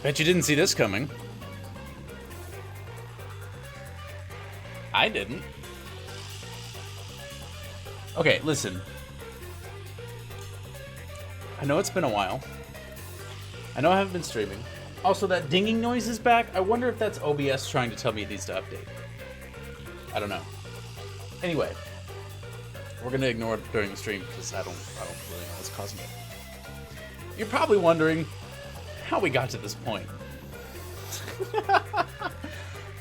Bet you didn't see this coming. I didn't. Okay, listen. I know it's been a while. I know I haven't been streaming. Also, that dinging noise is back. I wonder if that's OBS trying to tell me it needs to update. I don't know. Anyway, we're gonna ignore it during the stream because I don't really know what's causing it. You're probably wondering how we got to this point.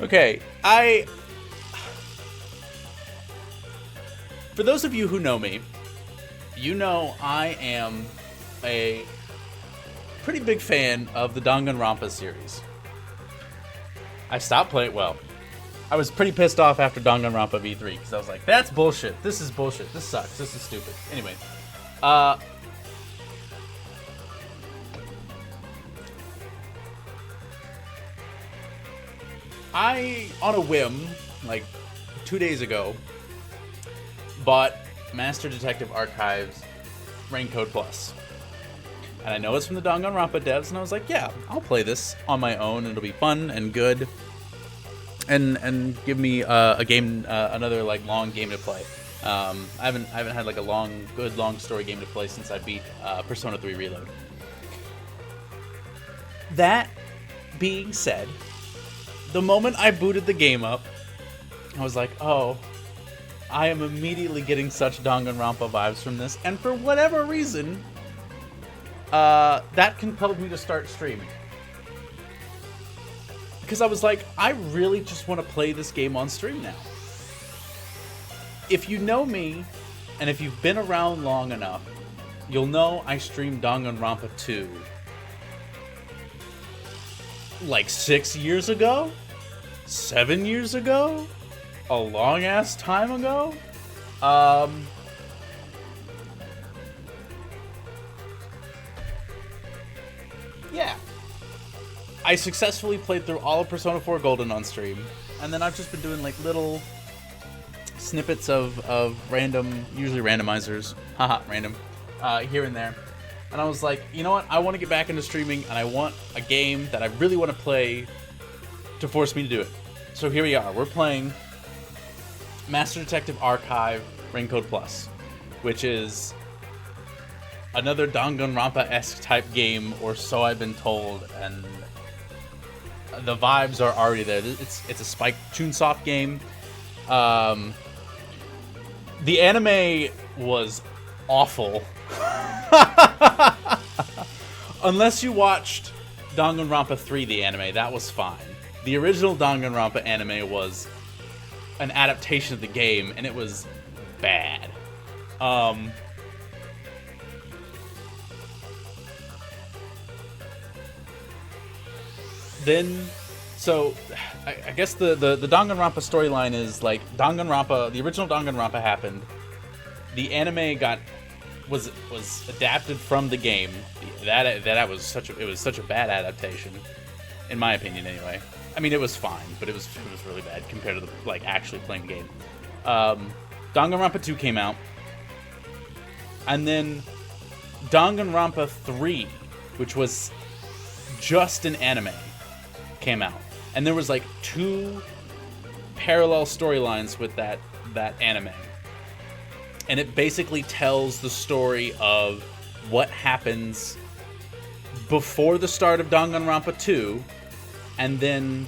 Okay, for those of you who know me, you know I am a pretty big fan of the Danganronpa series. I stopped playing, well, I was pretty pissed off after Danganronpa V3 because I was like, that's bullshit. This is bullshit. This sucks. This is stupid. Anyway, I, on a whim, like 2 days ago, bought Master Detective Archives Raincoat Plus. And I know it's from the Danganronpa devs, and I was like, yeah, I'll play this on my own. It'll be fun and good. And give me a game, another like long game to play. I haven't had like a good long story game to play since I beat Persona 3 Reload. That being said, the moment I booted the game up, I was like, oh, I am immediately getting such Danganronpa vibes from this, and for whatever reason, that compelled me to start streaming. Because I was like, I really just want to play this game on stream now. If you know me, and if you've been around long enough, you'll know I streamed Danganronpa 2 like 6 years ago? 7 years ago? A long ass time ago? Yeah. I successfully played through all of Persona 4 Golden on stream, and then I've just been doing like little snippets of random, usually randomizers, haha, random, here and there. And I was like, you know what, I want to get back into streaming, and I want a game that I really want to play to force me to do it. So here we are, we're playing Master Detective Archive Raincoat Plus, which is another Danganronpa-esque type game, or so I've been told, and the vibes are already there. It's a Spike Chunsoft game. The anime was awful. Unless you watched Danganronpa 3, the anime, that was fine. The original Danganronpa anime was an adaptation of the game, and it was bad. Then, so I guess the Danganronpa storyline is like Danganronpa, the original Danganronpa happened. The anime was adapted from the game. That was such a bad adaptation, in my opinion anyway. I mean, it was fine, but it was really bad compared to like actually playing the game. Danganronpa 2 came out, and then Danganronpa 3, which was just an anime, came out, and there was like 2 parallel storylines with that anime, and it basically tells the story of what happens before the start of Danganronpa 2, and then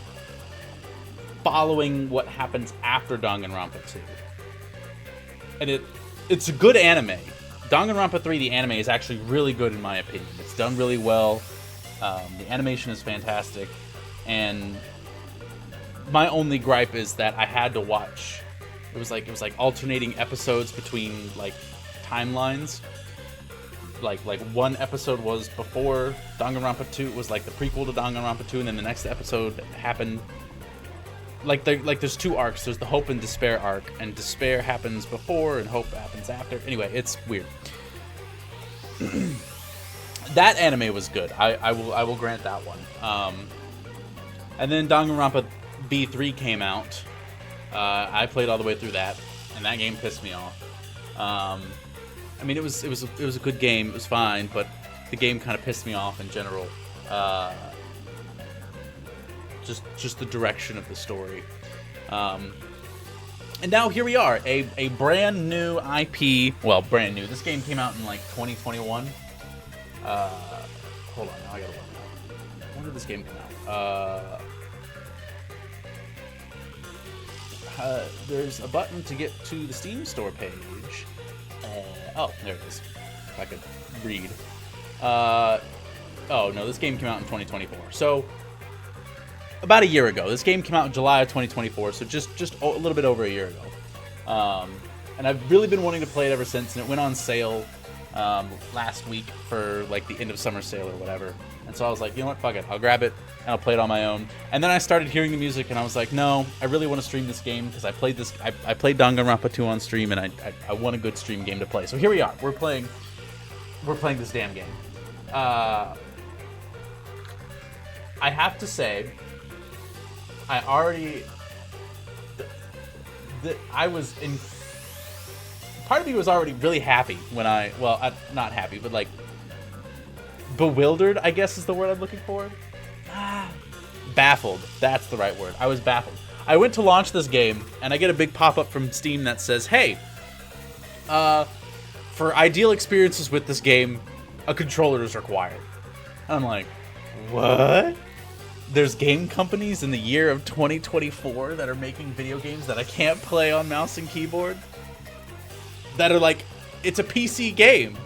following what happens after Danganronpa 2. And it's a good anime. Danganronpa 3, the anime, is actually really good in my opinion. It's done really well. The animation is fantastic. And my only gripe is that I had to watch. It was like alternating episodes between like timelines. Like one episode was before Danganronpa 2. It was like the prequel to Danganronpa 2, and then the next episode happened. Like there's 2 arcs. There's the Hope and Despair arc, and Despair happens before and Hope happens after. Anyway, it's weird. That anime was good. I will grant that one. And then Danganronpa B3 came out. I played all the way through that, and that game pissed me off. I mean, it was a good game. It was fine, but the game kind of pissed me off in general. Just the direction of the story. And now here we are, a brand new IP. Well, brand new. This game came out in like 2021. Hold on, now I gotta look. When did this game come out? There's a button to get to the Steam store page. Oh, there it is. If I could read. Oh no, this game came out in 2024. So about a year ago. This game came out in July of 2024, so just a little bit over a year ago. And I've really been wanting to play it ever since, and it went on sale last week for like the end of summer sale or whatever. And so I was like, you know what, fuck it, I'll grab it and I'll play it on my own. And then I started hearing the music and I was like, no, I really want to stream this game because I played Danganronpa 2 on stream, and I want a good stream game to play. So here we are. We're playing this damn game. I have to say, part of me was already really happy when not happy, but like bewildered, I guess is the word I'm looking for. Baffled. That's the right word. I was baffled. I went to launch this game, and I get a big pop-up from Steam that says, hey, for ideal experiences with this game, a controller is required. I'm like, what? There's game companies in the year of 2024 that are making video games that I can't play on mouse and keyboard? That are like, it's a PC game.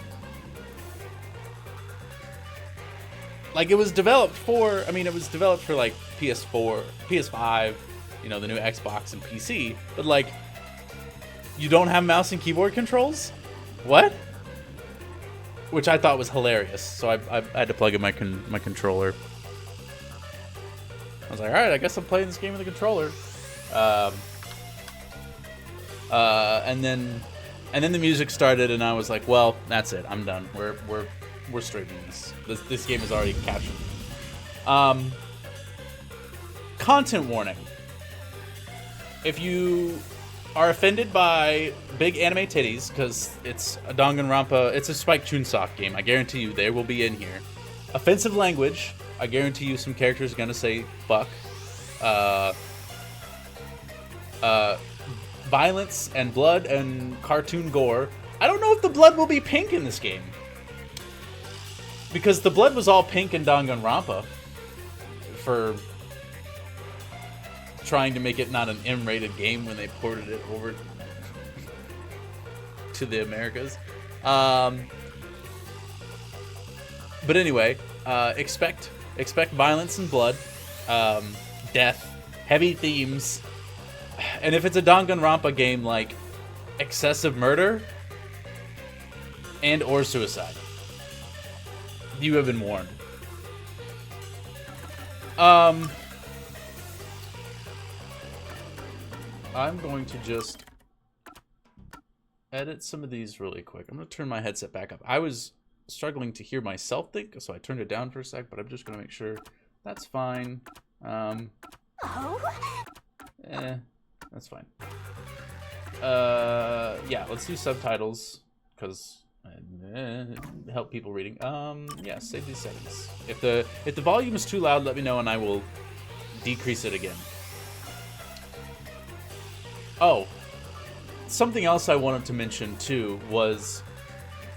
Like, it was developed for like PS4, PS5, you know, the new Xbox and PC, but like, you don't have mouse and keyboard controls? What? Which I thought was hilarious, so I had to plug in my controller. I was like, alright, I guess I'm playing this game with a controller. And then the music started, and I was like, well, that's it. I'm done. We're streaming this. This game is already captured. Content warning. If you are offended by big anime titties, because it's a Danganronpa, it's a Spike Chunsock game, I guarantee you they will be in here. Offensive language, I guarantee you some characters are gonna say fuck. Violence and blood and cartoon gore. I don't know if the blood will be pink in this game, because the blood was all pink in Danganronpa for trying to make it not an M-rated game when they ported it over to the Americas. But anyway, expect violence and blood, death, heavy themes, and if it's a Danganronpa game, like excessive murder and or suicide. You have been warned. I'm going to just edit some of these really quick. I'm going to turn my headset back up. I was struggling to hear myself think, so I turned it down for a sec, but I'm just going to make sure that's fine. That's fine. Yeah, let's do subtitles, because help people reading. Yeah, save these settings. If the volume is too loud, let me know and I will decrease it again. Oh, something else I wanted to mention too was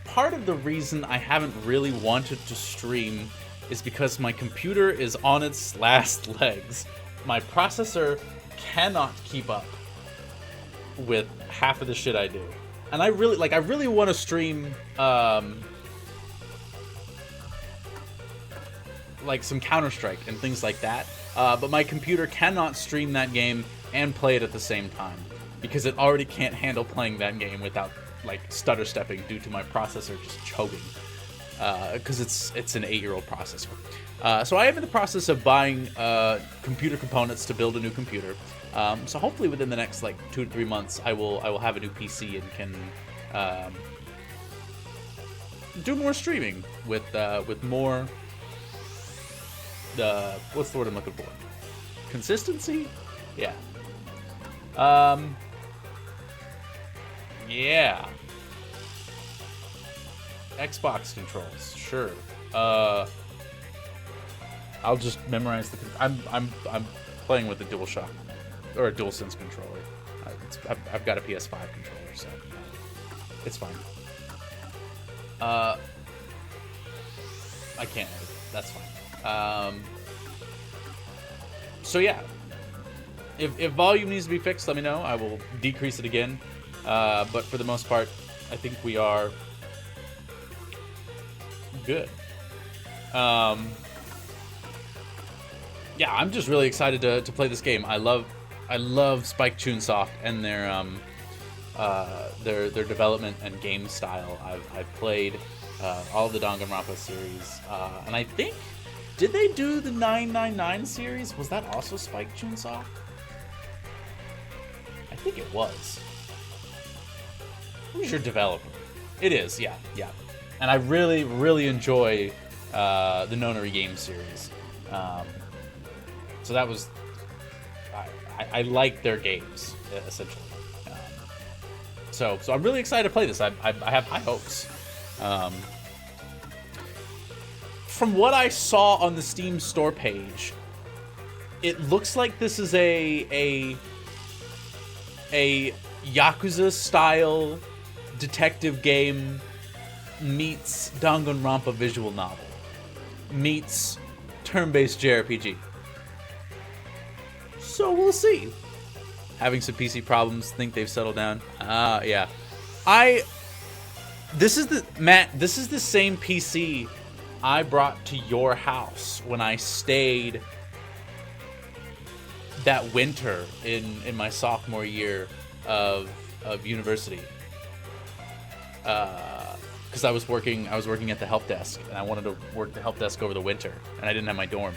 part of the reason I haven't really wanted to stream is because my computer is on its last legs. My processor cannot keep up with half of the shit I do. And I really want to stream like some Counter-Strike and things like that. But my computer cannot stream that game and play it at the same time, because it already can't handle playing that game without like stutter stepping due to my processor just choking. Because it's an 8-year-old processor. So I am in the process of buying computer components to build a new computer. So hopefully within the next like 2 to 3 months, I will have a new PC and can do more streaming with more what's the word I'm looking for? Consistency? Yeah. Yeah. Xbox controls, sure. I'll just memorize the. I'm playing with a DualShock or a DualSense controller. I've got a PS5 controller, so it's fine. I can't edit. That's fine. So yeah, if volume needs to be fixed, let me know. I will decrease it again. But for the most part, I think we are good. Yeah, I'm just really excited to play this game. I love Spike Chunsoft and their development and game style. I've played all of the Danganronpa series, and I think, did they do the 999 series? Was that also Spike Chunsoft? I think it was. Who's your developer? It is, yeah. And I really, really enjoy the Nonary game series. So that was, I like their games, essentially. So I'm really excited to play this. I have high hopes. From what I saw on the Steam store page, it looks like this is a Yakuza style detective game meets Danganronpa visual novel meets turn-based JRPG. So we'll see. Having some PC problems, think they've settled down. Yeah. This is the same PC I brought to your house when I stayed that winter in my sophomore year of university. Because I was working at the help desk, and I wanted to work the help desk over the winter, and I didn't have my dorm.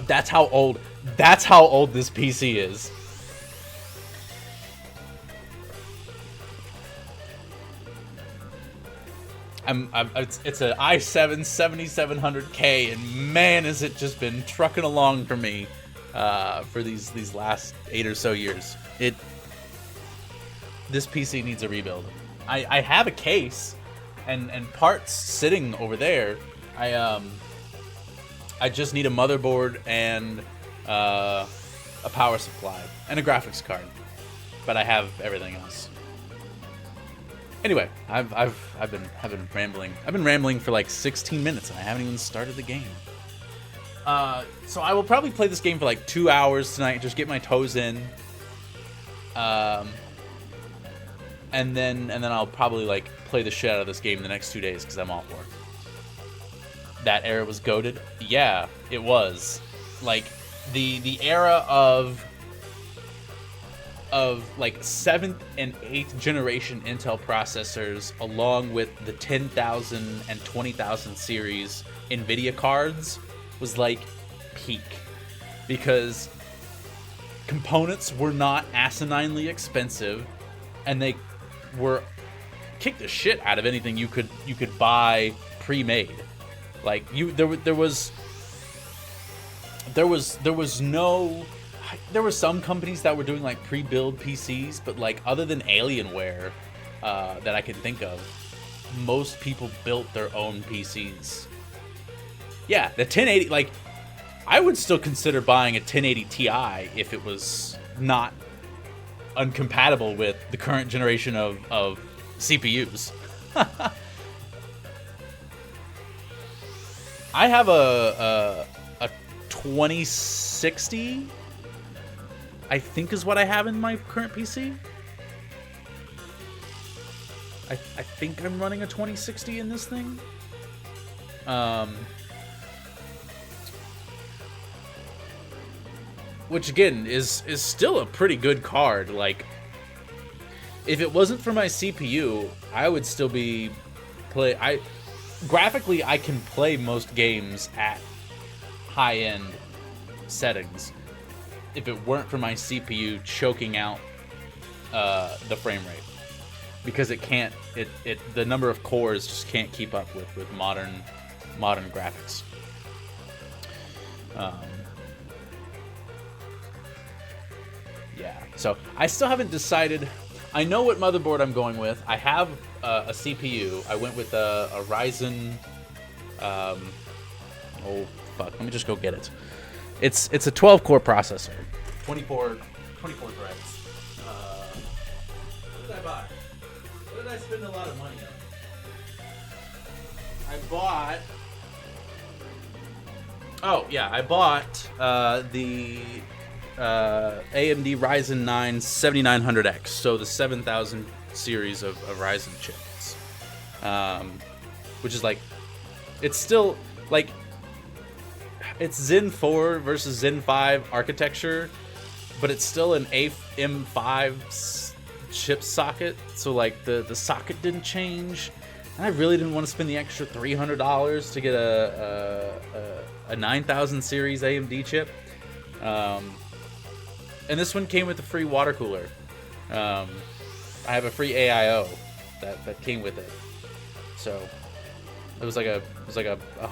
That's how old this PC is. It's an i7 7700K, and man, has it just been trucking along for me for these last 8 or so years. This PC needs a rebuild. I have a case and parts sitting over there. I just need a motherboard and a power supply and a graphics card, but I have everything else. Anyway, I've been rambling. I've been rambling for like 16 minutes and I haven't even started the game. So I will probably play this game for like 2 hours tonight, just get my toes in. And then I'll probably like play the shit out of this game the next 2 days because I'm all for it. That era was goated. Yeah, it was. Like the era of like 7th and 8th generation Intel processors, along with the 10,000 and 20,000 series Nvidia cards, was like peak, because components were not asininely expensive, and they were kicked the shit out of anything you could buy pre-made. Like there was some companies that were doing like pre-built PCs, but like other than Alienware that I can think of, most people built their own PCs. Yeah, the 1080, like I would still consider buying a 1080 Ti if it was not uncompatible with the current generation of CPUs. I have a 2060, I think is what I have in my current PC. I think I'm running a 2060 in this thing. Which again is still a pretty good card. Like, if it wasn't for my CPU, I would still be graphically I can play most games at high-end settings if it weren't for my CPU choking out the frame rate, because the number of cores just can't keep up with modern graphics. Yeah, so I still haven't decided. I know what motherboard I'm going with. I have a CPU. I went with a Ryzen. Oh fuck! Let me just go get it. It's a 12-core processor, 24 threads. What did I buy? What did I spend a lot of money on? I bought. Oh yeah, I bought the AMD Ryzen 9 7900X, so the 7000 series of Ryzen chips, which is like, it's still like, it's Zen 4 versus Zen 5 architecture, but it's still an M5 chip socket, so like the socket didn't change, and I really didn't want to spend the extra $300 to get a 9000 series AMD chip. And this one came with a free water cooler. I have a free AIO that came with it. So it was like a $100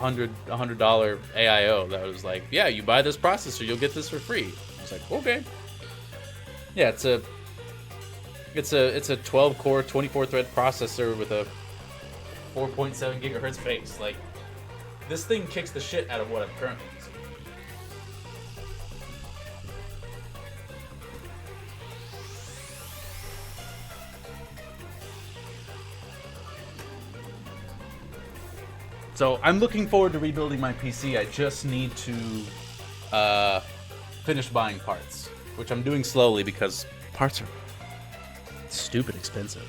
AIO that was like, yeah, you buy this processor, you'll get this for free. I was like, okay. Yeah, it's a 12-core, 24-thread processor with a 4.7 gigahertz face. Like, this thing kicks the shit out of what I'm currently using. So I'm looking forward to rebuilding my PC. I just need to finish buying parts, which I'm doing slowly because parts are stupid expensive.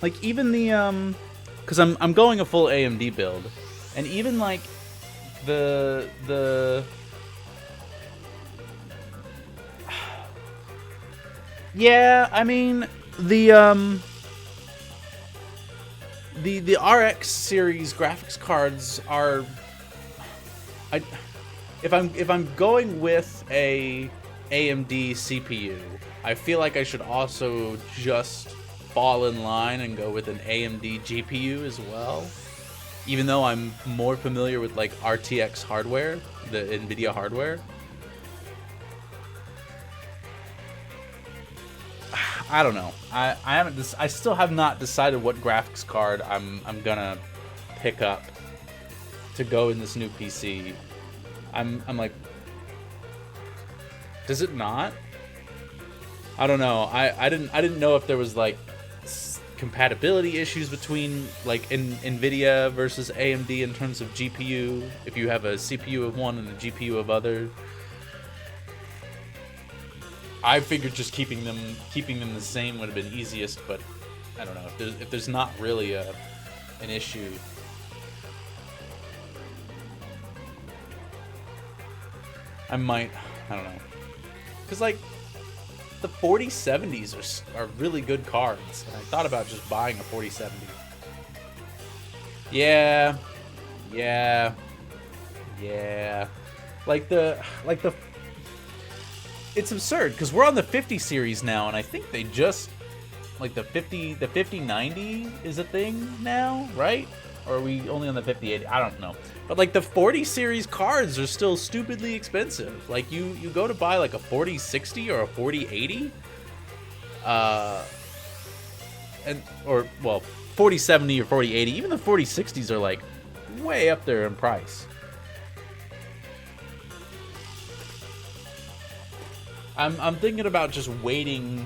Like even the because I'm going a full AMD build, and even like the yeah, I mean the RX series graphics cards are, if I'm going with a AMD CPU, I feel like I should also just fall in line and go with an AMD GPU as well, even though I'm more familiar with like RTX hardware, the NVIDIA hardware. I don't know. I still have not decided what graphics card I'm gonna pick up to go in this new PC. I'm like, does it not? I don't know. I didn't know if there was like compatibility issues between like NVIDIA versus AMD in terms of GPU. If you have a CPU of one and a GPU of other. I figured just keeping them the same would have been easiest, but I don't know if there's not really an issue. I don't know, because like the 4070s are really good cards, and I thought about just buying a 4070. Yeah. Like the. It's absurd because we're on the 50 series now, and I think they just like the 5090 is a thing now, right? Or are we only on the 5080? I don't know. But like the 40 series cards are still stupidly expensive. Like you go to buy like a 4060 or a 4080, or 4070 or 4080. Even the 4060s are like way up there in price. I'm thinking about just waiting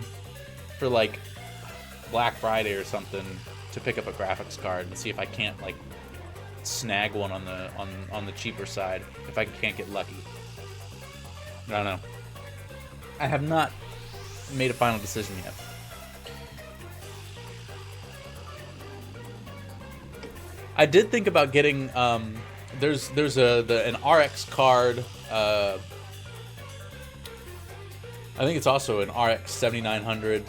for like Black Friday or something to pick up a graphics card and see if I can't like snag one on the cheaper side if I can't get lucky. I don't know. I have not made a final decision yet. I did think about getting there's an RX card. I think it's also an RX 7900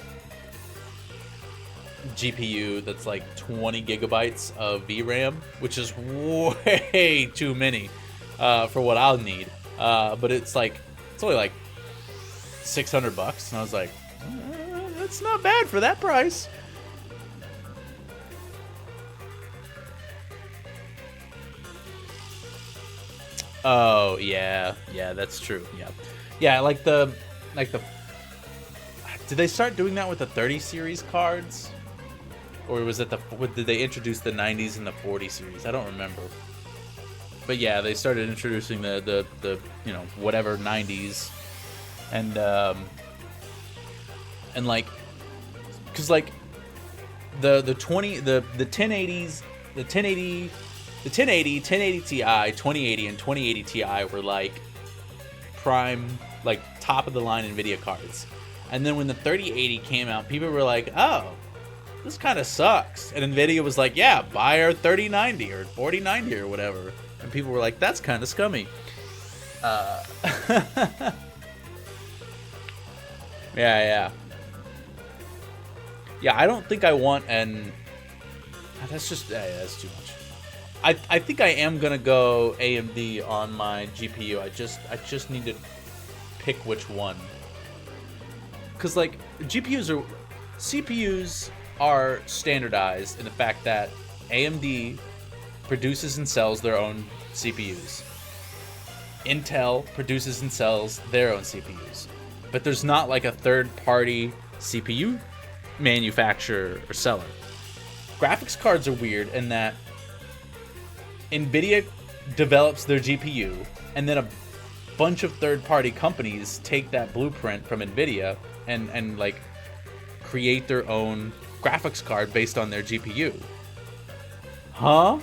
GPU that's like 20 gigabytes of VRAM, which is way too many for what I'll need. But it's only like $600, and I was like, that's not bad for that price. Oh yeah, yeah, that's true. Yeah, yeah, like the. Did they start doing that with the 30 series cards, or was it did they introduce the 90s and the 40 series? I don't remember. But yeah, they started introducing the whatever 90s, and like, cause like the 1080s, the 1080, the 1080, 1080 Ti, 2080, and 2080 Ti were like prime, like top of the line Nvidia cards. And then when the 3080 came out, people were like, oh, this kind of sucks. And Nvidia was like, yeah, buy our 3090 or 4090 or whatever. And people were like, that's kind of scummy. Yeah. Yeah, I don't think I want that's too much. I think I am gonna go AMD on my GPU. I just need to pick which one. Cause like CPUs are standardized in the fact that AMD produces and sells their own CPUs. Intel produces and sells their own CPUs. But there's not like a third-party CPU manufacturer or seller. Graphics cards are weird in that Nvidia develops their GPU, and then a bunch of third-party companies take that blueprint from Nvidia and like create their own graphics card based on their GPU. Huh?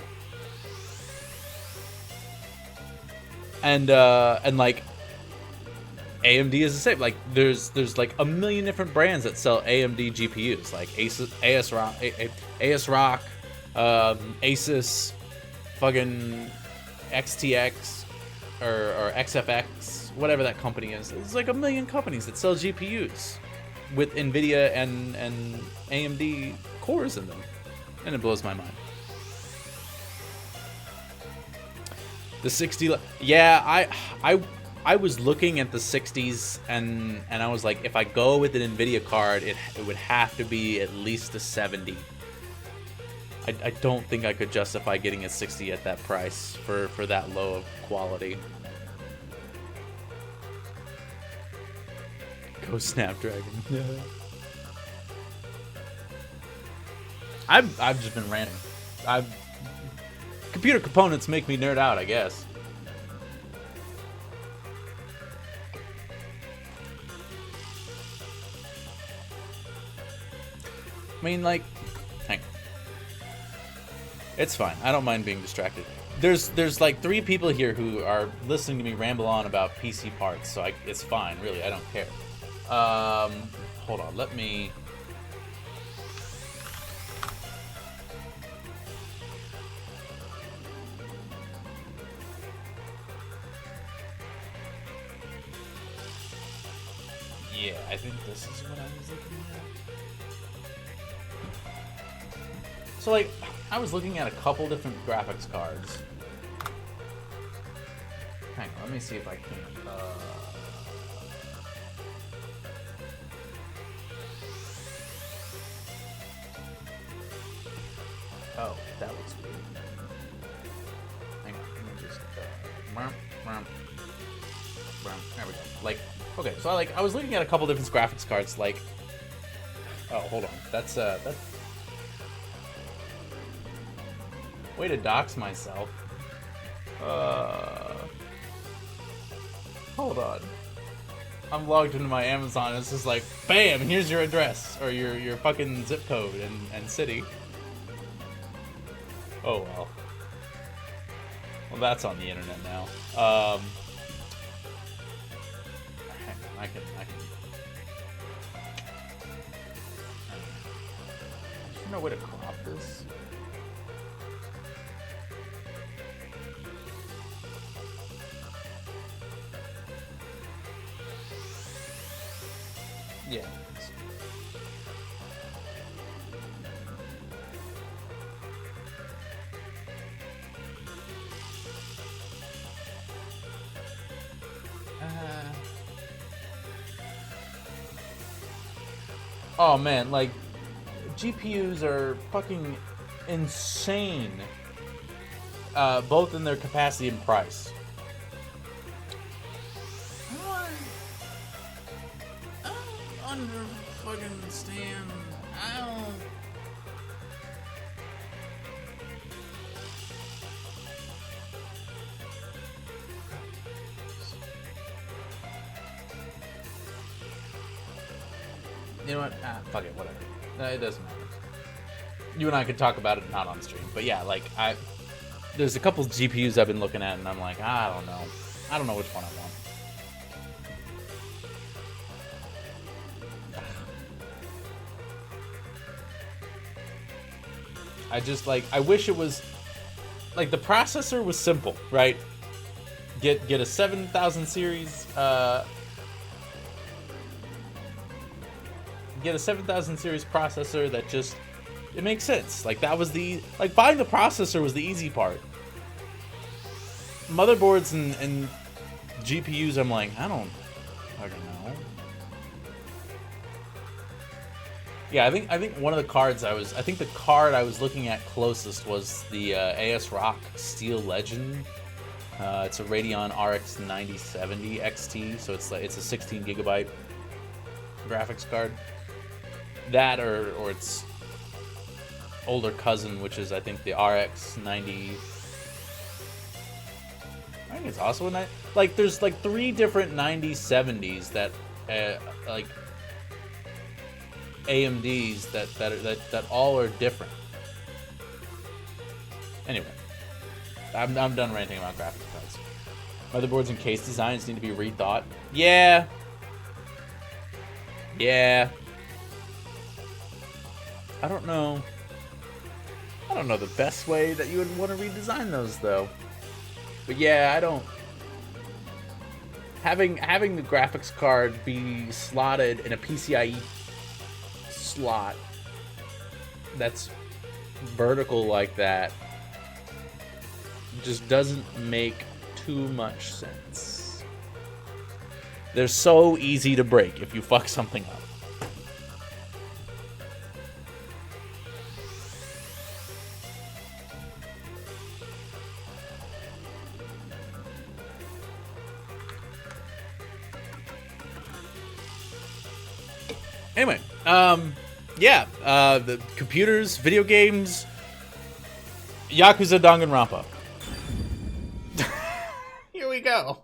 And like AMD is the same. Like there's like a million different brands that sell AMD GPUs, like ASRock, Asus, fucking XTX or XFX, whatever that company is. There's like a million companies that sell GPUs with Nvidia and AMD cores in them, and it blows my mind. The 60, yeah, I was looking at the 60s and I was like, if I go with an Nvidia card, it would have to be at least a 70. I don't think I could justify getting a 60 at that price for that low of quality. Go Snapdragon. Yeah. I've just been ranting. Computer components make me nerd out, I guess. I mean, like, hang on. It's fine. I don't mind being distracted. There's like 3 people here who are listening to me ramble on about PC parts, so it's fine. Really, I don't care. Hold on. Let me. Yeah, I think this is what I was looking at. So, like, I was looking at a couple different graphics cards. Hang on, let me see if I can. Oh, that looks weird. Hang on, let me just. There we go. Like, okay, so I was looking at a couple different graphics cards. Like, oh, hold on, that's. Way to dox myself. Hold on. I'm logged into my Amazon. It's just like, bam, here's your address or your fucking zip code and city. Oh well. Well, that's on the internet now. I can. There's no way to crop this. Yeah. Oh man, like GPUs are fucking insane, both in their capacity and price. understand. I don't. You know what? Fuck it, whatever. It doesn't matter. You and I could talk about it not on stream, but yeah, like there's a couple GPUs I've been looking at, and I'm like, I don't know. I don't know which one I want. I just like, I wish it was like the processor was simple, right? Get a 7000 series get a 7000 series processor that just, it makes sense. Like that was the, like buying the processor was the easy part. Motherboards and GPUs, I'm like, I don't know. Yeah, I think one of the cards I think the card I was looking at closest was the ASRock Steel Legend. It's a Radeon RX 9070 XT, so it's a 16 gigabyte graphics card. That or its older cousin, which is I think the RX 90. I think it's also a like there's like 3 different 9070s that like AMDs that all are different. Anyway, I'm done ranting about graphics cards. Motherboards and case designs need to be rethought. Yeah. I don't know the best way that you would want to redesign those though. But yeah, I don't. Having the graphics card be slotted in a PCIe slot that's vertical like that just doesn't make too much sense. They're so easy to break if you fuck something up. Anyway, yeah, the computers, video games, Yakuza Danganronpa. Here we go.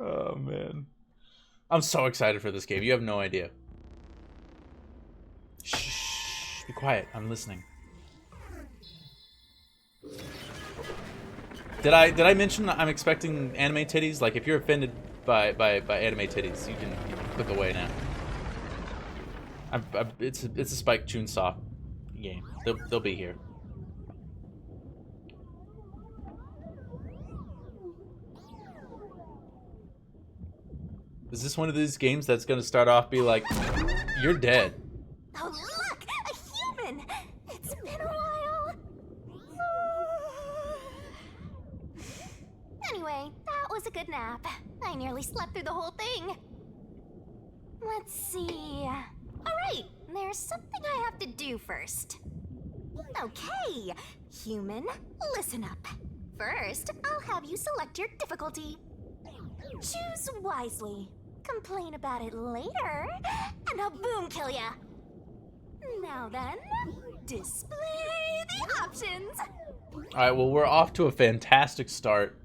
Oh, man. I'm so excited for this game. You have no idea. Shh, be quiet. I'm listening. Did I mention I'm expecting anime titties? Like, if you're offended by anime titties, you can click away now. It's a Spike Chunsoft game. They'll be here. Is this one of these games that's gonna start off be like, you're dead? Oh look, a human! It's been a while. Anyway, that was a good nap. I nearly slept through the whole thing. Let's see. Alright, there's something I have to do first. Okay, human, listen up. First, I'll have you select your difficulty. Choose wisely. Complain about it later, and I'll boom kill ya. Now then, display the options. Alright, well, we're off to a fantastic start.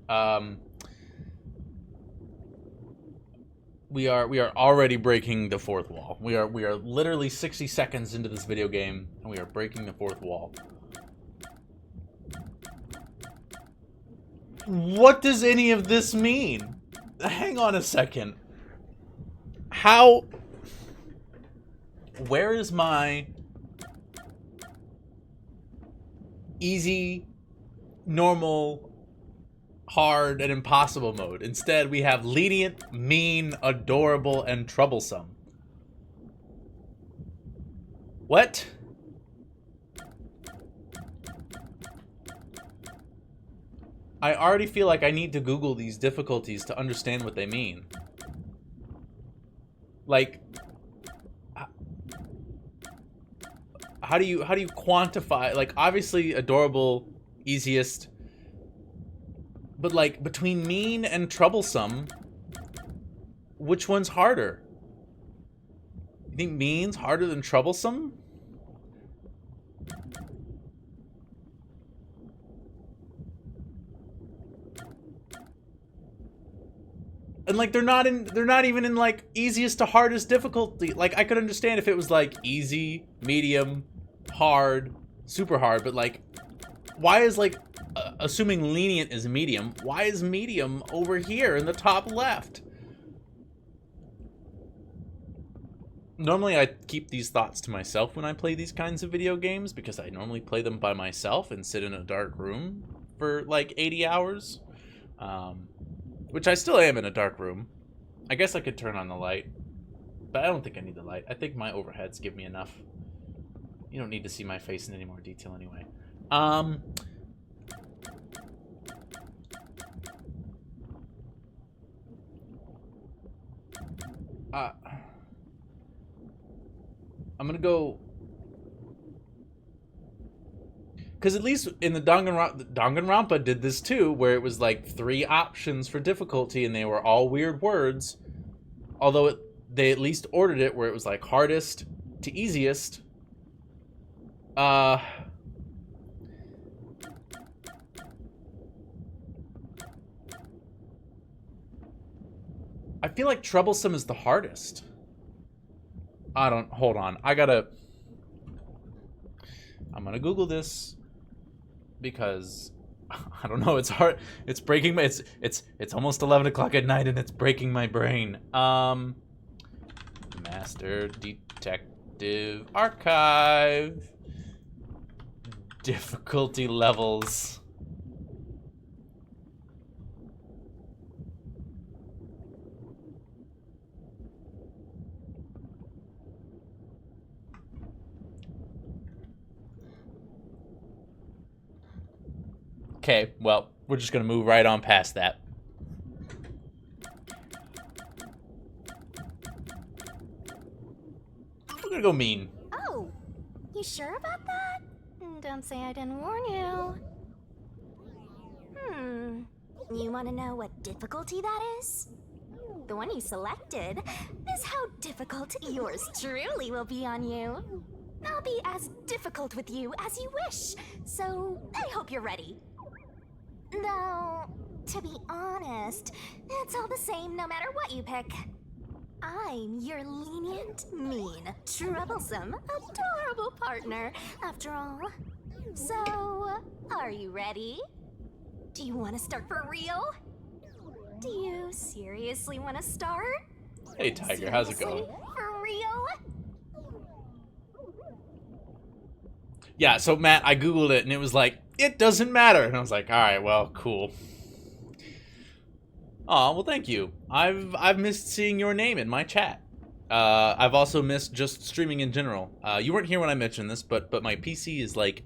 We are already breaking the fourth wall. We are literally 60 seconds into this video game, and we are breaking the fourth wall. What does any of this mean? Hang on a second. How? Where is my easy, normal, hard, and impossible mode? Instead, we have lenient, mean, adorable, and troublesome. What? I already feel like I need to Google these difficulties to understand what they mean. Like, how do you quantify? Like, obviously, adorable, easiest. But like between mean and troublesome, which one's harder? You think mean's harder than troublesome? And like they're not even in like easiest to hardest difficulty. Like I could understand if it was like easy, medium, hard, super hard, but like why is like assuming lenient is medium, why is medium over here in the top left? Normally I keep these thoughts to myself when I play these kinds of video games because I normally play them by myself and sit in a dark room for like 80 hours. Which I still am in a dark room. I guess I could turn on the light, but I don't think I need the light. I think my overheads give me enough. You don't need to see my face in any more detail anyway. I'm gonna go, because at least in the Danganronpa did this too, where it was like 3 options for difficulty and they were all weird words. Although they at least ordered it where it was like hardest to easiest. I feel like troublesome is the hardest. Hold on. I'm gonna Google this because I don't know, it's hard. It's breaking my, it's almost 11 o'clock at night and it's breaking my brain. Master Detective Archive. Difficulty levels. Okay, well, we're just gonna move right on past that. We're gonna go mean. Oh, you sure about that? Don't say I didn't warn you. You want to know what difficulty that is? The one you selected is how difficult yours truly will be on you. I'll be as difficult with you as you wish, so I hope you're ready. Though, to be honest, it's all the same no matter what you pick. I'm your lenient, mean, troublesome, adorable partner, after all. So, are you ready? Do you want to start for real? Do you seriously want to start? Hey Tiger, how's it going? For real? Yeah, so Matt, I Googled it and it was like, it doesn't matter. And I was like, alright, well, cool. Aw, well thank you. I've missed seeing your name in my chat. I've also missed just streaming in general. You weren't here when I mentioned this, but my PC is like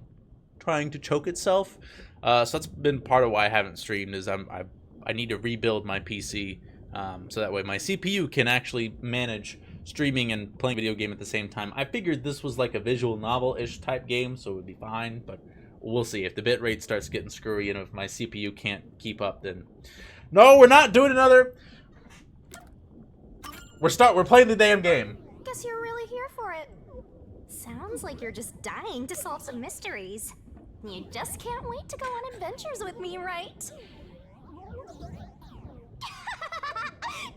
trying to choke itself. So that's been part of why I haven't streamed, is I need to rebuild my PC so that way my CPU can actually manage streaming and playing video game at the same time. I figured this was like a visual novel-ish type game, so it would be fine, but we'll see. If the bitrate starts getting screwy and if my CPU can't keep up, then... No, we're not doing another... We're playing the damn game. Guess you're really here for it. Sounds like you're just dying to solve some mysteries. You just can't wait to go on adventures with me, right?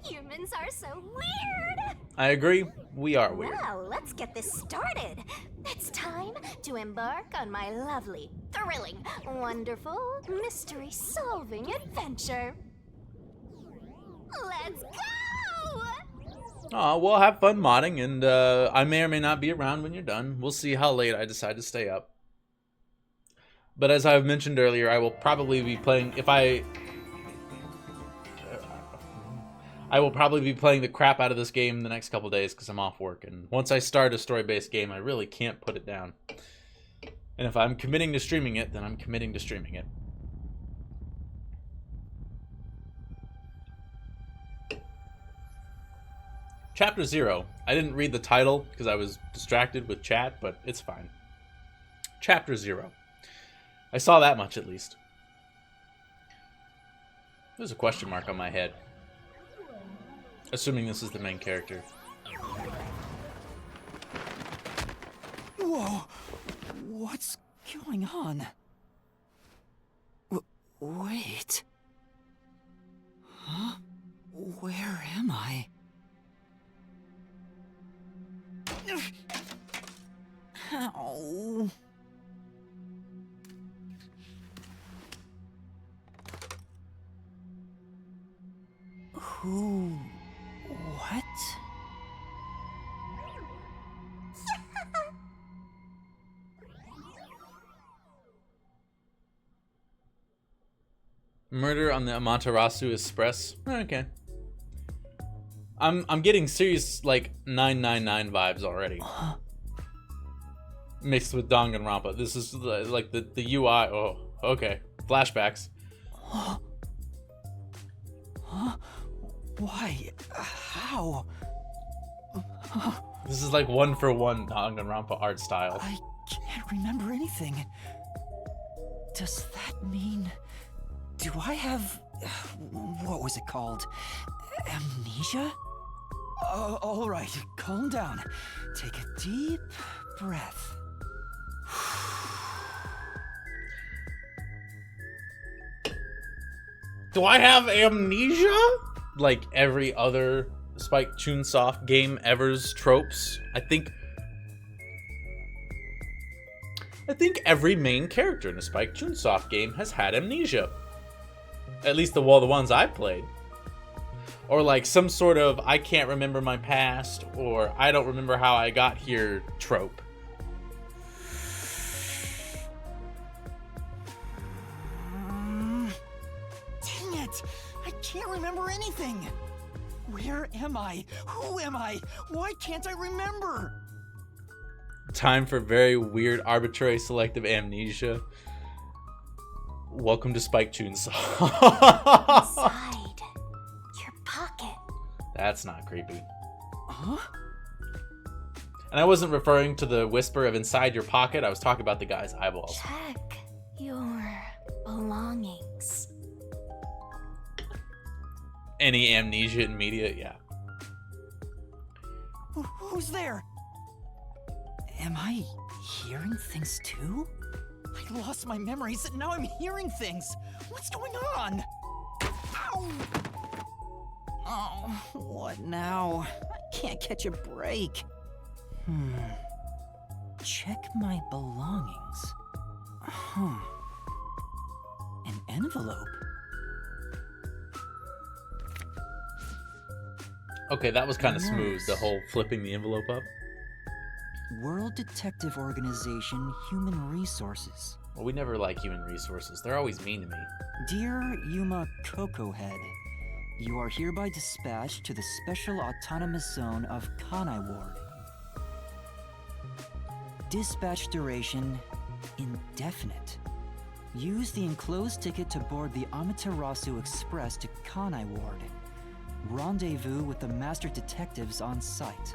Humans are so weird! I agree. We are weird. Well, let's get this started. It's time to embark on my lovely, thrilling, wonderful, mystery-solving adventure. Let's go! Aw, we'll have fun modding, and I may or may not be around when you're done. We'll see how late I decide to stay up. But as I've mentioned earlier, I will probably be playing, I will probably be playing the crap out of this game the next couple days because I'm off work. And once I start a story-based game, I really can't put it down. And if I'm committing to streaming it, then I'm committing to streaming it. Chapter 0. I didn't read the title because I was distracted with chat, but it's fine. Chapter 0. I saw that much at least. There's a question mark on my head. Assuming this is the main character. Whoa! What's going on? Wait. Huh? Where am I? Ow. Who? What? Murder on the Amaterasu Express. Okay. I'm getting serious like 999 vibes already. Mixed with Danganronpa. This is like the UI. Oh, okay. Flashbacks. Huh? Why? How? This is like one for one Danganronpa art style. I can't remember anything. Does that mean... Do I have... What was it called? Amnesia? All right, calm down. Take a deep breath. Do I have amnesia? Like every other Spike Chunsoft game ever's tropes. I think every main character in a Spike Chunsoft game has had amnesia. At least the ones I've played. Or like some sort of I can't remember my past or I don't remember how I got here trope. Dang it! I can't remember anything! Where am I? Who am I? Why can't I remember? Time for very weird, arbitrary, selective amnesia. Welcome to Spike Chunsoft. Inside your pocket. That's not creepy. Huh? And I wasn't referring to the whisper of inside your pocket. I was talking about the guy's eyeballs. Check your belongings. Any amnesia in media? Yeah. Who's there? Am I hearing things too? I lost my memories and now I'm hearing things. What's going on? Ow! Oh, what now? I can't catch a break. Check my belongings. Huh. An envelope? Okay, that was kind of smooth, the whole flipping the envelope up. World Detective Organization Human Resources. Well, we never like human resources. They're always mean to me. Dear Yuma Cocohead, you are hereby dispatched to the Special Autonomous Zone of Kanai Ward. Dispatch duration indefinite. Use the enclosed ticket to board the Amaterasu Express to Kanai Ward. Rendezvous with the master detectives on site.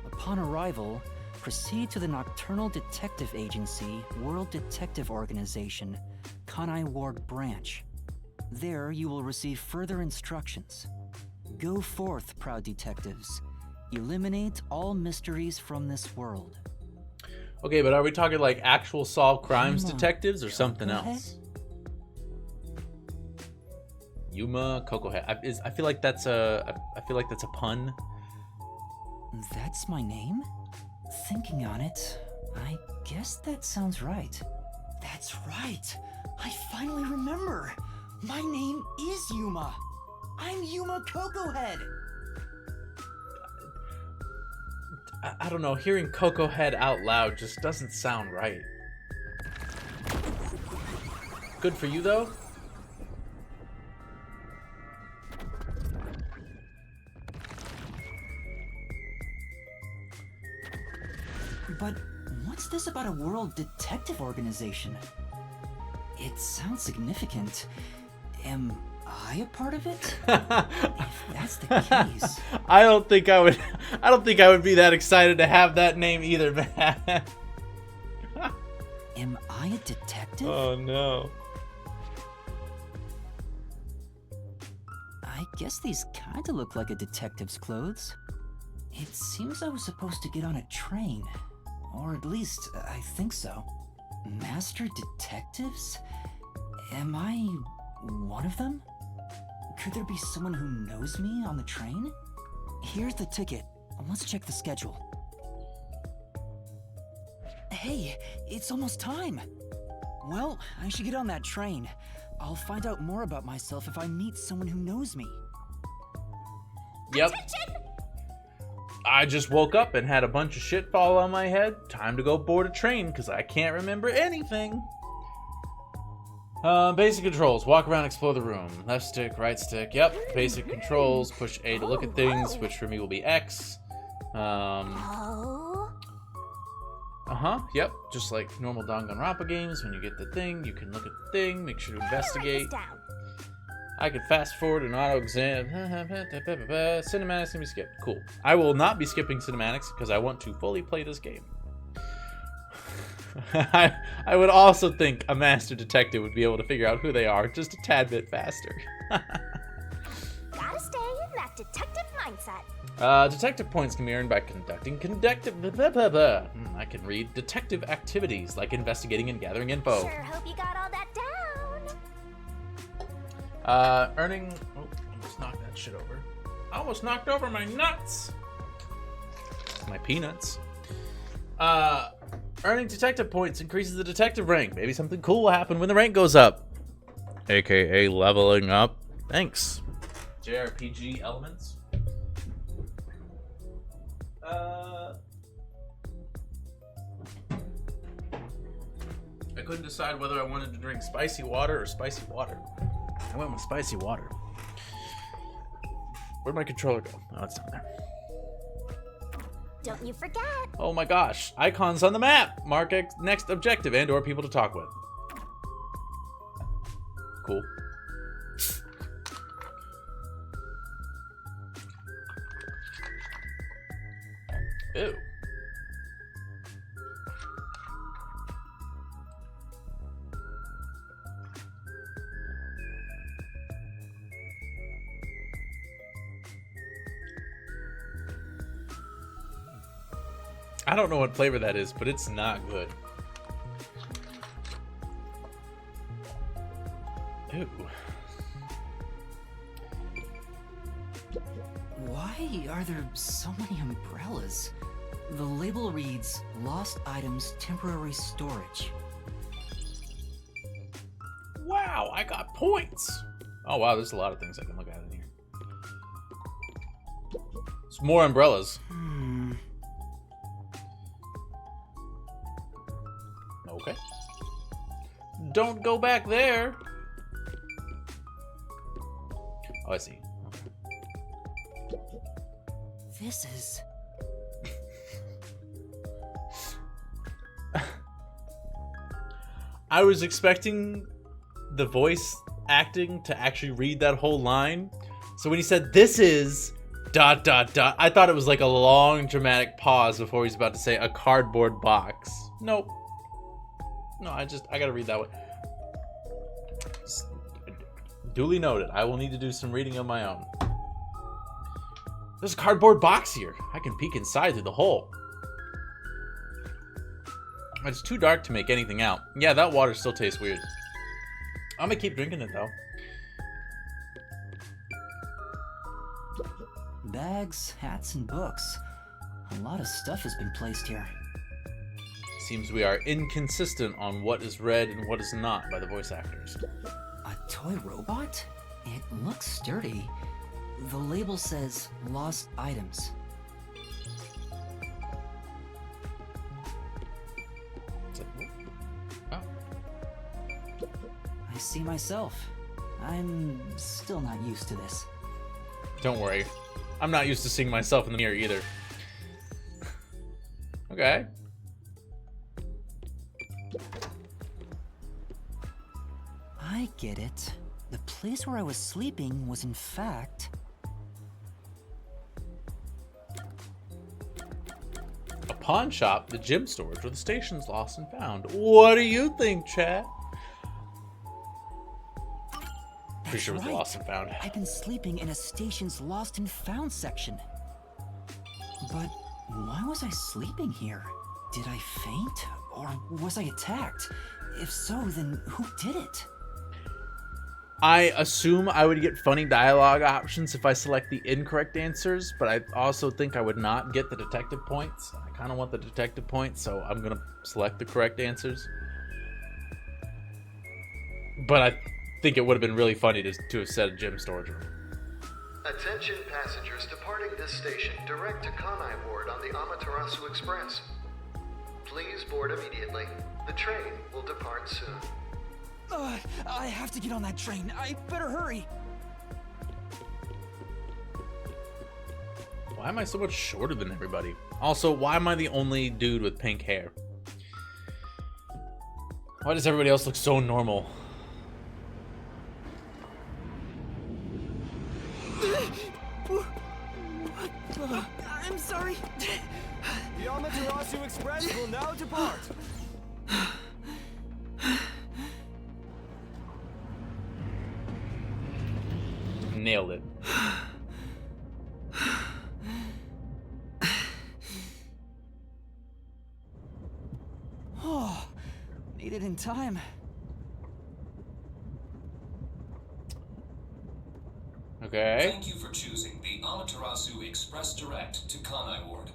Upon arrival, proceed to the Nocturnal Detective Agency, World Detective Organization, Kanai Ward Branch. There you will receive further instructions. Go forth, proud detectives. Eliminate all mysteries from this world. Okay, but are we talking like actual solve crimes detectives or something else? Yuma Cocohead. I feel like that's a pun. That's my name? Thinking on it, I guess that sounds right. That's right. I finally remember. My name is Yuma. I'm Yuma Cocohead. I don't know. Hearing Cocohead out loud just doesn't sound right. Good for you though. But what's this about a World Detective Organization? It sounds significant. Am I a part of it? If that's the case... I don't think I would be that excited to have that name either, man. Am I a detective? Oh no. I I guess these kinda look like a detective's clothes. It seems I was supposed to get on a train. Or at least, I think so. Master detectives? Am I one of them? Could there be someone who knows me on the train? Here's the ticket. Let's check the schedule. Hey, it's almost time. Well, I should get on that train. I'll find out more about myself if I meet someone who knows me. Yep. Attention! I just woke up and had a bunch of shit fall on my head. Time to go board a train because I can't remember anything. Basic controls. Walk around, explore the room. Left stick, right stick. Yep. Basic controls. Push A to look at things, which for me will be X. Oh. Yep. Just like normal Danganronpa games, when you get the thing, you can look at the thing, make sure to investigate. Down. I could fast forward and auto exam. Cinematics can be skipped. Cool. I will not be skipping cinematics because I want to fully play this game. I would also think a master detective would be able to figure out who they are just a tad bit faster. Gotta stay in that detective mindset. Detective points can be earned by conducting I can read detective activities like investigating and gathering info. Sure hope you got all that down. Earning. Oh, almost knocked that shit over. I almost knocked over my nuts. My peanuts. Earning detective points increases the detective rank. Maybe something cool will happen when the rank goes up. AKA leveling up. Thanks. JRPG elements. I couldn't decide whether I wanted to drink spicy water or spicy water. I went with spicy water. Where'd my controller go? Oh, it's down there. Don't you forget. Oh my gosh. Icons on the map. Mark next objective and or people to talk with. Cool. Ew. I don't know what flavor that is, but it's not good. Ew. Why are there so many umbrellas? The label reads, Lost Items Temporary Storage. Wow, I got points. Oh wow, there's a lot of things I can look at in here. It's more umbrellas. Okay. Don't go back there. Oh, I see. This is... I was expecting the voice acting to actually read that whole line. So when he said, this is... ... I thought it was like a long dramatic pause before he's about to say a cardboard box. Nope. No, I gotta read that one. Duly noted. I will need to do some reading of my own. There's a cardboard box here. I can peek inside through the hole. It's too dark to make anything out. Yeah, that water still tastes weird. I'm gonna keep drinking it though. Bags, hats, and books. A lot of stuff has been placed here. Seems we are inconsistent on what is read and what is not by the voice actors. A toy robot? It looks sturdy. The label says Lost Items. Oh. I see myself. I'm still not used to this. Don't worry. I'm not used to seeing myself in the mirror either. Okay. I get it. The place where I was sleeping was in fact... a pawn shop, the gym storage, where the station's lost and found. What do you think, chat? pretty sure it was lost and found. I've been sleeping in a station's lost and found section. But why was I sleeping here? Did I faint? Or was I attacked? If so, then who did it? I assume I would get funny dialogue options if I select the incorrect answers, but I also think I would not get the detective points. I kind of want the detective points, so I'm going to select the correct answers. But I think it would have been really funny to have said a gym storage room. Attention passengers departing this station direct to Kanai Ward on the Amaterasu Express. Please board immediately. The train will depart soon. I have to get on that train. I better hurry. Why am I so much shorter than everybody? Also, why am I the only dude with pink hair? Why does everybody else look so normal? I'm sorry. The Amaterasu Express will now depart. Nailed it. Oh, made it in time. Okay. Thank you for choosing the Amaterasu Express Direct to Kanai Ward.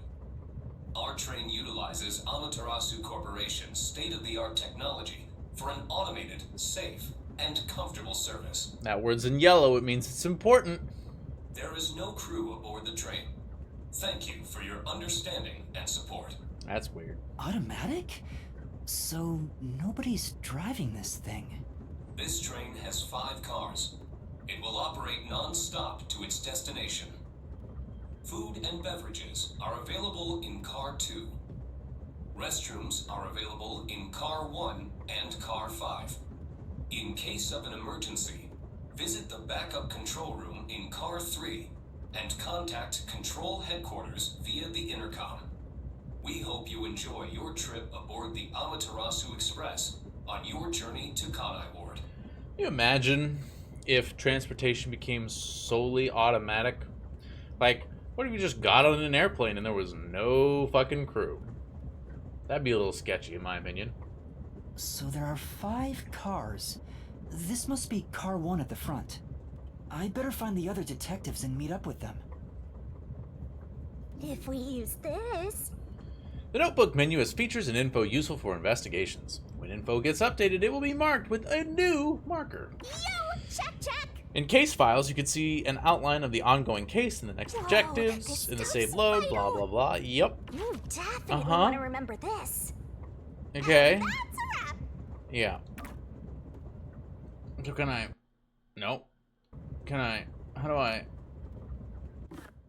Our train utilizes Amaterasu Corporation's state-of-the-art technology for an automated, safe, and comfortable service. That word's in yellow. It means it's important. There is no crew aboard the train. Thank you for your understanding and support. That's weird. Automatic? So nobody's driving this thing. This train has 5 cars. It will operate non-stop to its destination. Food and beverages are available in Car 2. Restrooms are available in Car 1 and Car 5. In case of an emergency, visit the backup control room in Car 3 and contact Control Headquarters via the intercom. We hope you enjoy your trip aboard the Amaterasu Express on your journey to Kanai Ward. Can you imagine if transportation became solely automatic? Like, what if you just got on an airplane and there was no fucking crew? That'd be a little sketchy, in my opinion. So there are 5 cars. This must be car 1 at the front. I'd better find the other detectives and meet up with them. If we use this... The notebook menu has features and info useful for investigations. When info gets updated, it will be marked with a new marker. Yo! Check, check! In case files, you can see an outline of the ongoing case and the next Whoa, objectives this in the stuff's save load, blah, vital. blah, blah. Yep. You definitely Uh-huh. want to remember this. Okay. And that's a wrap. Yeah. So can I... No. Can I... How do I...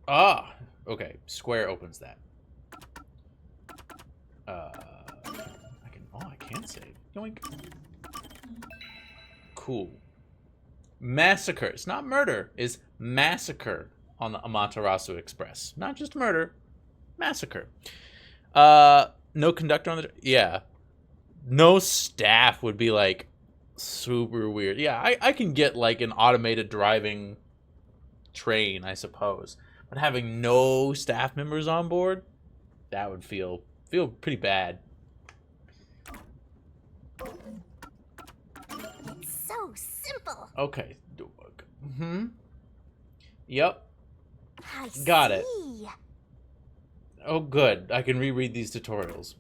Ah! Okay. Square opens that. I can... Oh, I can save. Yoink. Cool. Massacre. It's not murder. It's massacre on the Amaterasu Express. Not just murder. Massacre. No conductor on the... Yeah. No staff would be, like, super weird. Yeah, I can get, like, an automated driving train, I suppose. But having no staff members on board, that would feel pretty bad. It's so simple. Okay. Yep. I Got it. see. Oh, good. I can reread these tutorials.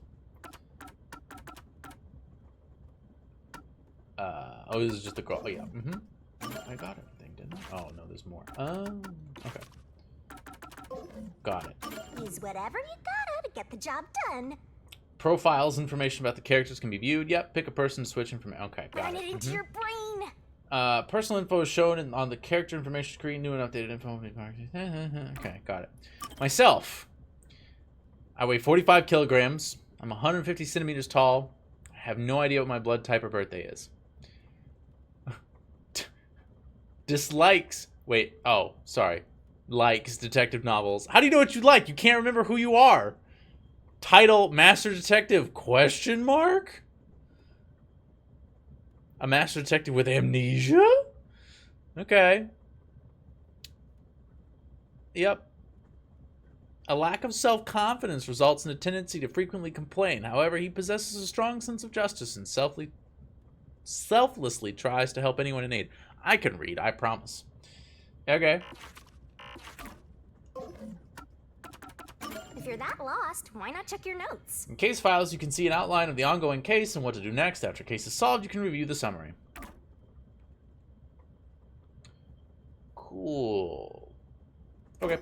Oh, this is just the girl. Oh, yeah. I got everything, didn't I? Oh, no, there's more. Okay. Got it. Use whatever you gotta to get the job done. Profiles, information about the characters can be viewed. Yep, pick a person to switch information. Okay, got Run it into your brain. Personal info is shown on the character information screen. New and updated info. Okay, got it. Myself. I weigh 45 kilograms. I'm 150 centimeters tall. I have no idea what my blood type or birthday is. Dislikes. Wait. Oh, sorry. Likes detective novels. How do you know what you like? You can't remember who you are. Title: Master Detective? Question mark? A master detective with amnesia? Okay. Yep. A lack of self-confidence results in a tendency to frequently complain. However, he possesses a strong sense of justice and selflessly tries to help anyone in need. I can read, I promise. Okay. If you're that lost, why not check your notes? In case files, you can see an outline of the ongoing case and what to do next. After case is solved, you can review the summary. Cool. Okay.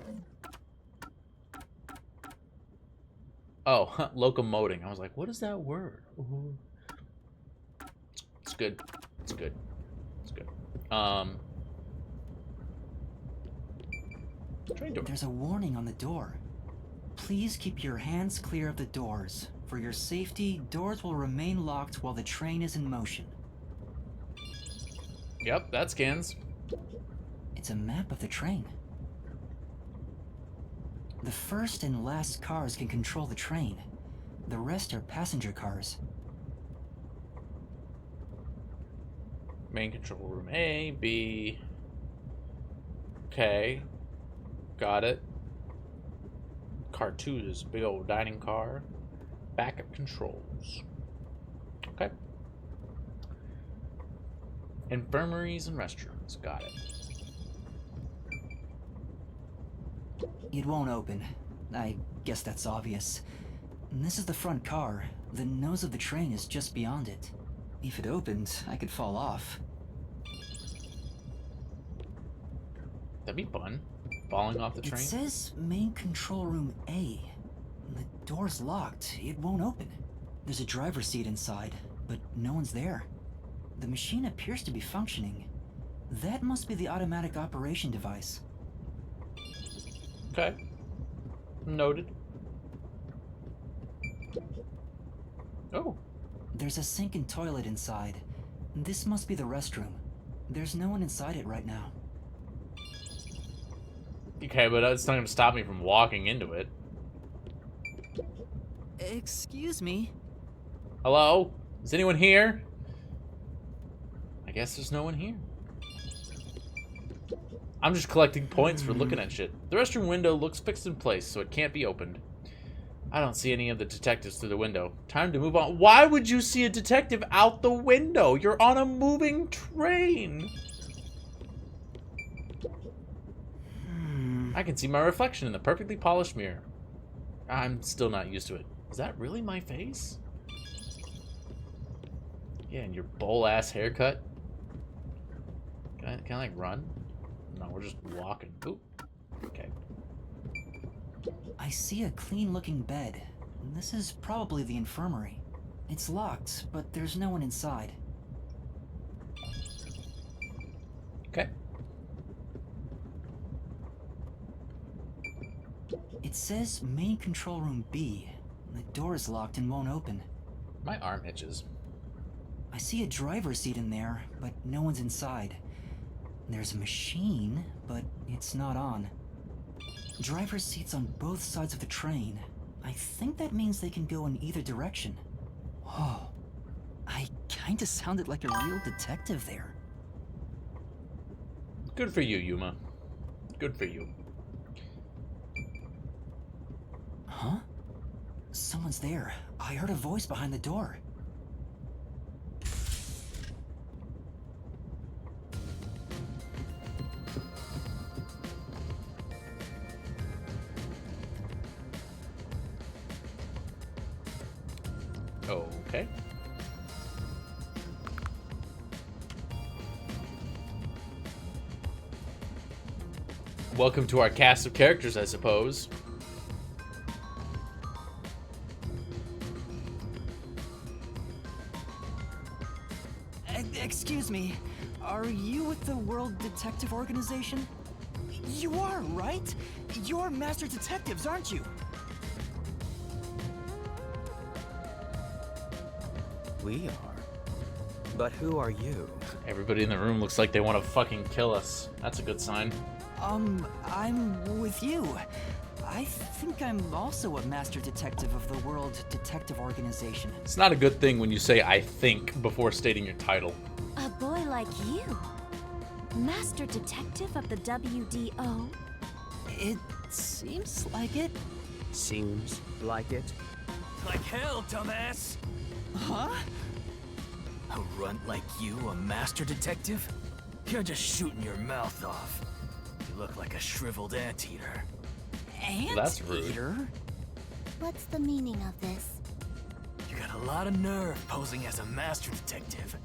Oh, locomoting. I was like, what is that word? Ooh. It's good. It's good. It's good. Train door. There's a warning on the door. Please keep your hands clear of the doors. For your safety, doors will remain locked while the train is in motion. Yep, that scans. It's a map of the train. The first and last cars can control the train. The rest are passenger cars. Main control room A, B. Okay. Got it. Car 2 is a big old dining car. Backup controls. Okay. Infirmaries and restrooms. Got it. It won't open. I guess that's obvious. This is the front car. The nose of the train is just beyond it. If it opened, I could fall off. That'd be fun. Falling off the train. It says main control room A. The door's locked. It won't open. There's a driver's seat inside, but no one's there. The machine appears to be functioning. That must be the automatic operation device. Okay. Noted. Oh. There's a sink and toilet inside. This must be the restroom. There's no one inside it right now. Okay, but it's not going to stop me from walking into it. Excuse me? Hello? Is anyone here? I guess there's no one here. I'm just collecting points for looking at shit. The restroom window looks fixed in place, so it can't be opened. I don't see any of the detectives through the window. Time to move on. Why would you see a detective out the window? You're on a moving train. I can see my reflection in the perfectly polished mirror. I'm still not used to it. Is that really my face? Yeah, and your bowl-ass haircut. Can I like run? No, we're just walking. Oop. Okay. I see a clean-looking bed. This is probably the infirmary. It's locked, but there's no one inside. Okay. It says main control room B. The door is locked and won't open. My arm itches. I see a driver's seat in there, but no one's inside. There's a machine, but it's not on. Driver's seats on both sides of the train. I think that means they can go in either direction. Whoa. I kinda sounded like a real detective there. Good for you, Yuma. Good for you. Huh? Someone's there. I heard a voice behind the door. Okay. Welcome to our cast of characters, I suppose. Excuse me, are you with the World Detective Organization? You are, right? You're master detectives, aren't you? We are. But who are you? Everybody in the room looks like they want to fucking kill us. That's a good sign. I'm with you. I think I'm also a master detective of the World Detective Organization. It's not a good thing when you say "I think" before stating your title. A boy like you. Master Detective of the WDO? It seems like it. Seems like it. Like hell, dumbass! Huh? A runt like you, a master detective? You're just shooting your mouth off. You look like a shriveled anteater. That's rude. Anteater? What's the meaning of this? You got a lot of nerve posing as a master detective.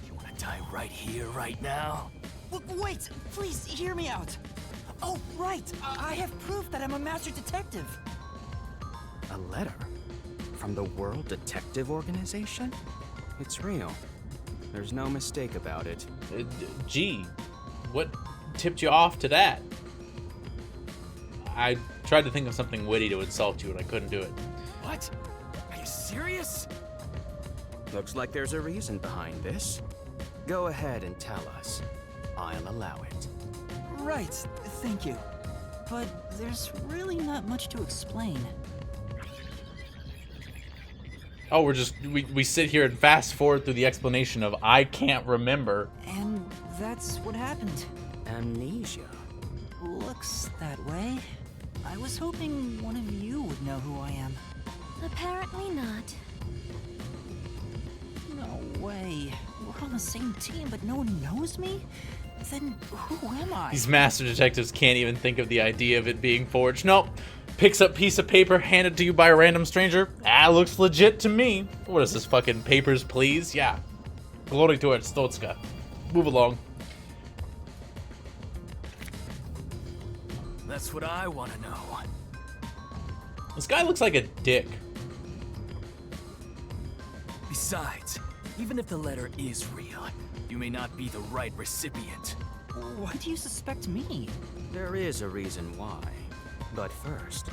You wanna die right here, right now? Wait, please hear me out. Oh, right. I have proof that I'm a master detective. A letter? From the World Detective Organization? It's real. There's no mistake about it. Gee, what tipped you off to that? I tried to think of something witty to insult you, and I couldn't do it. What? Are you serious? Looks like there's a reason behind this. Go ahead and tell us. I'll allow it. Right, thank you. But there's really not much to explain. Oh, we sit here and fast forward through the explanation of I can't remember. And that's what happened. Amnesia. Looks that way. I was hoping one of you would know who I am. Apparently not. No way. We're on the same team, but no one knows me? Then who am I? These master detectives can't even think of the idea of it being forged. Nope. Picks up piece of paper, handed to you by a random stranger. Looks legit to me. What is this, fucking papers, please? Yeah. Glory to it, Stotska. Move along. That's what I want to know. This guy looks like a dick. Besides, even if the letter is real, you may not be the right recipient. Why do you suspect me? There is a reason why. But first,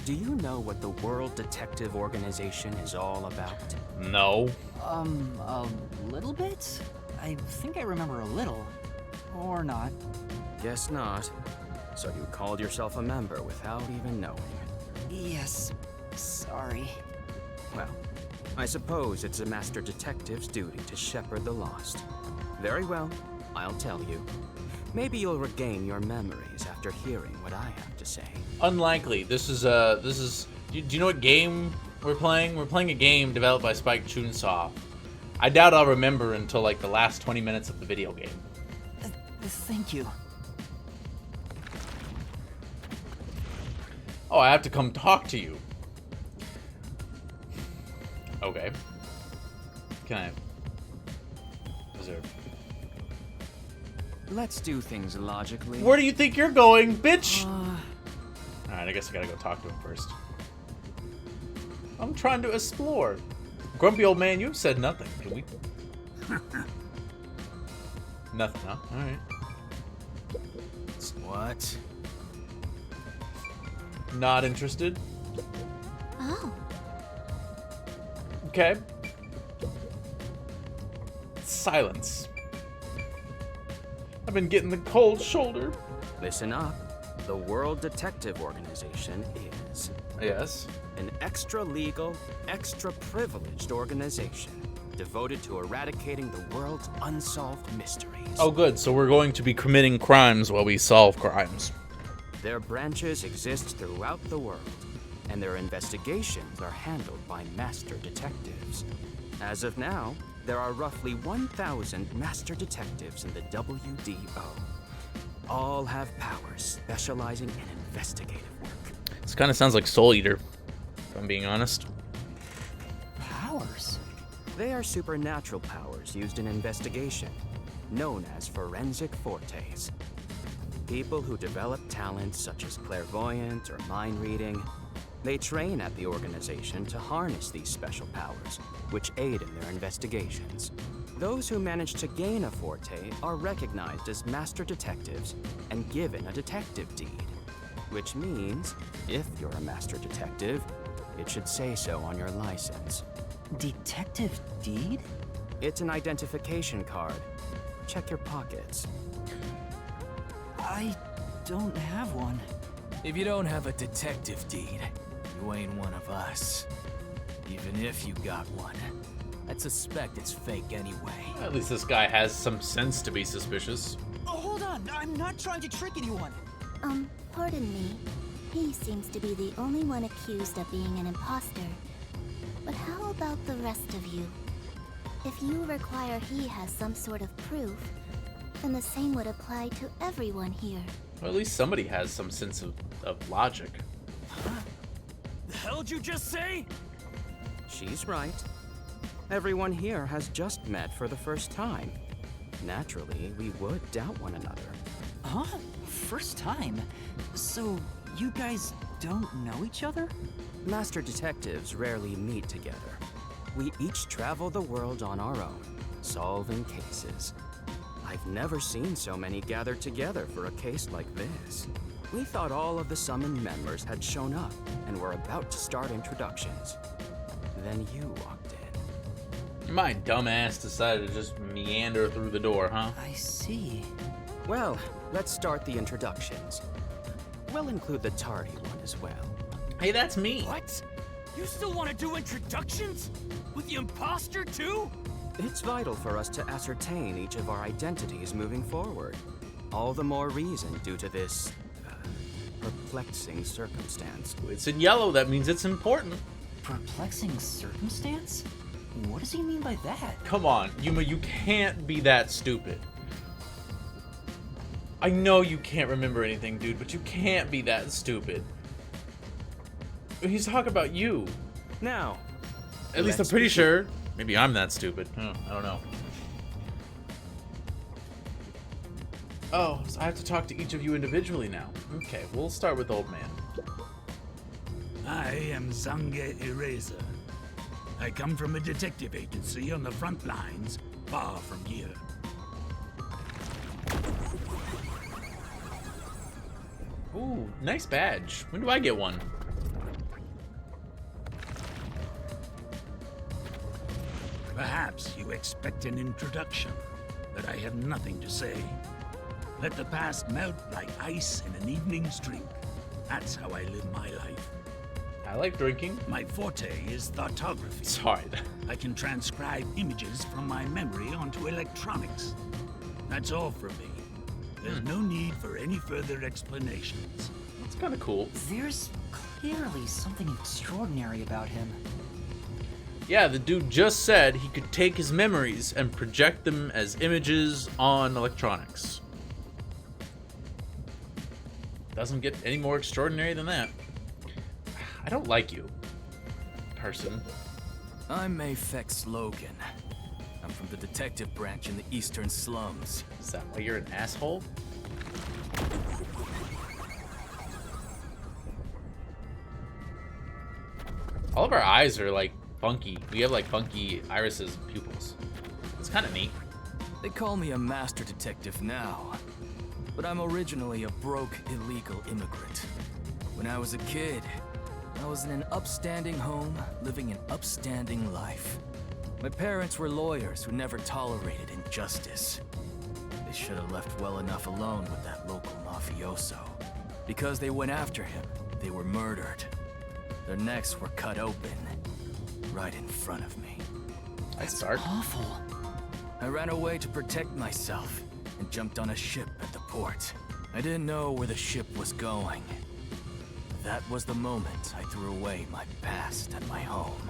do you know what the World Detective Organization is all about? No. A little bit? I think I remember a little. Or not. Guess not. So you called yourself a member without even knowing. Yes. Sorry. Well, I suppose it's a master detective's duty to shepherd the lost. Very well, I'll tell you. Maybe you'll regain your memories after hearing what I have to say. Unlikely. This is. Do you know what game we're playing? We're playing a game developed by Spike Chunsoft. I doubt I'll remember until like the last 20 minutes of the video game. Thank you. Oh, I have to come talk to you. Okay. Can I? Is there? Let's do things logically. Where do you think you're going, bitch? Alright, I guess I gotta go talk to him first. I'm trying to explore. Grumpy old man, you've said nothing. Can we? Nothing, huh? Alright. What? Not interested. Oh. Okay. Silence. I've been getting the cold shoulder. Listen up. The World Detective Organization is Yes. an extra-legal, extra-privileged organization devoted to eradicating the world's unsolved mysteries. Oh, good. So we're going to be committing crimes while we solve crimes. Their branches exist throughout the world, and their investigations are handled by master detectives. As of now, there are roughly 1,000 master detectives in the WDO. All have powers specializing in investigative work. This kind of sounds like Soul Eater, if I'm being honest. Powers? They are supernatural powers used in investigation, known as forensic fortes. People who develop talents such as clairvoyant or mind reading, they train at the organization to harness these special powers, which aid in their investigations. Those who manage to gain a forte are recognized as master detectives and given a detective deed, which means if you're a master detective, it should say so on your license. Detective deed? It's an identification card. Check your pockets. I don't have one. If you don't have a detective deed, you ain't one of us. Even if you got one, I'd suspect it's fake anyway. At least this guy has some sense to be suspicious. Oh, I'm not trying to trick anyone. Pardon me. He seems to be the only one accused of being an imposter. But how about the rest of you? If you require he has some sort of proof, then the same would apply to everyone here. Well, at least somebody has some sense of logic. The hell'd you just say? She's right. Everyone here has just met for the first time. Naturally, we would doubt one another. Huh? First time? So, you guys don't know each other? Master detectives rarely meet together. We each travel the world on our own, solving cases. I've never seen so many gathered together for a case like this. We thought all of the summoned members had shown up and were about to start introductions. Then you walked in. My dumbass decided to just meander through the door, huh? I see. Well, let's start the introductions. We'll include the tardy one as well. Hey, that's me. What? You still want to do introductions? With the imposter too? It's vital for us to ascertain each of our identities moving forward. All the more reason due to this perplexing circumstance. It's in yellow. That means it's important. Perplexing circumstance? What does he mean by that? Come on, Yuma, you can't be that stupid. I know you can't remember anything, dude, but you can't be that stupid. He's talking about you. Now, At least I'm pretty sure. Maybe I'm that stupid. I don't know. Oh, so I have to talk to each of you individually now. Okay, we'll start with Old Man. I am Zange Eraser. I come from a detective agency on the front lines, far from here. Ooh, nice badge. When do I get one? Perhaps you expect an introduction, but I have nothing to say. Let the past melt like ice in an evening's drink. That's how I live my life. I like drinking. My forte is thoughtography. It's hard. I can transcribe images from my memory onto electronics. That's all from me. There's no need for any further explanations. It's kind of cool. There's clearly something extraordinary about him. Yeah, the dude just said he could take his memories and project them as images on electronics. Doesn't get any more extraordinary than that. I don't like you, person. I'm Mayfex Logan. I'm from the detective branch in the eastern slums. Is that why you're an asshole? All of our eyes are like funky. We have like funky irises and pupils. It's kind of neat. They call me a master detective now, but I'm originally a broke, illegal immigrant. When I was a kid, I was in an upstanding home, living an upstanding life. My parents were lawyers who never tolerated injustice. They should have left well enough alone with that local mafioso. Because they went after him, they were murdered. Their necks were cut open, right in front of me. That's dark. Awful. I ran away to protect myself and jumped on a ship at the port. I didn't know where the ship was going. That was the moment I threw away my past and my home.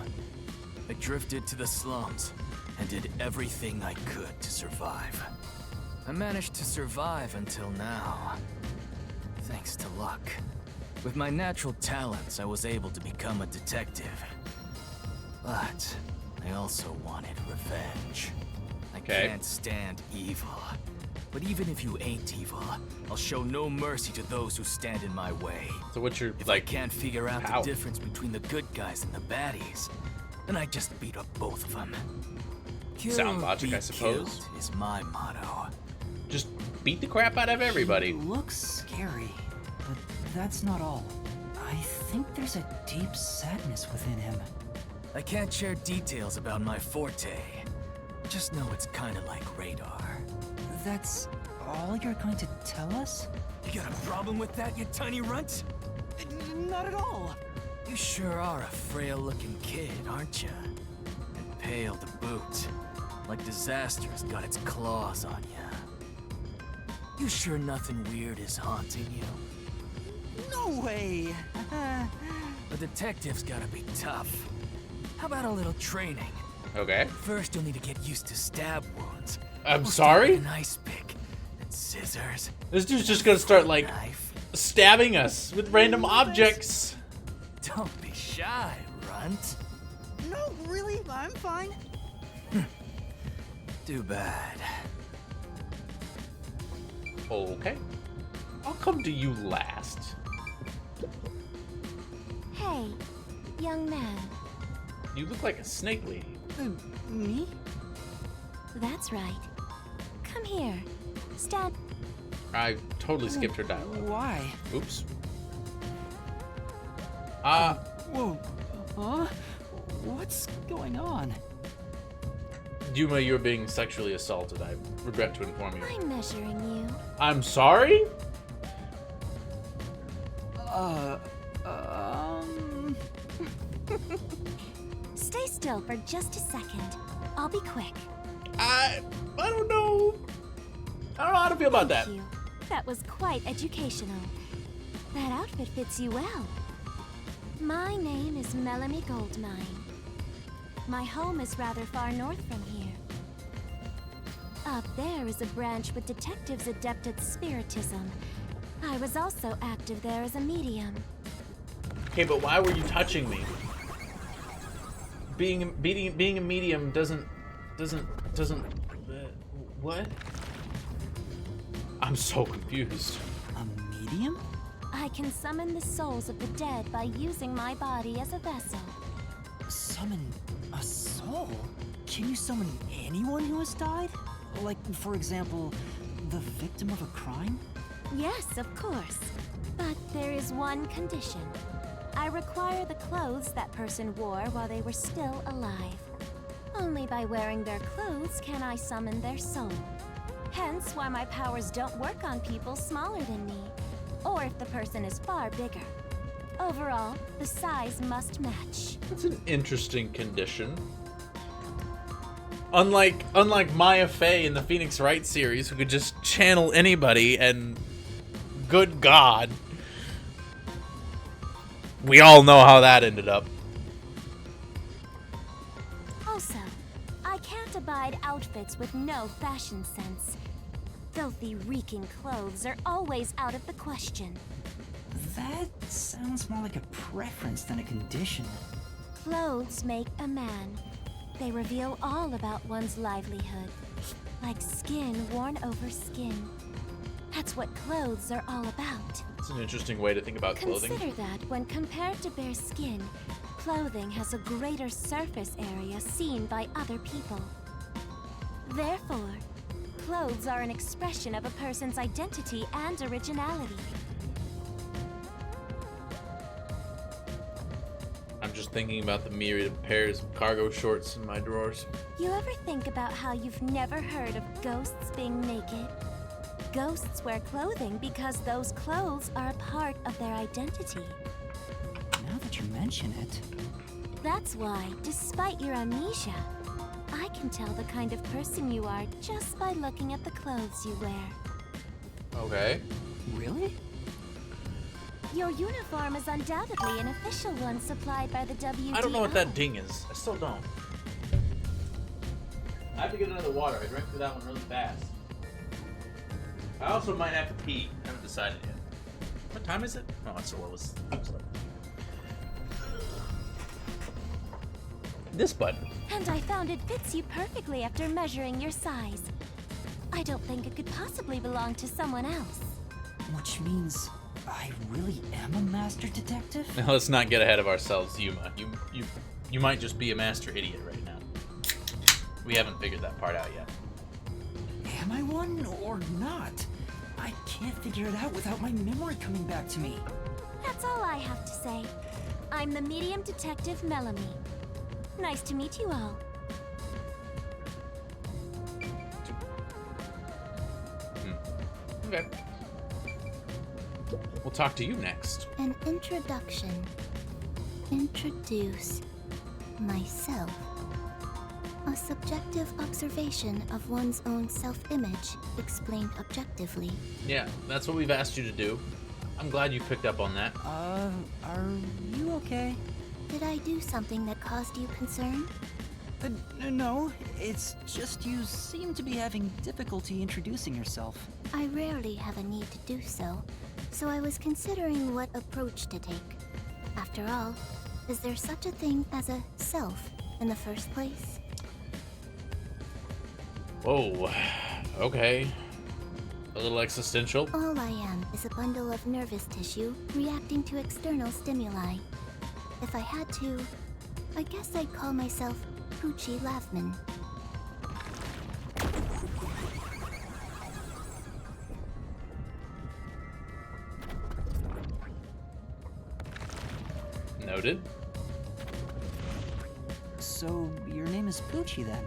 I drifted to the slums and did everything I could to survive. I managed to survive until now, thanks to luck. With my natural talents, I was able to become a detective. But I also wanted revenge. I can't stand evil. But even if you ain't evil, I'll show no mercy to those who stand in my way. So what's your, If like, I can't figure out power? the difference between the good guys and the baddies, then I just beat up both of them. Kill Sound or logic, be I suppose. killed is my motto. Just beat the crap out of everybody. He looks scary, but that's not all. I think there's a deep sadness within him. I can't share details about my forte. Just know it's kind of like radar. That's all you're going to tell us? You got a problem with that, you tiny runt? Not at all. You sure are a frail-looking kid, aren't you? And pale to boot. Like disaster's got its claws on you. You sure nothing weird is haunting you? No way! A detective's gotta be tough. How about a little training? Okay. First, you'll need to get used to stab wounds. I'm We'll start sorry? with an ice pick and scissors. This dude's just gonna start, like, Knife. stabbing us with random objects. Don't be shy, runt. No, really, I'm fine. Too bad. Okay. I'll come to you last. Hey, young man. You look like a snake lady. Me? That's right. Come here. Stand. I totally skipped her dialogue. Why? Oops. Whoa. Huh? What's going on? Yuma, you're being sexually assaulted. I regret to inform you. I'm measuring you. I'm sorry? Stay still for just a second. I'll be quick. I don't know. I don't know how to feel about that. Thank you. That was quite educational. That outfit fits you well. My name is Melanie Goldmine. My home is rather far north from here. Up there is a branch with detectives adept at spiritism. I was also active there as a medium. Okay, but why were you touching me? Being a medium doesn't what? I'm so confused. A medium? I can summon the souls of the dead by using my body as a vessel. Summon a soul? Can you summon anyone who has died? Like, for example, the victim of a crime? Yes, of course. But there is one condition. I require the clothes that person wore while they were still alive. Only by wearing their clothes can I summon their soul. Hence why my powers don't work on people smaller than me, or if the person is far bigger. Overall, the size must match. That's an interesting condition. Unlike Maya Fey in the Phoenix Wright series, who could just channel anybody, and good God, we all know how that ended up. Also, I can't abide outfits with no fashion sense. Filthy, reeking clothes are always out of the question. That sounds more like a preference than a condition. Clothes make a man. They reveal all about one's livelihood. Like skin worn over skin. That's what clothes are all about. It's an interesting way to think about clothing. Consider that when compared to bare skin, clothing has a greater surface area seen by other people. Therefore, clothes are an expression of a person's identity and originality. I'm just thinking about the myriad of pairs of cargo shorts in my drawers. You ever think about how you've never heard of ghosts being naked? Ghosts wear clothing because those clothes are a part of their identity. Now that you mention it... That's why, despite your amnesia, I can tell the kind of person you are just by looking at the clothes you wear. Okay. Really? Your uniform is undoubtedly an official one supplied by the WDO. I don't know what that ding is. I still don't. I have to get another water. I drank through that one really fast. I also might have to pee. I haven't decided yet. What time is it? Oh, it's what was this button. And I found it fits you perfectly after measuring your size. I don't think it could possibly belong to someone else. Which means I really am a master detective? Now let's not get ahead of ourselves, Yuma. You might just be a master idiot right now. We haven't figured that part out yet. Am I one or not? I can't figure it out without my memory coming back to me. That's all I have to say. I'm the medium detective Melanie. Nice to meet you all. Okay. We'll talk to you next. An introduction. Introduce myself. A subjective observation of one's own self-image, explained objectively. Yeah, that's what we've asked you to do. I'm glad you picked up on that. Are you okay? Did I do something that caused you concern? No, it's just you seem to be having difficulty introducing yourself. I rarely have a need to do so, so I was considering what approach to take. After all, is there such a thing as a self in the first place? Whoa, okay. A little existential. All I am is a bundle of nervous tissue reacting to external stimuli. If I had to, I guess I'd call myself Poochie Lavman. Noted. So, your name is Poochie then?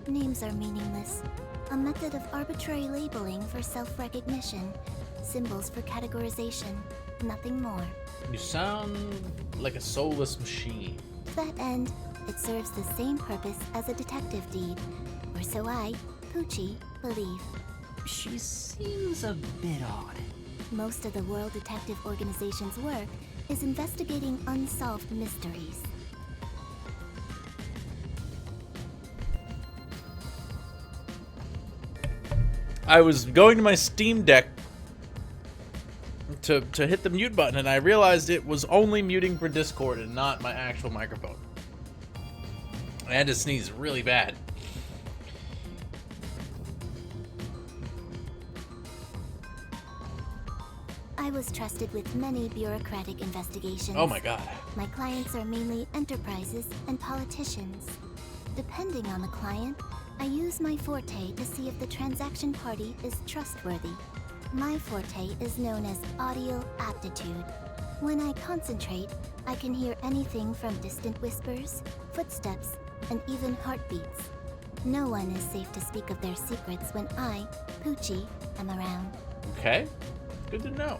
Names are meaningless. A method of arbitrary labeling for self-recognition. Symbols for categorization. Nothing more. You sound like a soulless machine. To that end, it serves the same purpose as a detective deed. Or so I, Poochie, believe. She seems a bit odd. Most of the World Detective Organization's work is investigating unsolved mysteries. I was going to my Steam Deck to hit the mute button, and I realized it was only muting for Discord and not my actual microphone. I had to sneeze really bad. I was trusted with many bureaucratic investigations. Oh my god. My clients are mainly enterprises and politicians. Depending on the client, I use my forte to see if the transaction party is trustworthy. My forte is known as audio aptitude. When I concentrate, I can hear anything from distant whispers, footsteps, and even heartbeats. No one is safe to speak of their secrets when I, Poochie, am around. Okay. Good to know.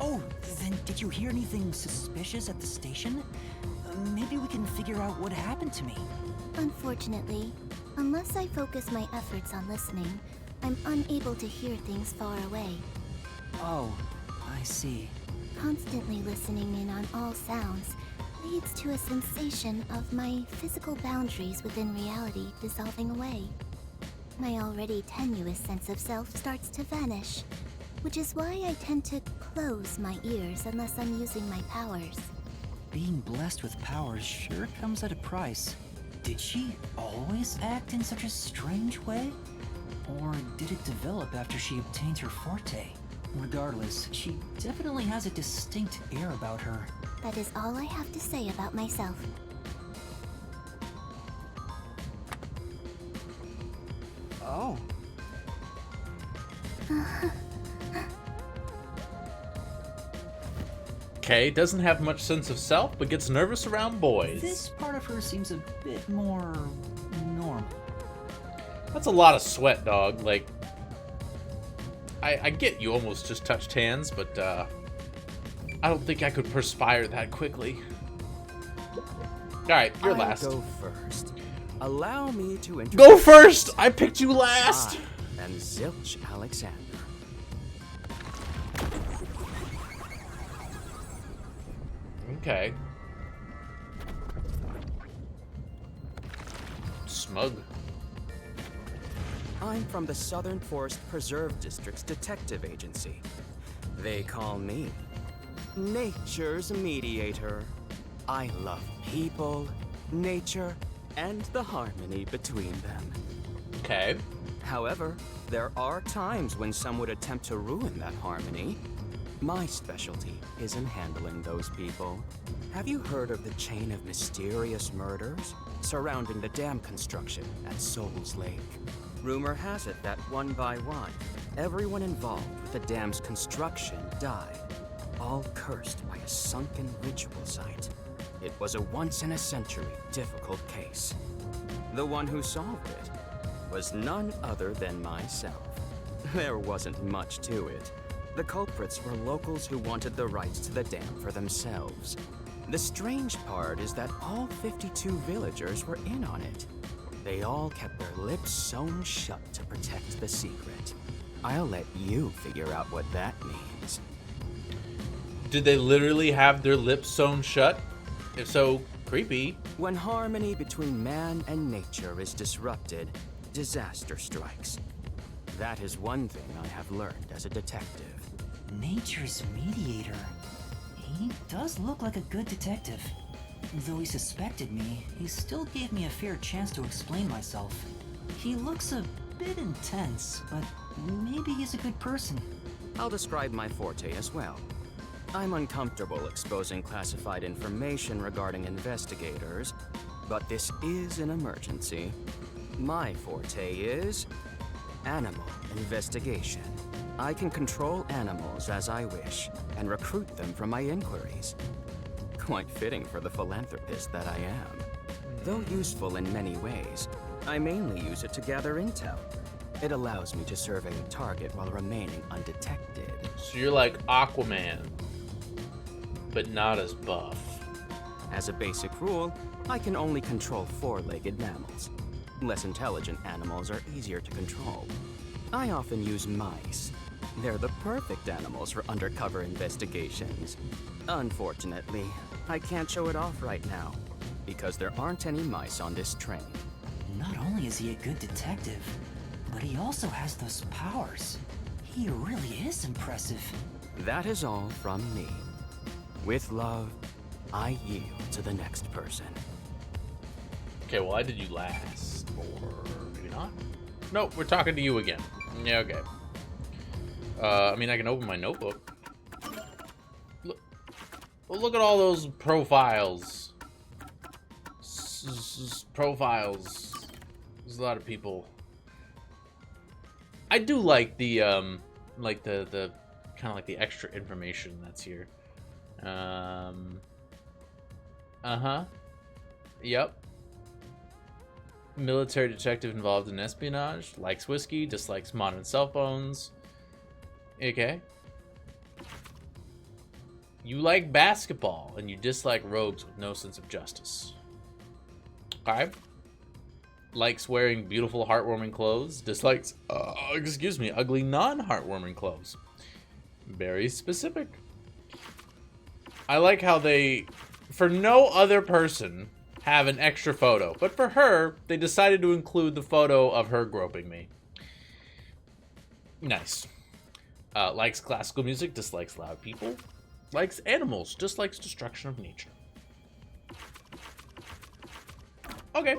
Oh, then did you hear anything suspicious at the station? Maybe we can figure out what happened to me. Unfortunately, unless I focus my efforts on listening, I'm unable to hear things far away. Oh, I see. Constantly listening in on all sounds leads to a sensation of my physical boundaries within reality dissolving away. My already tenuous sense of self starts to vanish, which is why I tend to close my ears unless I'm using my powers. Being blessed with powers sure comes at a price. Did she always act in such a strange way? Or did it develop after she obtained her forte? Regardless, she definitely has a distinct air about her. That is all I have to say about myself. Oh. Okay, doesn't have much sense of self, but gets nervous around boys. This part of her seems a bit more normal. That's a lot of sweat, dog. Like, I get you almost just touched hands, but I don't think I could perspire that quickly. Alright, you're last. Go first. Allow me to introduce. Go first! I picked you last! I am Zilch Alexander. Okay. Smug. I'm from the Southern Forest Preserve District's detective agency. They call me Nature's Mediator. I love people, nature, and the harmony between them. Okay. However, there are times when some would attempt to ruin that harmony. My specialty is in handling those people. Have you heard of the chain of mysterious murders surrounding the dam construction at Souls Lake? Rumor has it that one by one, everyone involved with the dam's construction died, all cursed by a sunken ritual site. It was a once-in-a-century difficult case. The one who solved it was none other than myself. There wasn't much to it. The culprits were locals who wanted the rights to the dam for themselves. The strange part is that all 52 villagers were in on it. They all kept their lips sewn shut to protect the secret. I'll let you figure out what that means. Did they literally have their lips sewn shut? If so, creepy. When harmony between man and nature is disrupted, disaster strikes. That is one thing I have learned as a detective. Nature's mediator. He does look like a good detective. Though he suspected me, he still gave me a fair chance to explain myself. He looks a bit intense, but maybe he's a good person. I'll describe my forte as well. I'm uncomfortable exposing classified information regarding investigators, but this is an emergency. My forte is animal investigation. I can control animals as I wish and recruit them for my inquiries. Quite fitting for the philanthropist that I am. Though useful in many ways, I mainly use it to gather intel. It allows me to survey a target while remaining undetected. So you're like Aquaman, but not as buff. As a basic rule, I can only control four-legged mammals. Less intelligent animals are easier to control. I often use mice. They're the perfect animals for undercover investigations. Unfortunately, I can't show it off right now, because there aren't any mice on this train. Not only is he a good detective, but he also has those powers. He really is impressive. That is all from me. With love, I yield to the next person. Okay, well, I did you last. Or maybe not? Nope, we're talking to you again. Yeah, okay. I mean, I can open my notebook. Look at all those profiles. Profiles. There's a lot of people. I do like the kind of like the extra information that's here. Yep. Military detective involved in espionage. Likes whiskey. Dislikes modern cell phones. Okay. You like basketball, and you dislike rogues with no sense of justice. Okay. Likes wearing beautiful, heartwarming clothes. Dislikes, ugly, non-heartwarming clothes. Very specific. I like how they, for no other person, have an extra photo. But for her, they decided to include the photo of her groping me. Nice. Likes classical music, dislikes loud people. Likes animals, dislikes destruction of nature. Okay.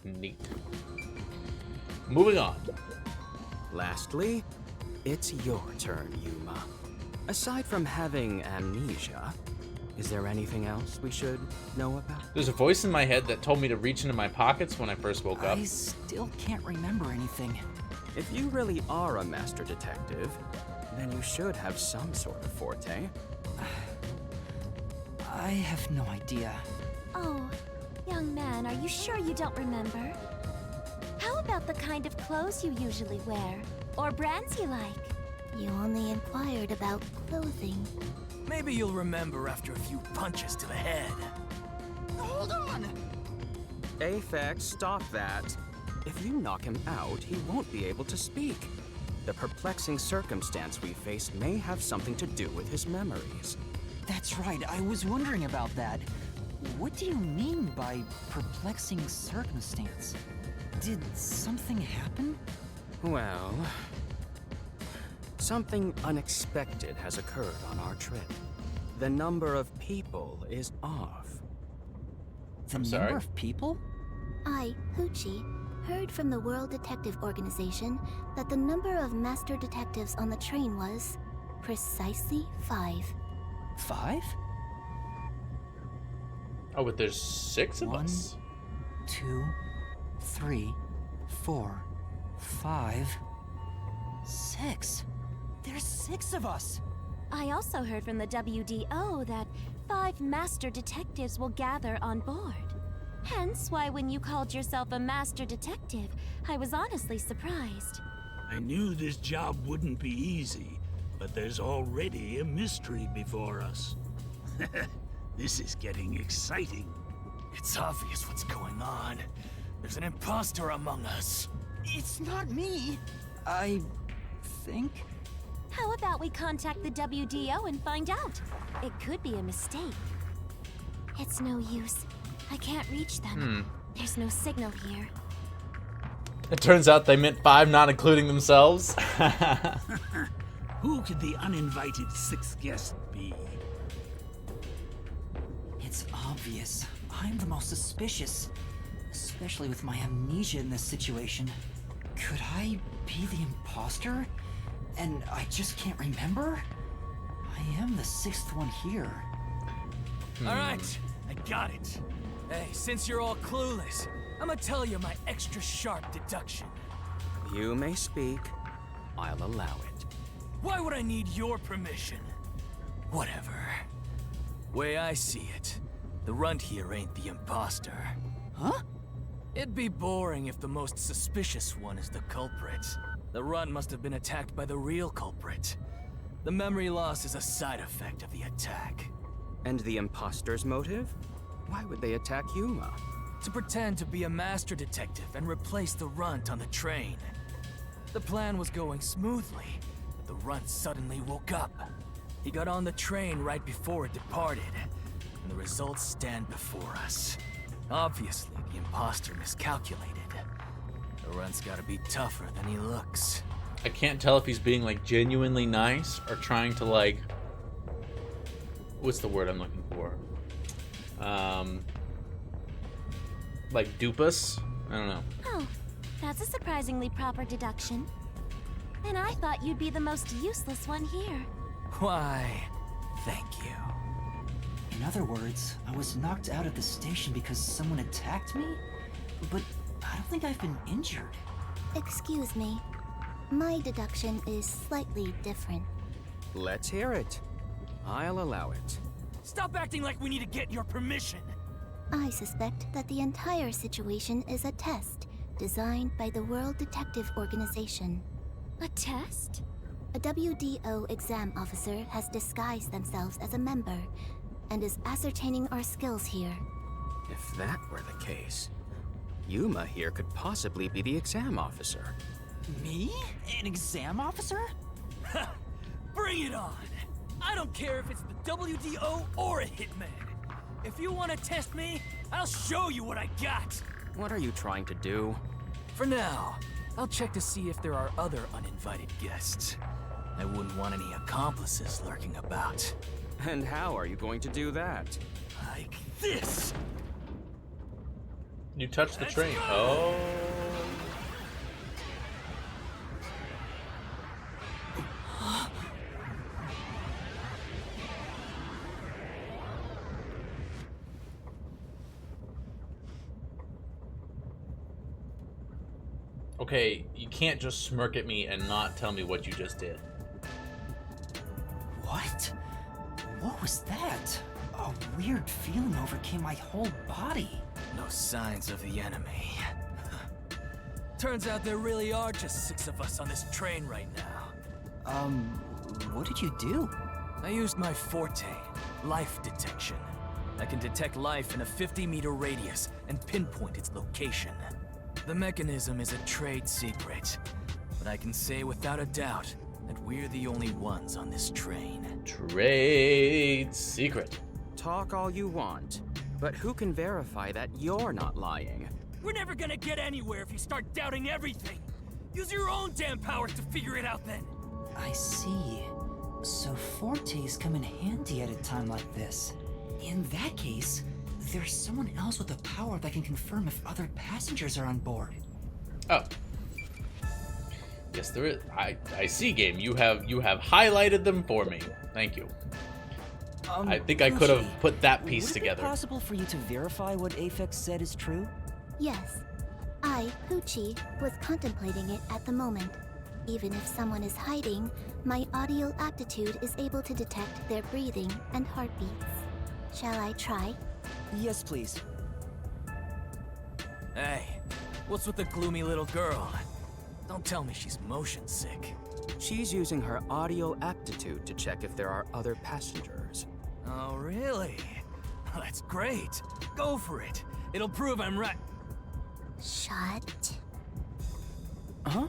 Neat. Moving on. Lastly, it's your turn, Yuma. Aside from having amnesia, is there anything else we should know about? There's a voice in my head that told me to reach into my pockets when I first woke up. I still can't remember anything. If you really are a master detective, then you should have some sort of forte. I have no idea. Oh, young man, are you sure you don't remember? How about the kind of clothes you usually wear? Or brands you like? You only inquired about clothing. Maybe you'll remember after a few punches to the head. Hold on! Aphex, stop that. If you knock him out, he won't be able to speak. The perplexing circumstance we face may have something to do with his memories. That's right, I was wondering about that. What do you mean by perplexing circumstance? Did something happen? Well, something unexpected has occurred on our trip. The number of people is off. The I'm sorry? number of people? I, Hoochie, heard from the World Detective Organization that the number of master detectives on the train was precisely 5. 5? Oh, but there's 6 of 1, us. 2, 3, 4, 5, 6. There's 6 of us. I also heard from the WDO that 5 master detectives will gather on board. Hence why when you called yourself a master detective, I was honestly surprised. I knew this job wouldn't be easy, but there's already a mystery before us. This is getting exciting. It's obvious what's going on. There's an imposter among us. It's not me. I think. How about we contact the WDO and find out? It could be a mistake. It's no use. I can't reach them. There's no signal here. It turns out they meant 5, not including themselves. Who could the uninvited sixth guest be? It's obvious. I'm the most suspicious. Especially with my amnesia in this situation. Could I be the imposter? And I just can't remember? I am the 6th one here. Alright, I got it. Hey, since you're all clueless, I'm gonna tell you my extra sharp deduction. You may speak. I'll allow it. Why would I need your permission? Whatever. Way I see it, the runt here ain't the imposter. Huh? It'd be boring if the most suspicious one is the culprit. The runt must have been attacked by the real culprit. The memory loss is a side effect of the attack. And the imposter's motive? Why would they attack Yuma? To pretend to be a master detective and replace the runt on the train. The plan was going smoothly, but the runt suddenly woke up. He got on the train right before it departed, and the results stand before us. Obviously, the imposter miscalculated. The runt's gotta be tougher than he looks. I can't tell if he's being like genuinely nice or trying to like, what's the word I'm looking for? Like dupe us? I don't know. Oh, that's a surprisingly proper deduction. And I thought you'd be the most useless one here. Why, thank you. In other words, I was knocked out of the station because someone attacked me? But I don't think I've been injured. Excuse me. My deduction is slightly different. Let's hear it. I'll allow it. Stop acting like we need to get your permission. I suspect that the entire situation is a test designed by the World Detective Organization. A test? A WDO exam officer has disguised themselves as a member and is ascertaining our skills here. If that were the case, Yuma here could possibly be the exam officer. Me? An exam officer? Bring it on! I don't care if it's the WDO or a hitman. If you want to test me, I'll show you what I got! What are you trying to do? For now, I'll check to see if there are other uninvited guests. I wouldn't want any accomplices lurking about. And how are you going to do that? Like this! You touched the Let's train. go! Oh. Okay, you can't just smirk at me and not tell me what you just did. What? What was that? A weird feeling overcame my whole body. No signs of the enemy. Turns out there really are just 6 of us on this train right now. What did you do? I used my forte, life detection. I can detect life in a 50-meter radius and pinpoint its location. The mechanism is a trade secret, but I can say without a doubt that we're the only ones on this train. Trade secret. Talk all you want, but who can verify that you're not lying? We're never gonna get anywhere if you start doubting everything. Use your own damn powers to figure it out then. I see. So fortes come in handy at a time like this. In that case, there's someone else with the power that can confirm if other passengers are on board. Oh. Yes, there is. I see, game. You have highlighted them for me. Thank you. I think I could have Kushi, put that piece would together. It be possible for you to verify what Aphex said is true? Yes. I, Pucci, was contemplating it at the moment. Even if someone is hiding, my audio aptitude is able to detect their breathing and heartbeats. Shall I try? Yes, please. Hey, what's with the gloomy little girl? Don't tell me she's motion sick. She's using her audio aptitude to check if there are other passengers. Oh, really? That's great. Go for it. It'll prove I'm right. Shut. Huh?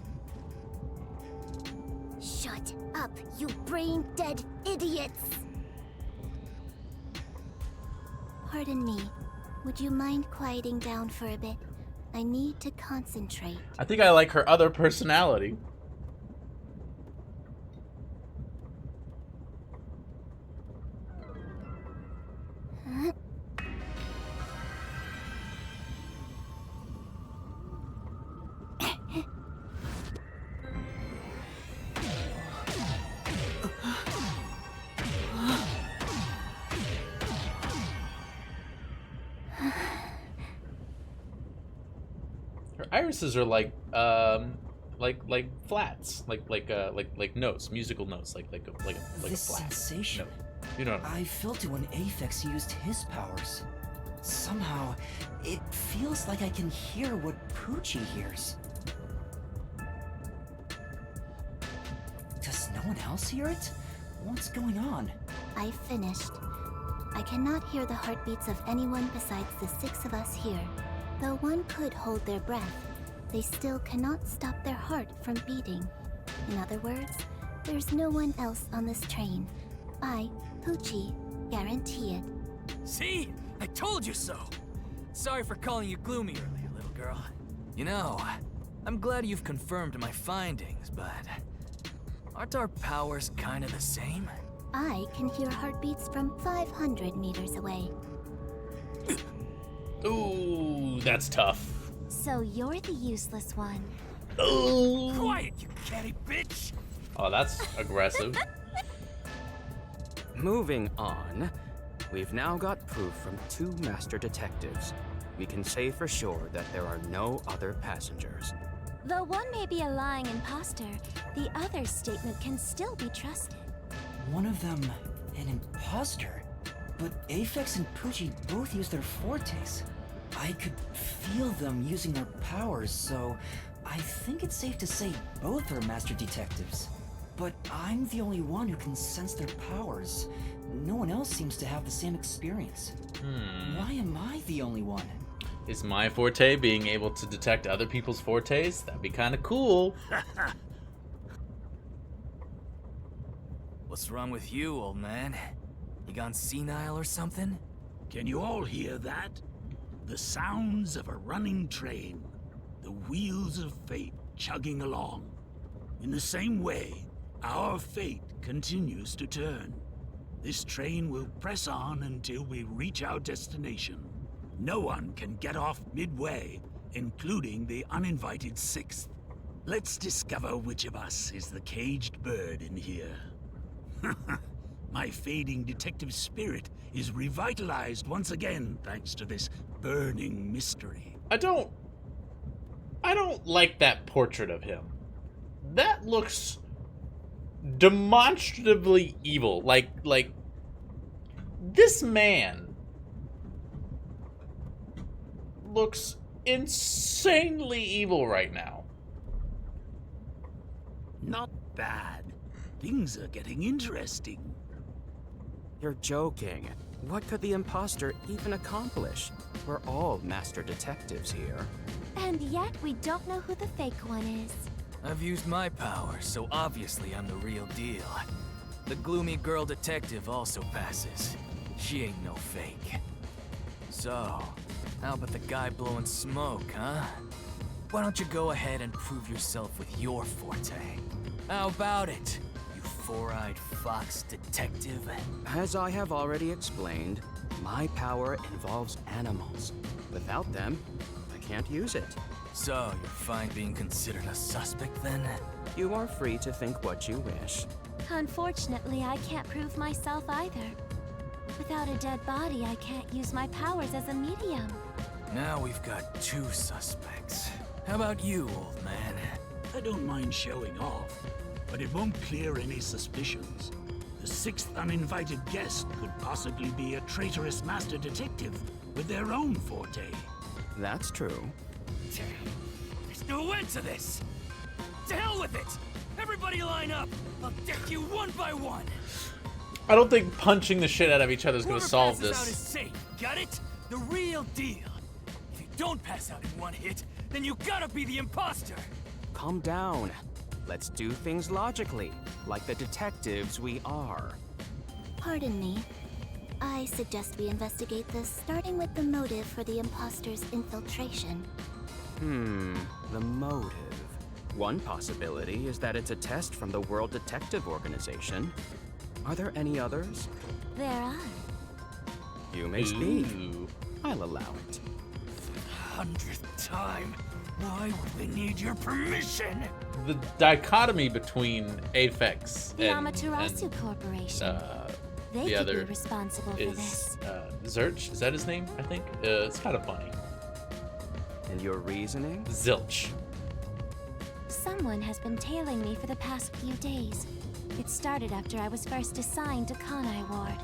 Shut up, you brain-dead idiots! Pardon me. Would you mind quieting down for a bit? I need to concentrate. I think I like her other personality. Her irises are like flats, like notes, musical notes, like a This flat sensation. note. You know what I mean? I felt it when Aphex used his powers. Somehow, it feels like I can hear what Poochie hears. Does no one else hear it? What's going on? I finished. I cannot hear the heartbeats of anyone besides the 6 of us here. Though one could hold their breath, they still cannot stop their heart from beating. In other words, there's no one else on this train. I, Poochie, guarantee it. See? I told you so. Sorry for calling you gloomy earlier, little girl. You know, I'm glad you've confirmed my findings, but aren't our powers kind of the same? I can hear heartbeats from 500 meters away. Ooh, that's tough. So you're the useless one. Ooh. Quiet, you catty bitch! Oh, that's aggressive. Moving on, we've now got proof from 2 master detectives. We can say for sure that there are no other passengers. Though one may be a lying imposter, the other's statement can still be trusted. One of them, an imposter? But Aphex and Poochie both use their fortes. I could feel them using their powers, so I think it's safe to say both are master detectives. But I'm the only one who can sense their powers. No one else seems to have the same experience. Why am I the only one? Is my forte being able to detect other people's fortes? That'd be kind of cool. What's wrong with you, old man? You gone senile or something? Can you all hear that? The sounds of a running train. The wheels of fate chugging along. In the same way, our fate continues to turn. This train will press on until we reach our destination. No one can get off midway, including the uninvited 6th. Let's discover which of us is the caged bird in here. My fading detective spirit is revitalized once again thanks to this burning mystery. I don't like that portrait of him. That looks demonstratively evil. Like this man looks insanely evil right now. Not bad. Things are getting interesting. You're joking. What could the imposter even accomplish? We're all master detectives here. And yet we don't know who the fake one is. I've used my powers, so obviously I'm the real deal. The gloomy girl detective also passes. She ain't no fake. So, how about the guy blowing smoke, huh? Why don't you go ahead and prove yourself with your forte? How about it, you four-eyed fox detective? As I have already explained, my power involves animals. Without them, I can't use it. So, you're fine being considered a suspect then? You are free to think what you wish. Unfortunately, I can't prove myself either. Without a dead body, I can't use my powers as a medium. Now we've got 2 suspects. How about you, old man? I don't mind showing off, but it won't clear any suspicions. The 6th uninvited guest could possibly be a traitorous master detective with their own forte. That's true. There's no end to this! To hell with it! Everybody line up! I'll deck you one by one! I don't think punching the shit out of each other is going to Whoever solve passes out is this. safe. Got it? The real deal. If you don't pass out in one hit, then you gotta be the imposter. Calm down. Let's do things logically, like the detectives we are. Pardon me. I suggest we investigate this, starting with the motive for the imposter's infiltration. The motive. One possibility is that it's a test from the World Detective Organization. Are there any others? There are. You may speak. Ooh. I'll allow it. 100th time. Why would they need your permission? The dichotomy between Aphex The and Amaterasu Corporation. They the could other be responsible for is this. Zurch. Is that his name? I think it's kind of funny. And your reasoning? Zilch. Someone has been tailing me for the past few days. It started after I was first assigned to Kanai Ward.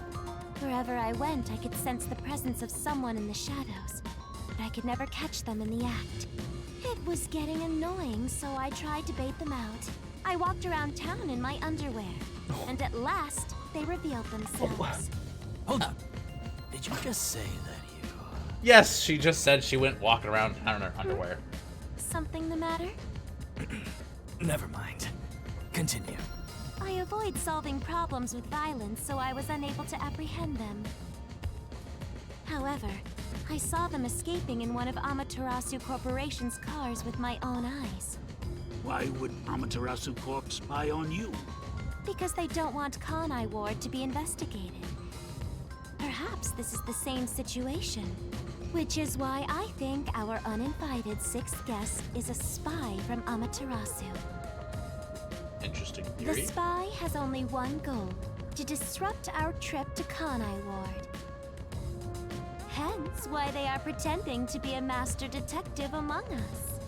Wherever I went, I could sense the presence of someone in the shadows, but I could never catch them in the act. It was getting annoying, so I tried to bait them out. I walked around town in my underwear, and at last, they revealed themselves. Hold up. Did you just say that you... Yes, she just said she went walking around town in her underwear. Something the matter? Never mind. Continue. I avoid solving problems with violence, so I was unable to apprehend them. However, I saw them escaping in one of Amaterasu Corporation's cars with my own eyes. Why would Amaterasu Corp spy on you? Because they don't want Kanai Ward to be investigated. Perhaps this is the same situation. Which is why I think our uninvited sixth guest is a spy from Amaterasu. Interesting The theory. spy has only one goal, to disrupt our trip to Kanai Ward. Hence why they are pretending to be a master detective among us.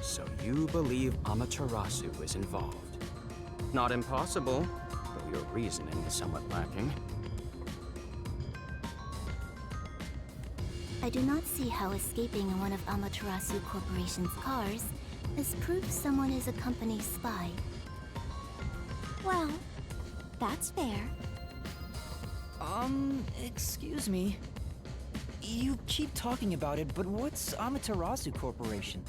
So you believe Amaterasu is involved. Not impossible, though your reasoning is somewhat lacking. I do not see how escaping in one of Amaterasu Corporation's cars is proof someone is a company spy. Well, that's fair. Excuse me. You keep talking about it, but what's Amaterasu Corporation?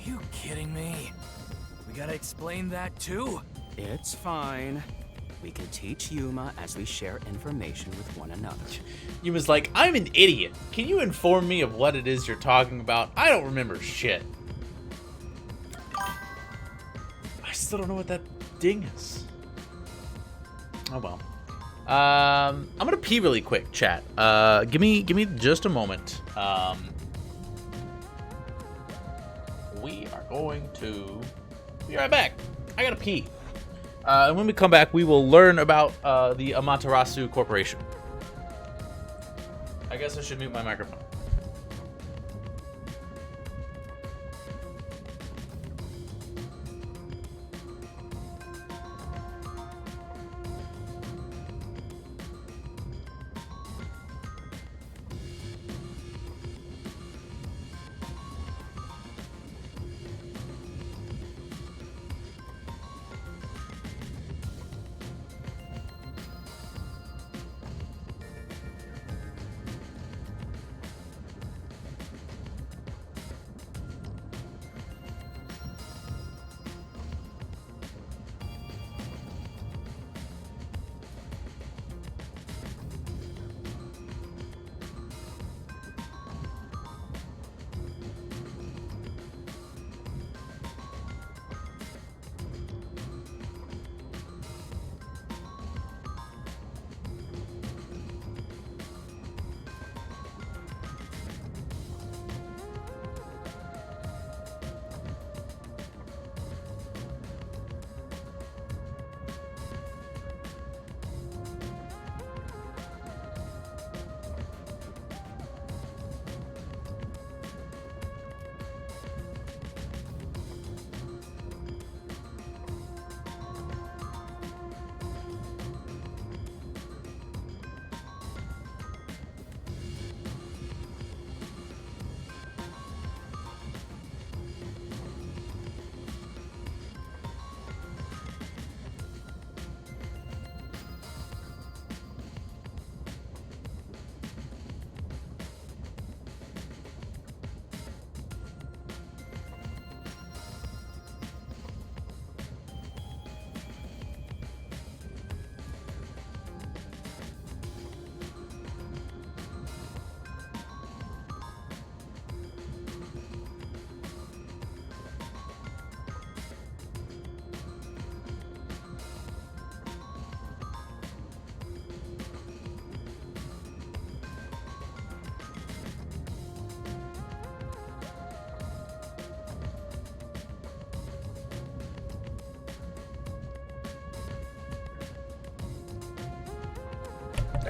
You kidding me? We gotta explain that too? It's fine. We can teach Yuma as we share information with one another. You was like, I'm an idiot. Can you inform me of what it is you're talking about? I don't remember shit. I still don't know what that ding is. Oh well. I'm gonna pee really quick, chat. Give me just a moment. We are going to be right back. I gotta pee. And when we come back, we will learn about the Amaterasu Corporation. I guess I should mute my microphone.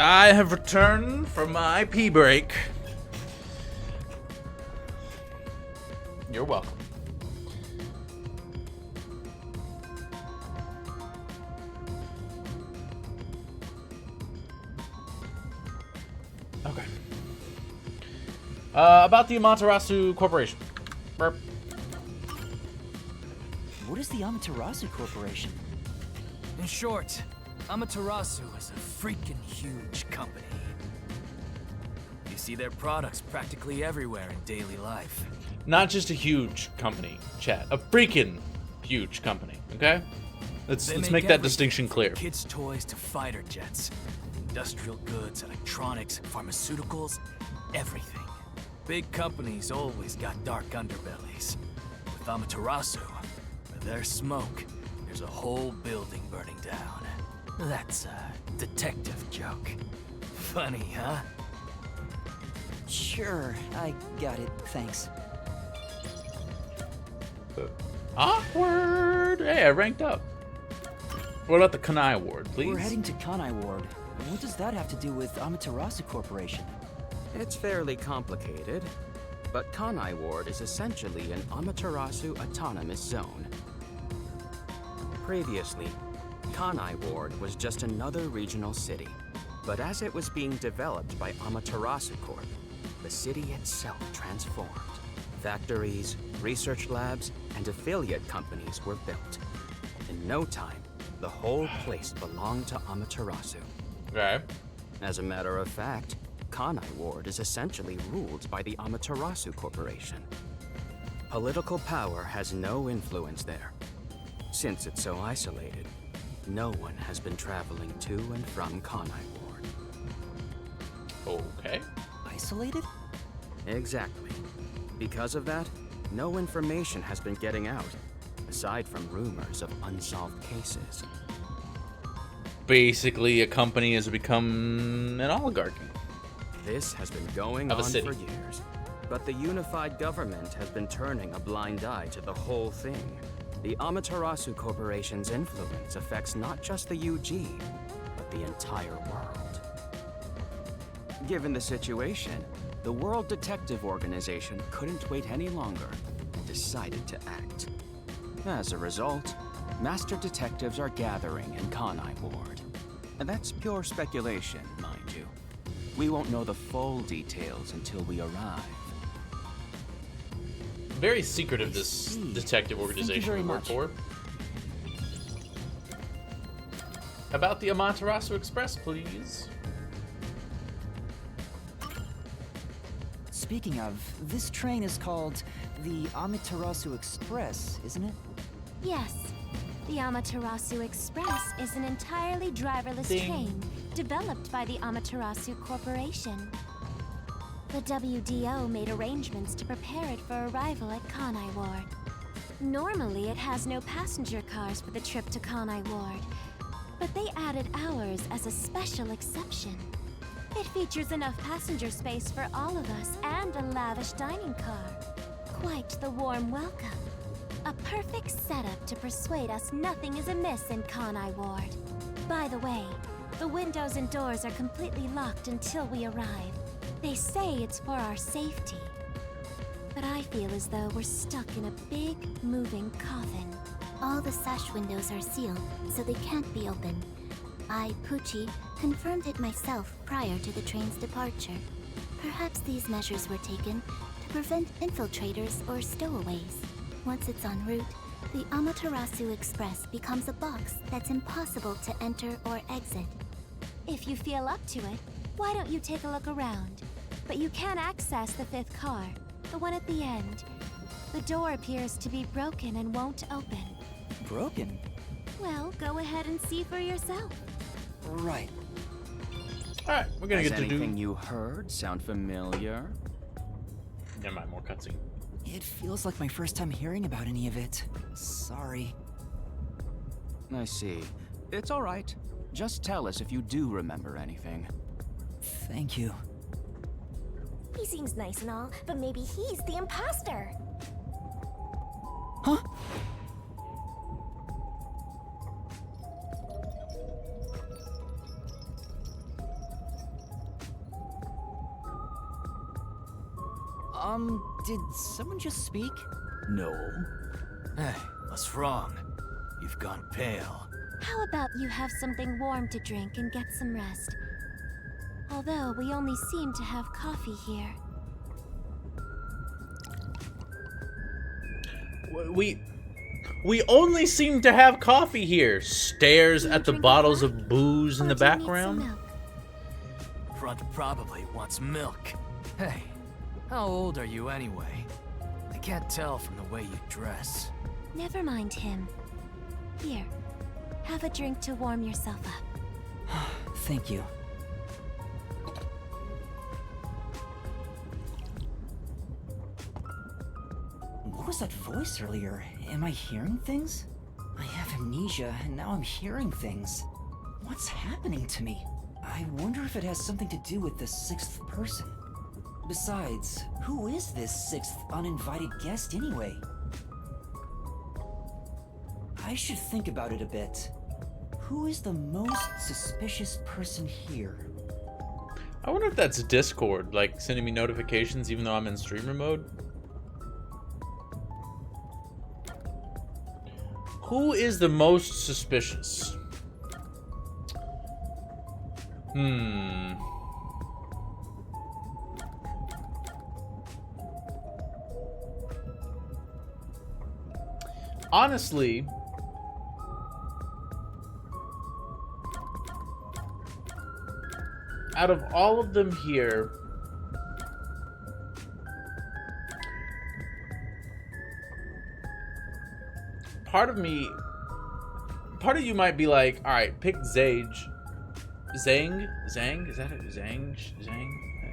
I have returned from my pee break. You're welcome. Okay. About the Amaterasu Corporation. Burp. What is the Amaterasu Corporation? In short, Amaterasu is a freaking huge company. You see their products practically everywhere in daily life. Not just a huge company, chat. A freaking huge company, okay? Let's make that everything distinction clear. from kids' toys to fighter jets, industrial goods, electronics, pharmaceuticals, everything. Big companies always got dark underbellies. With Amaterasu, with their smoke, there's a whole building burning down. That's a detective joke. Funny, huh? Sure, I got it. Thanks. Awkward! Hey, I ranked up. What about the Kanai Award, please? We're heading to Kanai Ward. What does that have to do with Amaterasu Corporation? It's fairly complicated, but Kanai Ward is essentially an Amaterasu autonomous zone. Previously, Kanai Ward was just another regional city, but as it was being developed by Amaterasu Corp, the city itself transformed. Factories, research labs, and affiliate companies were built. In no time, the whole place belonged to Amaterasu. Okay. As a matter of fact, Kanai Ward is essentially ruled by the Amaterasu Corporation. Political power has no influence there. Since it's so isolated, no one has been traveling to and from Kanai Ward. Okay. Isolated? Exactly. Because of that, no information has been getting out, aside from rumors of unsolved cases. Basically, a company has become an oligarchy. This has been going Of a on city. for years, but the unified government has been turning a blind eye to the whole thing. The Amaterasu Corporation's influence affects not just the UG, but the entire world. Given the situation, the World Detective Organization couldn't wait any longer and decided to act. As a result, master detectives are gathering in Kanai Ward. And that's pure speculation, mind you. We won't know the full details until we arrive. Very secretive, this see. detective Thank you organization very we work much. for. About the Amaterasu Express, please. Speaking of, this train is called the Amaterasu Express, isn't it? Yes. The Amaterasu Express is an entirely driverless Ding. train developed by the Amaterasu Corporation. The WDO made arrangements to prepare it for arrival at Kanai Ward. Normally, it has no passenger cars for the trip to Kanai Ward, but they added ours as a special exception. It features enough passenger space for all of us and a lavish dining car. Quite the warm welcome. A perfect setup to persuade us nothing is amiss in Kanai Ward. By the way, the windows and doors are completely locked until we arrive. They say it's for our safety. But I feel as though we're stuck in a big, moving coffin. All the sash windows are sealed, so they can't be opened. I, Pucci, confirmed it myself prior to the train's departure. Perhaps these measures were taken to prevent infiltrators or stowaways. Once it's en route, the Amaterasu Express becomes a box that's impossible to enter or exit. If you feel up to it, why don't you take a look around? But you can access the fifth car, the one at the end. The door appears to be broken and won't open. Broken? Well, go ahead and see for yourself. Right. Alright, we're gonna Does get to do... anything you heard sound familiar? Never mind, more cutscene. It feels like my first time hearing about any of it. Sorry. I see. It's all right. Just tell us if you do remember anything. Thank you. He seems nice and all, but maybe he's the imposter. Huh? Did someone just speak? No. Hey, what's wrong? You've gone pale. How about you have something warm to drink and get some rest? Although we only seem to have coffee here. We only seem to have coffee here. Stares at the bottles of booze in the background. Front probably wants milk. Hey, how old are you anyway? I can't tell from the way you dress. Never mind him. Here, have a drink to warm yourself up. Thank you. What was that voice earlier? Am I hearing things? I have amnesia, and now I'm hearing things. What's happening to me? I wonder if it has something to do with the sixth person. Besides, who is this sixth uninvited guest anyway? I should think about it a bit. Who is the most suspicious person here? I wonder if that's Discord, like sending me notifications even though I'm in streamer mode. Who is the most suspicious? Honestly, out of all of them here, part of you might be like, all right, pick Zang, is that it? Zang?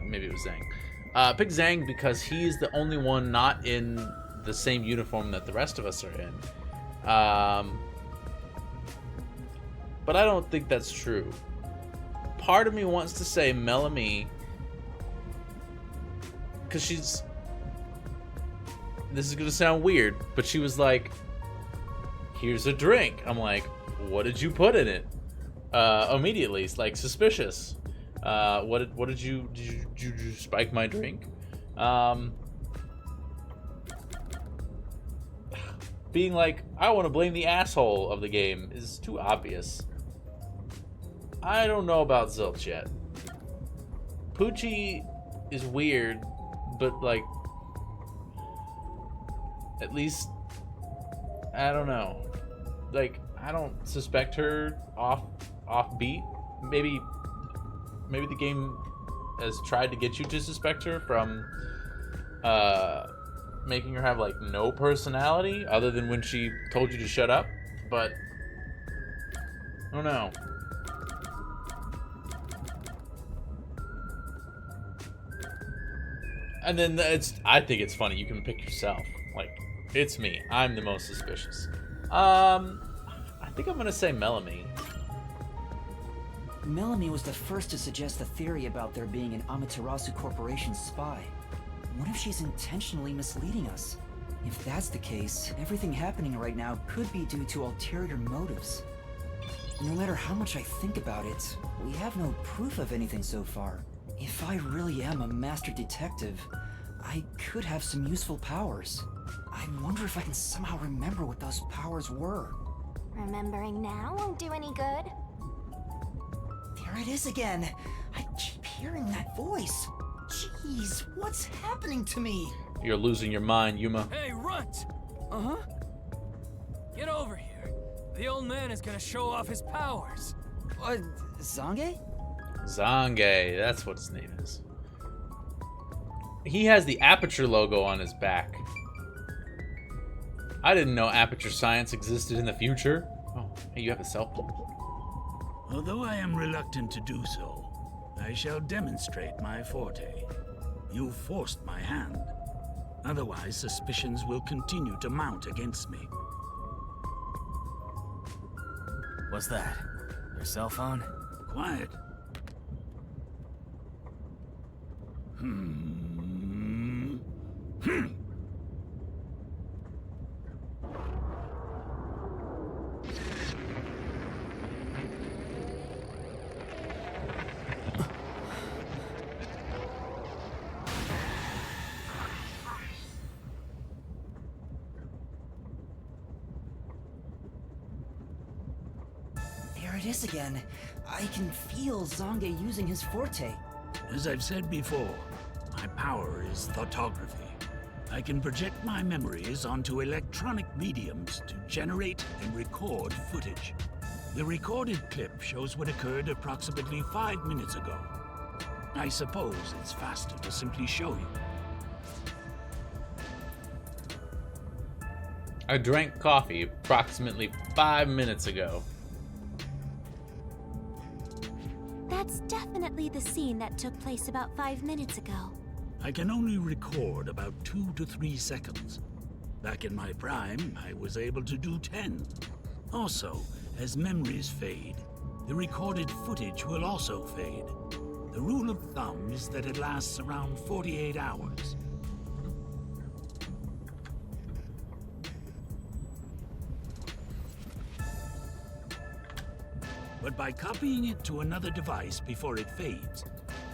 Maybe it was Zang. Pick Zang because he's the only one not in the same uniform that the rest of us are in. But I don't think that's true. Part of me wants to say Melanie because she's... This is gonna sound weird, but she was like, here's a drink. I'm like, what did you put in it? Immediately, it's like suspicious. What did you spike my drink? Being like, I want to blame the asshole of the game is too obvious. I don't know about Zilch yet. Poochie is weird, but like, at least, I don't know. Like, I don't suspect her off beat. Maybe the game has tried to get you to suspect her from making her have like no personality other than when she told you to shut up, but I don't know. And then I think it's funny, you can pick yourself. Like, it's me. I'm the most suspicious. I think I'm gonna say Melanie. Melanie was the first to suggest the theory about there being an Amaterasu Corporation spy. What if she's intentionally misleading us? If that's the case, everything happening right now could be due to ulterior motives. No matter how much I think about it, we have no proof of anything so far. If I really am a master detective, I could have some useful powers. I wonder if I can somehow remember what those powers were. Remembering now won't do any good. There it is again. I keep hearing that voice. Jeez, what's happening to me? You're losing your mind, Yuma. Hey, Runt! Uh-huh. Get over here. The old man is gonna show off his powers. Zange? Zange, that's what his name is. He has the Aperture logo on his back. I didn't know Aperture Science existed in the future. Oh, hey, you have a cell phone. Although I am reluctant to do so, I shall demonstrate my forte. You forced my hand. Otherwise, suspicions will continue to mount against me. What's that? Your cell phone? Quiet. it is again. I can feel Zonge using his forte. As I've said before, my power is thoughtography. I can project my memories onto electronic mediums to generate and record footage. The recorded clip shows what occurred approximately 5 minutes ago. I suppose it's faster to simply show you. I drank coffee approximately 5 minutes ago. That's definitely the scene that took place about 5 minutes ago. I can only record about 2 to 3 seconds. Back in my prime, I was able to do 10. Also, as memories fade, the recorded footage will also fade. The rule of thumb is that it lasts around 48 hours. But by copying it to another device before it fades,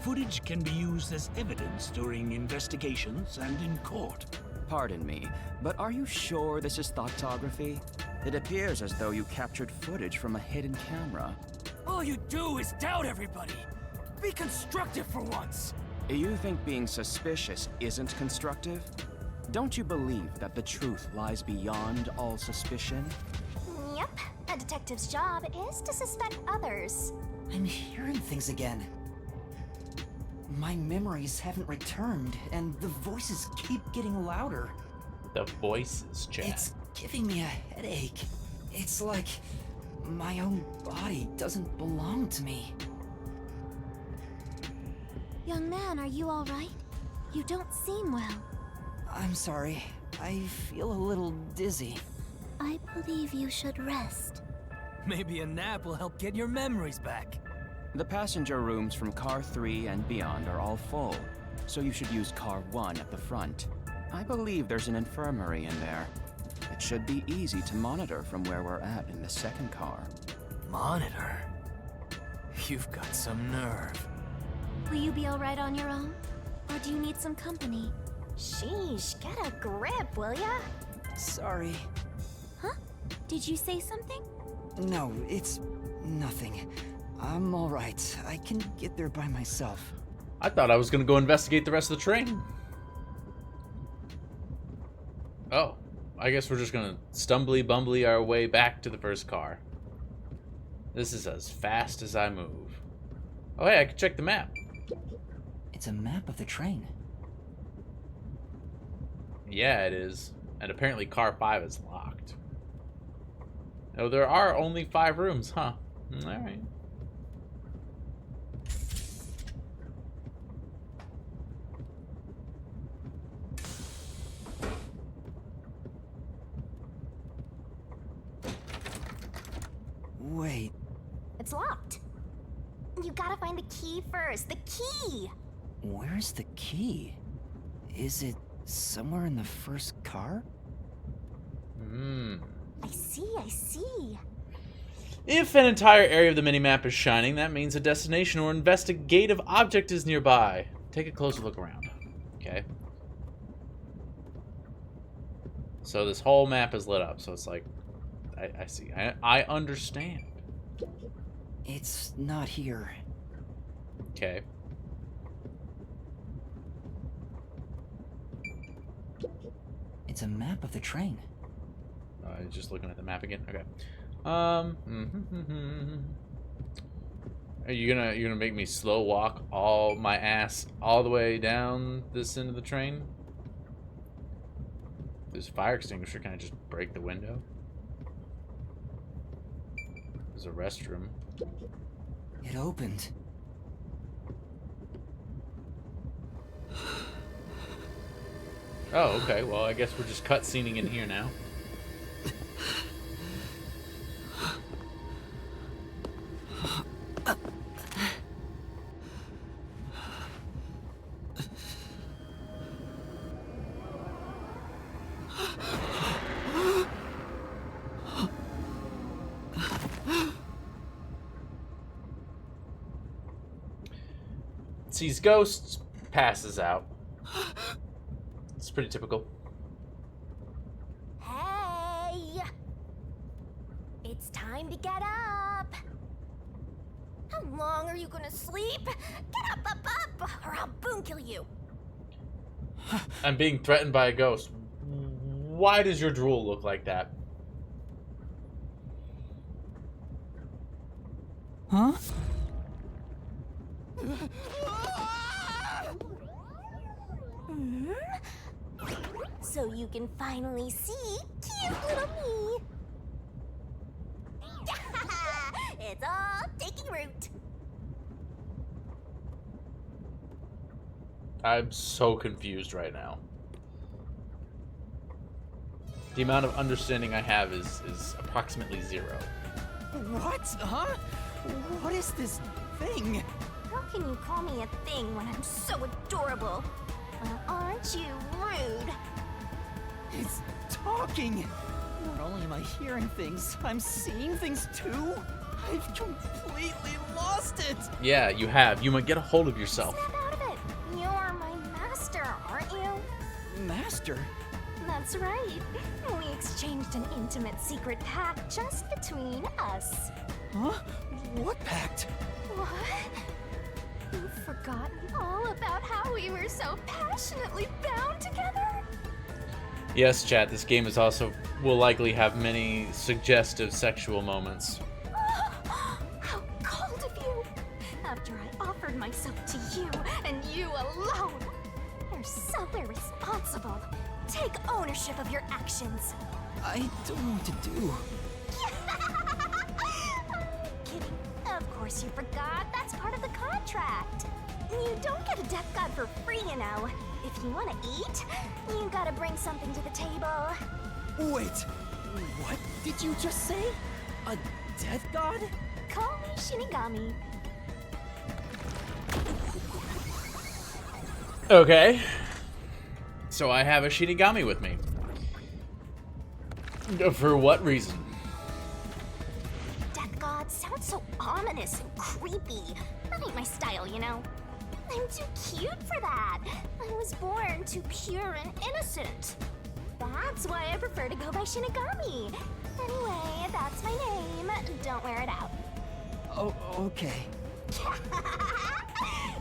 footage can be used as evidence during investigations and in court. Pardon me, but are you sure this is thoughtography? It appears as though you captured footage from a hidden camera. All you do is doubt everybody. Be constructive for once. You think being suspicious isn't constructive? Don't you believe that the truth lies beyond all suspicion? Yep. A detective's job is to suspect others. I'm hearing things again. My memories haven't returned, and the voices keep getting louder. The voices, chat. It's giving me a headache. It's like my own body doesn't belong to me. Young man, are you all right? You don't seem well. I'm sorry. I feel a little dizzy. I believe you should rest. Maybe a nap will help get your memories back. The passenger rooms from Car 3 and beyond are all full, so you should use Car 1 at the front. I believe there's an infirmary in there. It should be easy to monitor from where we're at in the second car. Monitor? You've got some nerve. Will you be all right on your own? Or do you need some company? Sheesh, get a grip, will ya? Sorry. Huh? Did you say something? No, it's nothing. I'm all right. I can get there by myself. I thought I was gonna go investigate the rest of the train. Oh, I guess we're just gonna stumbly bumbly our way back to the first car. This is as fast as I move. Oh hey, I can check the map. It's a map of the train. Yeah, it is. And apparently car 5 is locked. Oh, there are only 5 rooms, huh? Alright. Wait. It's locked. You gotta find the key first. The key! Where's the key? Is it somewhere in the first car? I see. If an entire area of the minimap is shining, that means a destination or investigative object is nearby. Take a closer look around. Okay. So this whole map is lit up, so it's like... I see. I understand. It's not here. Okay. It's a map of the train. Just looking at the map again. Okay. Are you gonna make me slow walk all my ass all the way down this end of the train? There's a fire extinguisher. Can I just break the window? There's a restroom. It opened. Oh, okay. Well, I guess we're just cutscening in here now. Sees ghosts, passes out. It's pretty typical. Hey! It's time to get up! How long are you gonna sleep? Get up, or I'll boom kill you. I'm being threatened by a ghost. Why does your drool look like that? Huh? So you can finally see cute little me. It's all taking root. I'm so confused right now. The amount of understanding I have is approximately 0. What? Huh? What is this thing? How can you call me a thing when I'm so adorable? Well, aren't you rude? It's talking. Not only am I hearing things, I'm seeing things too. I've completely lost it. Yeah, you have. You might get a hold of yourself. Snap out of it. You're my master, aren't you? Master? That's right. We exchanged an intimate secret pact just between us. Huh? What pact? What? You've forgotten all about how we were so passionately bound together? Yes, chat, this game is also will likely have many suggestive sexual moments. How cold of you! After I offered myself to you, and you alone! You're so irresponsible. Take ownership of your actions. I don't know what to do. Kidding. Of course you forgot. That's part of the contract. You don't get a death god for free, you know. If you want to eat, you gotta bring something to the table. Wait, what did you just say? A death god? Call me Shinigami. Okay. So I have a Shinigami with me. For what reason? Death god sounds so ominous and creepy. That ain't my style, you know. I'm too cute for that. I was born too pure and innocent. That's why I prefer to go by Shinigami. Anyway, that's my name. Don't wear it out. Oh, okay.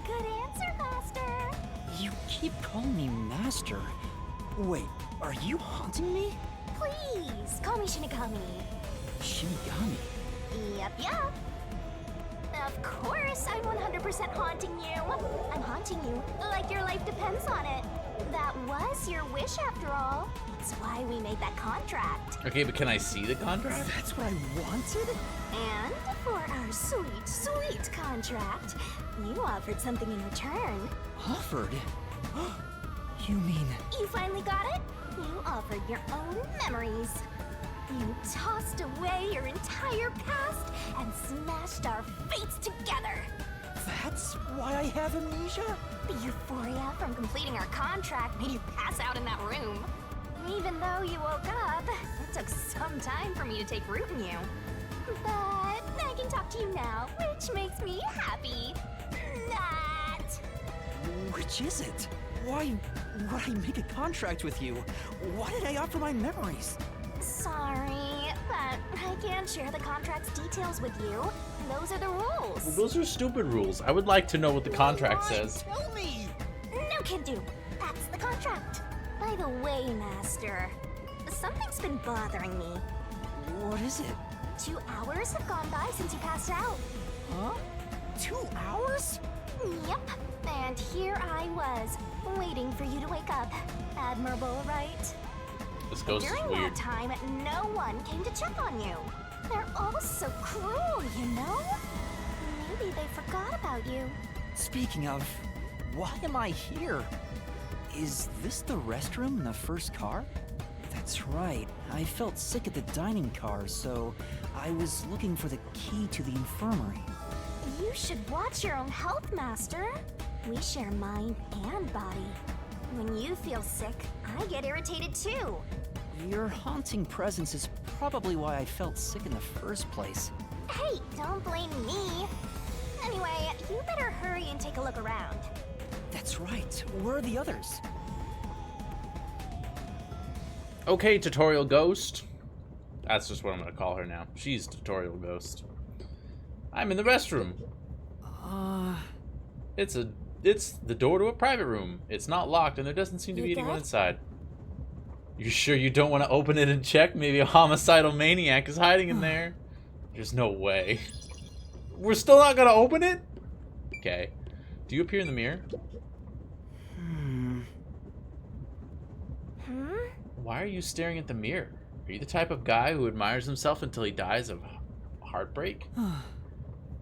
Good answer, Master. You keep calling me Master. Wait, are you haunting me? Please, call me Shinigami. Shinigami? Yep. Of course, I'm 100% haunting you. I'm haunting you like your life depends on it. That was your wish after all. That's why we made that contract. Okay, but can I see the contract? That's what I wanted? And for our sweet, sweet contract, you offered something in return. Offered? You mean... You finally got it? You offered your own memories. You tossed away your entire past and smashed our fates together. That's why I have amnesia? The euphoria from completing our contract made you pass out in that room. Even though you woke up, it took some time for me to take root in you. But I can talk to you now, which makes me happy. That. Which is it? Why would I make a contract with you? Why did I offer my memories? Sorry, but I can't share the contract's details with you. Those are the rules. Well, those are stupid rules. I would like to know what the contract says. Tell me! No can do. That's the contract. By the way, Master, something's been bothering me. What is it? 2 hours have gone by since you passed out. Huh? 2 hours? Yep. And here I was, waiting for you to wake up. Admirable, right? This ghost During is weird. that time, no one came to check on you. They're all so cruel, you know? Maybe they forgot about you. Speaking of, why am I here? Is this the restroom in the first car? That's right. I felt sick at the dining car, so I was looking for the key to the infirmary. You should watch your own health, Master. We share mind and body. When you feel sick, I get irritated too. Your haunting presence is probably why I felt sick in the first place. Hey, don't blame me. Anyway, you better hurry and take a look around. That's right. Where are the others? Okay, Tutorial Ghost. That's just what I'm gonna call her now. She's Tutorial Ghost. I'm in the restroom. It's the door to a private room. It's not locked, and there doesn't seem to be anyone inside. You sure you don't want to open it and check? Maybe a homicidal maniac is hiding in there. There's no way. We're still not gonna open it? Okay. Do you appear in the mirror? Why are you staring at the mirror? Are you the type of guy who admires himself until he dies of heartbreak?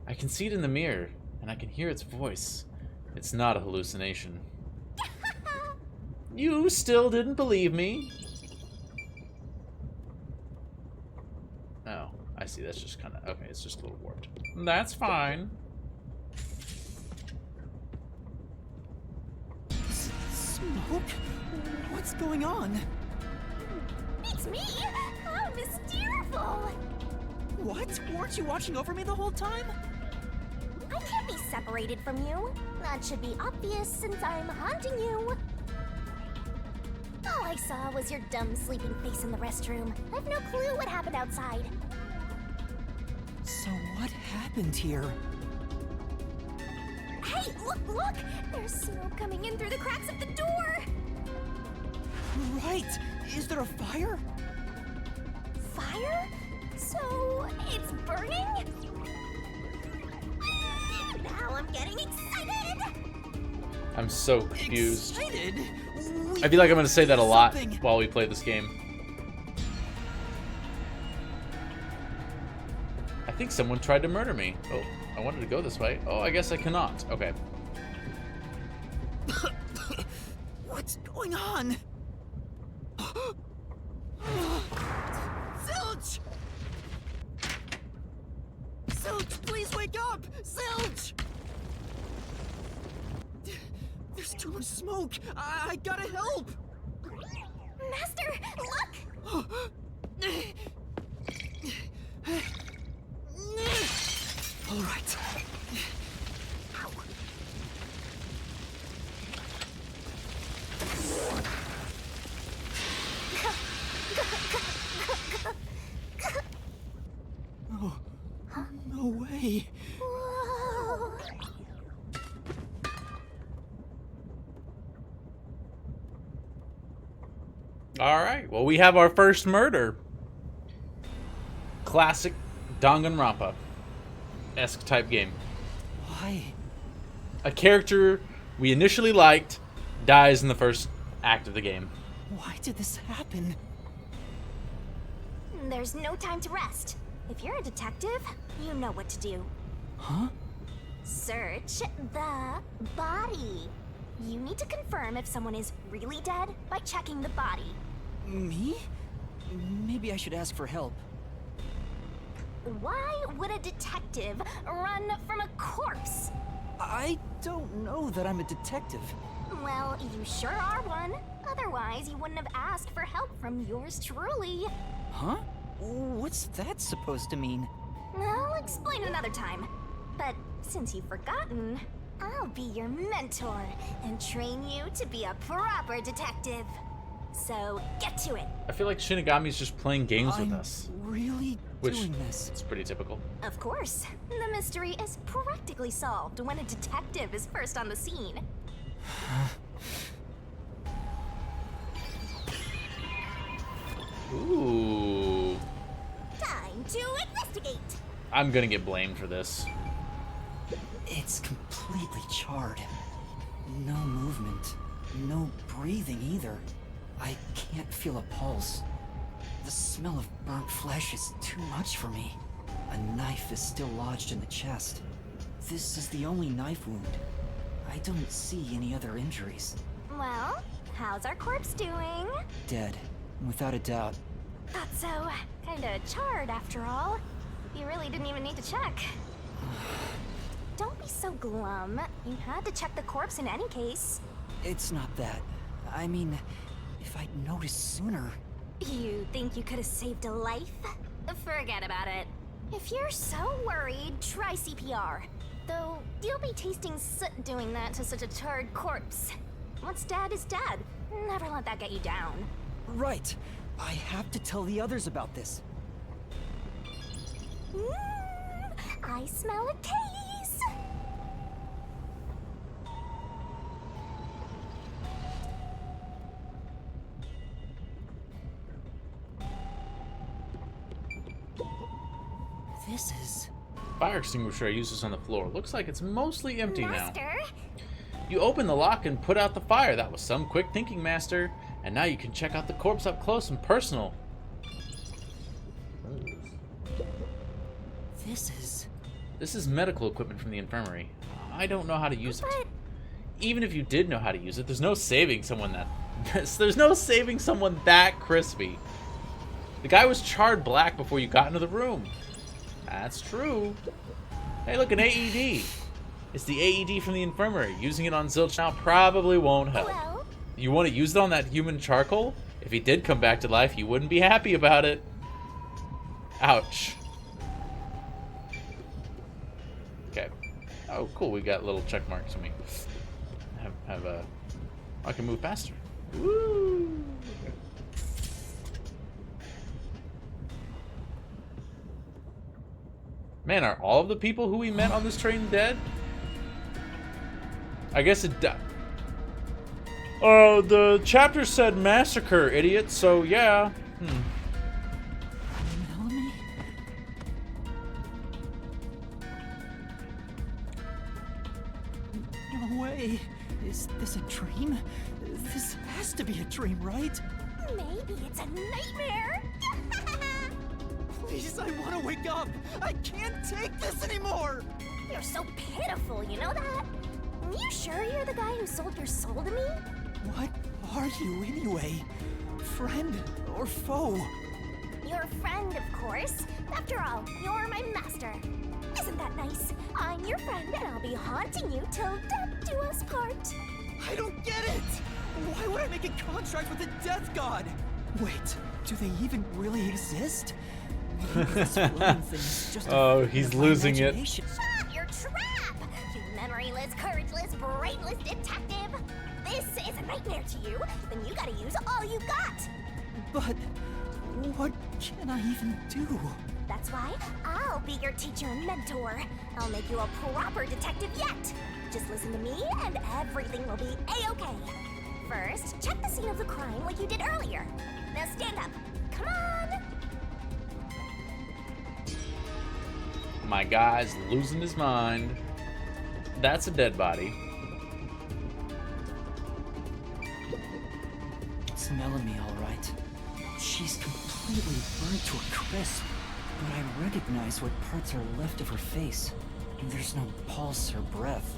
I can see it in the mirror, and I can hear its voice. It's not a hallucination. You still didn't believe me? Oh, I see. That's just kind of... Okay, it's just a little warped. That's fine. Smoke? What's going on? It's me! How mysteriousul! What? Weren't you watching over me the whole time? I can't be separated from you. That should be obvious since I'm haunting you. All I saw was your dumb sleeping face in the restroom. I've no clue what happened outside. So what happened here? Hey, look! There's smoke coming in through the cracks of the door! Right! Is there a fire? Fire? So, it's burning? Now I'm getting excited! I'm so confused. Excited? I feel like I'm going to say that a lot while we play this game. I think someone tried to murder me. Oh, I wanted to go this way. Oh, I guess I cannot. Okay. What's going on? Zilch! Zilch, please wake up! Zilch! There's too much smoke. I gotta help. Master, look! All right. Oh, no way. Whoa. Alright, well we have our first murder. Classic Danganronpa-esque type game. Why? A character we initially liked dies in the first act of the game. Why did this happen? There's no time to rest. If you're a detective, you know what to do. Huh? Search the body. You need to confirm if someone is really dead by checking the body. Me? Maybe I should ask for help. Why would a detective run from a corpse? I don't know that I'm a detective. Well, you sure are one. Otherwise, you wouldn't have asked for help from yours truly. Huh? What's that supposed to mean? I'll explain another time. But since you've forgotten, I'll be your mentor and train you to be a proper detective. So get to it. I feel like Shinigami's just playing games with I'm us. really doing this. It's pretty typical. Of course. The mystery is practically solved when a detective is first on the scene. Ooh. Time to investigate. I'm gonna get blamed for this. It's completely charred. No movement. No breathing either. I can't feel a pulse. The smell of burnt flesh is too much for me. A knife is still lodged in the chest. This is the only knife wound. I don't see any other injuries. Well, how's our corpse doing? Dead, without a doubt. Thought so. Kinda charred after all. You really didn't even need to check. Don't be so glum. You had to check the corpse in any case. It's not that. I mean, if I'd noticed sooner... You think you could have saved a life? Forget about it. If you're so worried, try CPR. Though, you'll be tasting soot doing that to such a charred corpse. What's dead is dead. Never let that get you down. Right. I have to tell the others about this. I smell a case! This is... Fire extinguisher I used this on the floor. Looks like it's mostly empty now. Master? You opened the lock and put out the fire. That was some quick thinking, Master. And now you can check out the corpse up close and personal. This is medical equipment from the infirmary. I don't know how to use it. Even if you did know how to use it, there's no saving someone that crispy. The guy was charred black before you got into the room. That's true. Hey, look, an AED. It's the AED from the infirmary. Using it on Zilch now probably won't help. Well, You want to use it on that human charcoal? If he did come back to life, you wouldn't be happy about it. Ouch. Okay. Oh, cool. We got little check marks. I mean, I can move faster. Woo! Okay. Man, are all of the people who we met on this train dead? I guess it died. The chapter said massacre, idiot, so yeah. Melanie? No way. Is this a dream? This has to be a dream, right? maybe it's a nightmare. Please, I want to wake up. I can't take this anymore. You're so pitiful, you know that? You sure you're the guy who sold your soul to me? What are you anyway? Friend or foe? You're a friend, of course. After all, you're my master. Isn't that nice? I'm your friend, and I'll be haunting you till death do us part. I don't get it! Why would I make a contract with a death god? Wait, do they even really exist? Maybe this floating thing is just Oh, he's losing it. Shut your trap! You memoryless, courageless, brainless detective! This is a nightmare to you, then you gotta use all you got! But what can I even do? That's why I'll be your teacher and mentor. I'll make you a proper detective yet. Just listen to me and everything will be a-okay. First, check the scene of the crime like you did earlier. Now stand up. Come on! My guy's losing his mind. That's a dead body. It's Melanie, all right. She's completely burned to a crisp, but I recognize what parts are left of her face. And there's no pulse or breath.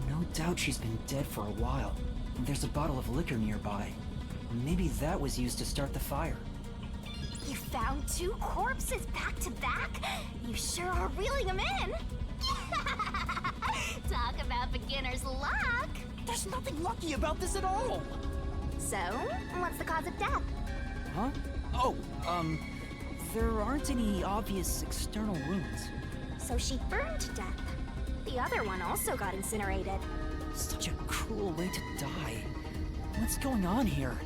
No doubt she's been dead for a while. And there's a bottle of liquor nearby. Maybe that was used to start the fire. You found 2 corpses back to back? You sure are reeling them in. Talk about beginner's luck. There's nothing lucky about this at all! So, what's the cause of death? Huh? Oh, there aren't any obvious external wounds. So she burned to death. The other one also got incinerated. Such a cruel way to die. What's going on here?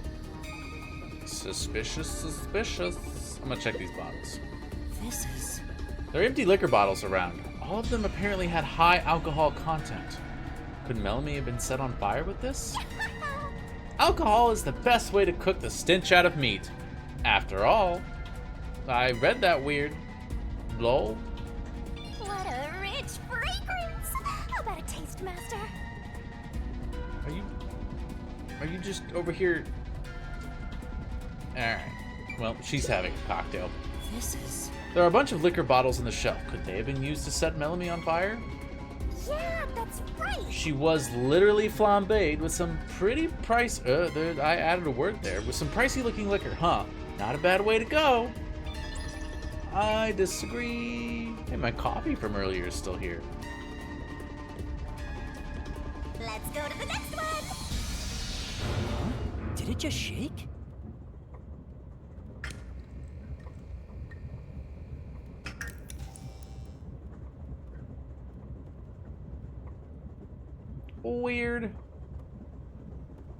Suspicious, suspicious. I'm gonna check these bottles. This is... There are empty liquor bottles around. All of them apparently had high alcohol content. Could Melanie have been set on fire with this? Alcohol is the best way to cook the stench out of meat. After all, I read that weird. Lol. What a rich fragrance! How about a taste, Master? Are you just over here? Alright. Well, she's having a cocktail. This is... There are a bunch of liquor bottles on the shelf. Could they have been used to set Melanie on fire? Yeah, that's right! She was literally flambéed with some pretty I added a word there. With some pricey looking liquor, huh? Not a bad way to go. I disagree. Hey, my coffee from earlier is still here. Let's go to the next one! Did it just shake? Weird.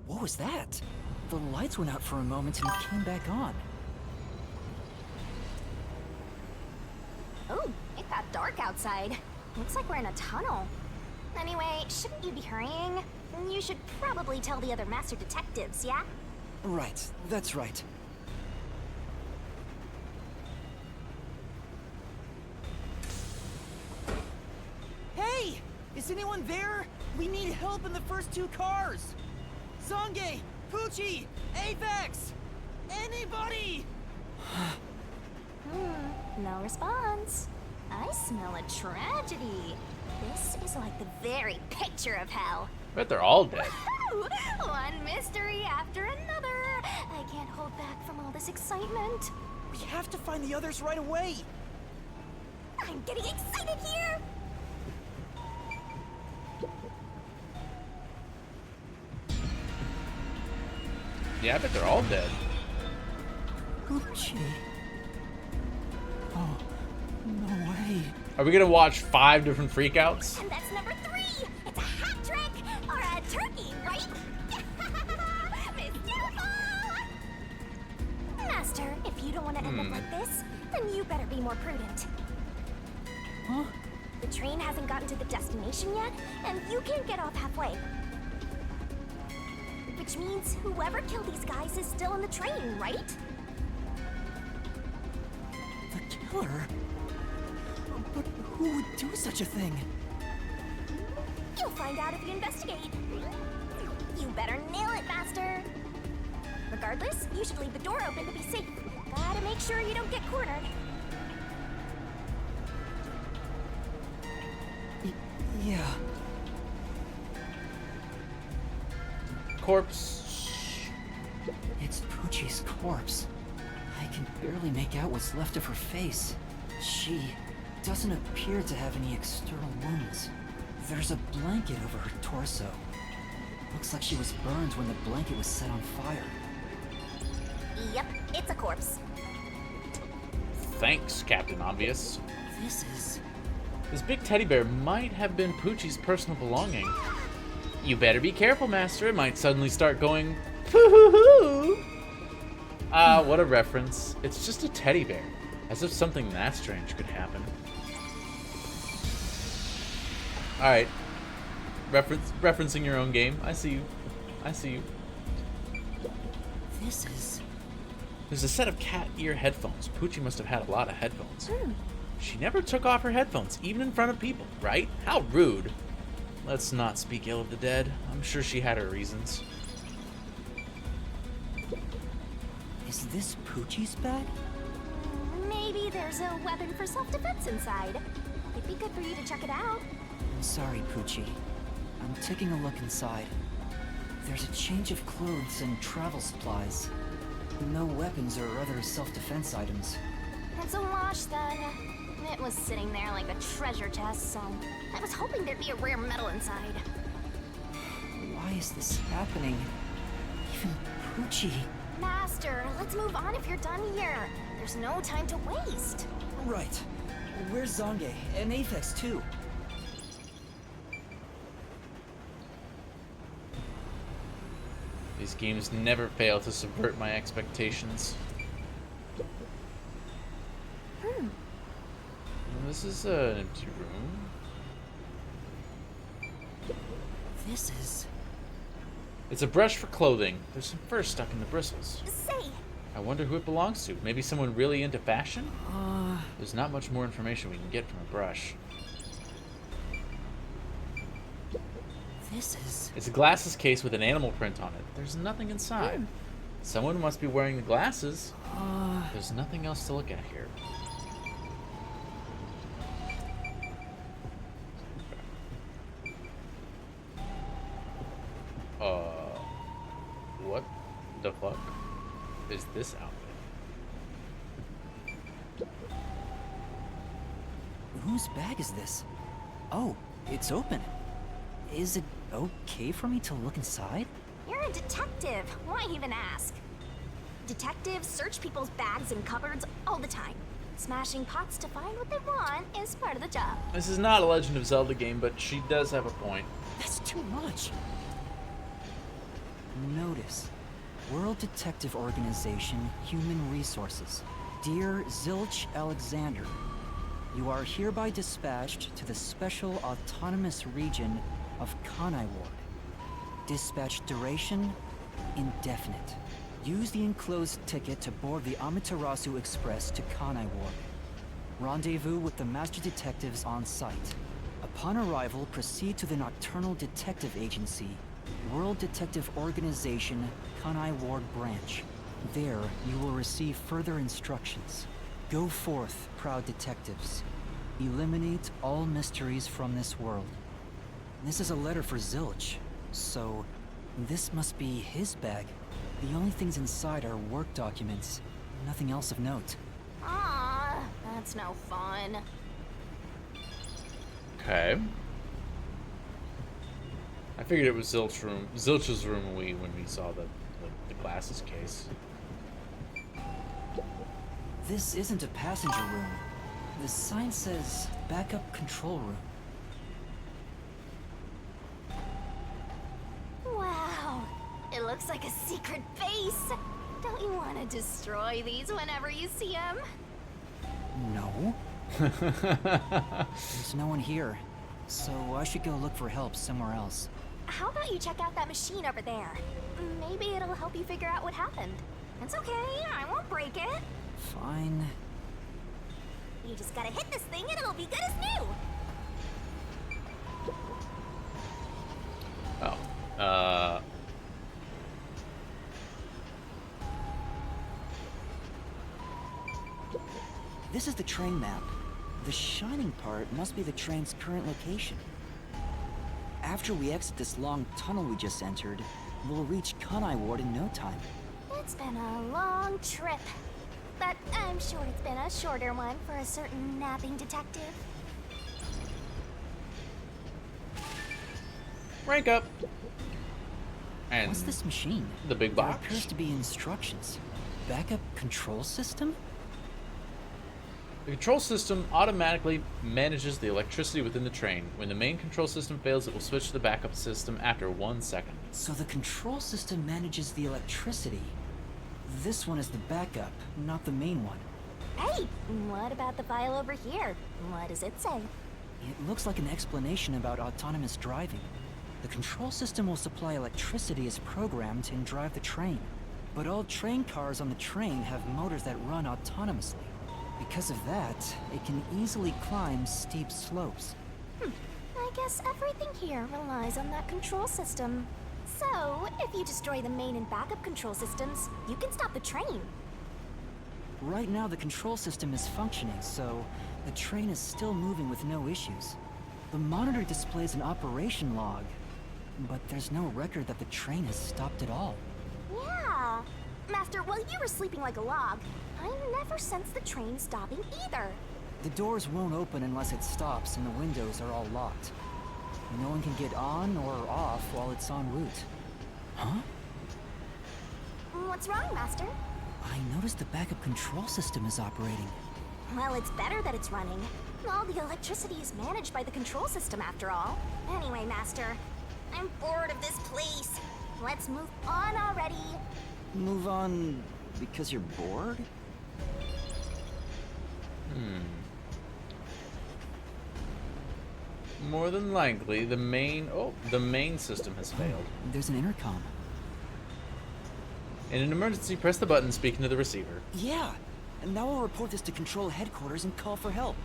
What was that? The lights went out for a moment and came back on. Oh, it got dark outside. Looks like we're in a tunnel. Anyway, shouldn't you be hurrying? You should probably tell the other master detectives, yeah? Right, that's right. Is anyone there? We need help in the first 2 cars! Zange! Pucci! Apex! Anybody! No response. I smell a tragedy. This is like the very picture of hell. Bet they're all dead. One mystery after another. I can't hold back from all this excitement. We have to find the others right away! I'm getting excited here! Yeah, I bet they're all dead. Pucci. Oh, no way. Are we gonna watch 5 different freakouts? And that's number 3! It's a hat trick! Or a turkey, right? Miss Beautiful! Master, if you don't want to end up like this, then you better be more prudent. Huh? The train hasn't gotten to the destination yet, and you can't get off halfway. Which means whoever killed these guys is still in the train, right? The killer? But who would do such a thing? You'll find out if you investigate. You better nail it, Master. Regardless, you should leave the door open to be safe. Gotta make sure you don't get cornered. Yeah. Corpse. It's Pucci's corpse. I can barely make out what's left of her face. She doesn't appear to have any external wounds. There's a blanket over her torso. Looks like she was burned when the blanket was set on fire. Yep, it's a corpse. Thanks, Captain Obvious. This big teddy bear might have been Pucci's personal belonging. You better be careful, Master. It might suddenly start going hoo-hoo-hoo. Ah, what a reference. It's just a teddy bear. As if something that strange could happen. Alright. Referencing your own game. I see you. I see you. There's a set of cat ear headphones. Pucci must have had a lot of headphones. She never took off her headphones, even in front of people, right? How rude. Let's not speak ill of the dead. I'm sure she had her reasons. Is this Pucci's bag? Maybe there's a weapon for self-defense inside. It'd be good for you to check it out. I'm sorry, Pucci. I'm taking a look inside. There's a change of clothes and travel supplies. No weapons or other self-defense items. It's a wash then. It was sitting there like a treasure chest, so I was hoping there'd be a rare metal inside. Why is this happening? Even Pucci. Master, let's move on if you're done here. There's no time to waste. Right. Where's Zange? And Apex, too. These games never fail to subvert my expectations. This is an empty room. It's a brush for clothing. There's some fur stuck in the bristles. Say! I wonder who it belongs to. Maybe someone really into fashion? There's not much more information we can get from a brush. It's a glasses case with an animal print on it. There's nothing inside. Someone must be wearing the glasses. There's nothing else to look at here. What the fuck is this outfit? Whose bag is this? Oh, it's open. Is it okay for me to look inside? You're a detective. Why even ask? Detectives search people's bags and cupboards all the time. Smashing pots to find what they want is part of the job. This is not a Legend of Zelda game, but she does have a point. That's too much. Notice. World Detective Organization, Human Resources. Dear Zilch Alexander, you are hereby dispatched to the Special Autonomous Region of Kanai Ward. Dispatch duration, indefinite. Use the enclosed ticket to board the Amaterasu Express to Kanai Ward. Rendezvous with the Master Detectives on site. Upon arrival, proceed to the Nocturnal Detective Agency, World Detective Organization, Kanai Ward Branch. There, you will receive further instructions. Go forth, proud detectives. Eliminate all mysteries from this world. This is a letter for Zilch, so this must be his bag. The only things inside are work documents, nothing else of note. Ah, that's no fun. Okay. I figured it was Zilch's room when we saw the glasses case. This isn't a passenger room. The sign says backup control room. Wow, it looks like a secret base. Don't you want to destroy these whenever you see them? No. There's no one here, so I should go look for help somewhere else. How about you check out that machine over there? Maybe it'll help you figure out what happened. It's okay, I won't break it. Fine. You just gotta hit this thing and it'll be good as new. Oh. This is the train map. The shining part must be the train's current location. After we exit this long tunnel we just entered, we'll reach Kanai Ward in no time. It's been a long trip, but I'm sure it's been a shorter one for a certain napping detective. Rank up. And What's this machine? the big There box. appears to be instructions. Backup control system? The control system automatically manages the electricity within the train. When the main control system fails, it will switch to the backup system after 1 second. So the control system manages the electricity. This one is the backup, not the main one. Hey, what about the file over here? What does it say? It looks like an explanation about autonomous driving. The control system will supply electricity as programmed and drive the train. But all train cars on the train have motors that run autonomously. Because of that, it can easily climb steep slopes. I guess everything here relies on that control system. So, if you destroy the main and backup control systems, you can stop the train. Right now the control system is functioning, so the train is still moving with no issues. The monitor displays an operation log, but there's no record that the train has stopped at all. Yeah. Master, while you were sleeping like a log, I never sensed the train stopping either. The doors won't open unless it stops, and the windows are all locked. No one can get on or off while it's en route. Huh? What's wrong, Master? I noticed the backup control system is operating. Well, it's better that it's running. All the electricity is managed by the control system after all. Anyway, Master, I'm bored of this place. Let's move on already. Move on because you're bored? More than likely, the main system has failed. There's an intercom. In an emergency, press the button speaking to the receiver. Yeah, and now we'll report this to Control Headquarters and call for help.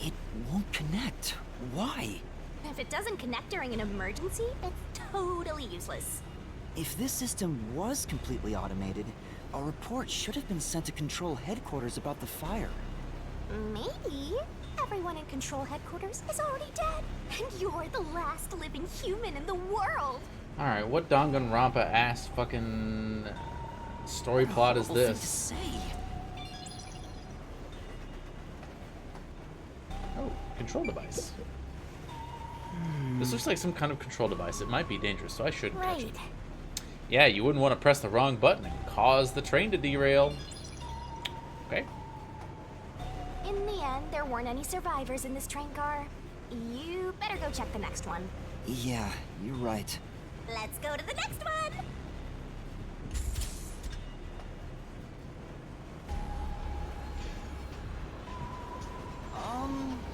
It won't connect. Why? If it doesn't connect during an emergency, it's totally useless. If this system was completely automated, a report should have been sent to Control Headquarters about the fire. Maybe everyone in Control Headquarters is already dead, and you're the last living human in the world. Alright, what Danganronpa ass fucking story plot is Horrible thing this? to say. Oh, control device. This looks like some kind of control device. It might be dangerous, so I shouldn't touch Right. it. Yeah, you wouldn't want to press the wrong button and cause the train to derail. Okay. In the end, there weren't any survivors in this train car. You better go check the next one. Yeah, you're right. Let's go to the next one!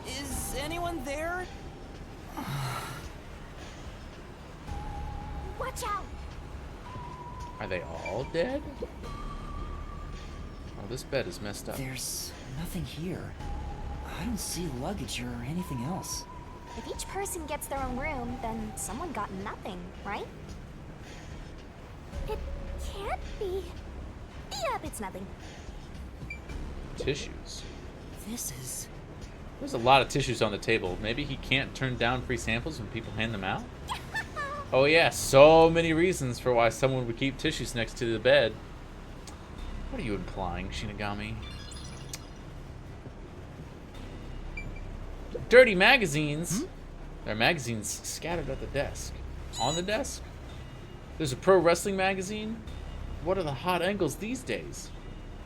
Is anyone there? Watch out! Are they all dead? Oh, this bed is messed up. There's nothing here. I don't see luggage or anything else. If each person gets their own room, then someone got nothing, right? It can't be. Yep, it's nothing. Tissues. This is... There's a lot of tissues on the table. Maybe he can't turn down free samples when people hand them out? Oh yeah, so many reasons for why someone would keep tissues next to the bed. What are you implying, Shinigami? Dirty magazines? Hmm? There are magazines scattered at the desk. On the desk? There's a pro wrestling magazine? What are the hot angles these days?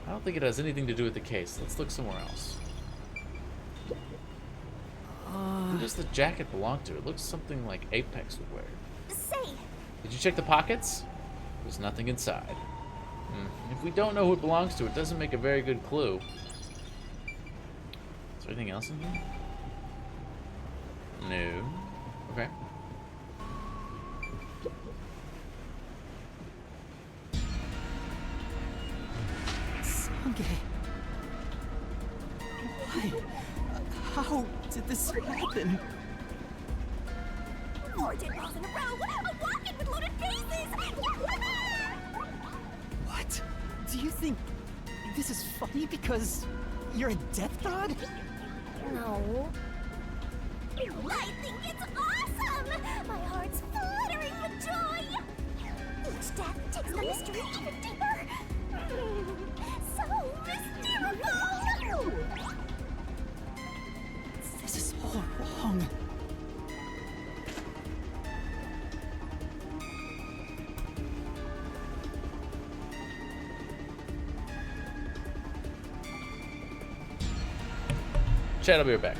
I don't think it has anything to do with the case. Let's look somewhere else. Who does the jacket belong to? It looks something like Apex would wear. Say, Did you check the pockets? There's nothing inside. If we don't know who it belongs to, it doesn't make a very good clue. Is there anything else in here? No. Okay. Sange. Why? How did this happen? 4 dead balls in a row! A walk-in with loaded faces! What? Do you think this is funny because you're a death god? No. I think it's awesome! My heart's fluttering with joy! Each death takes the mystery even deeper! So mystical! This is all wrong. Chad, I'll be right back.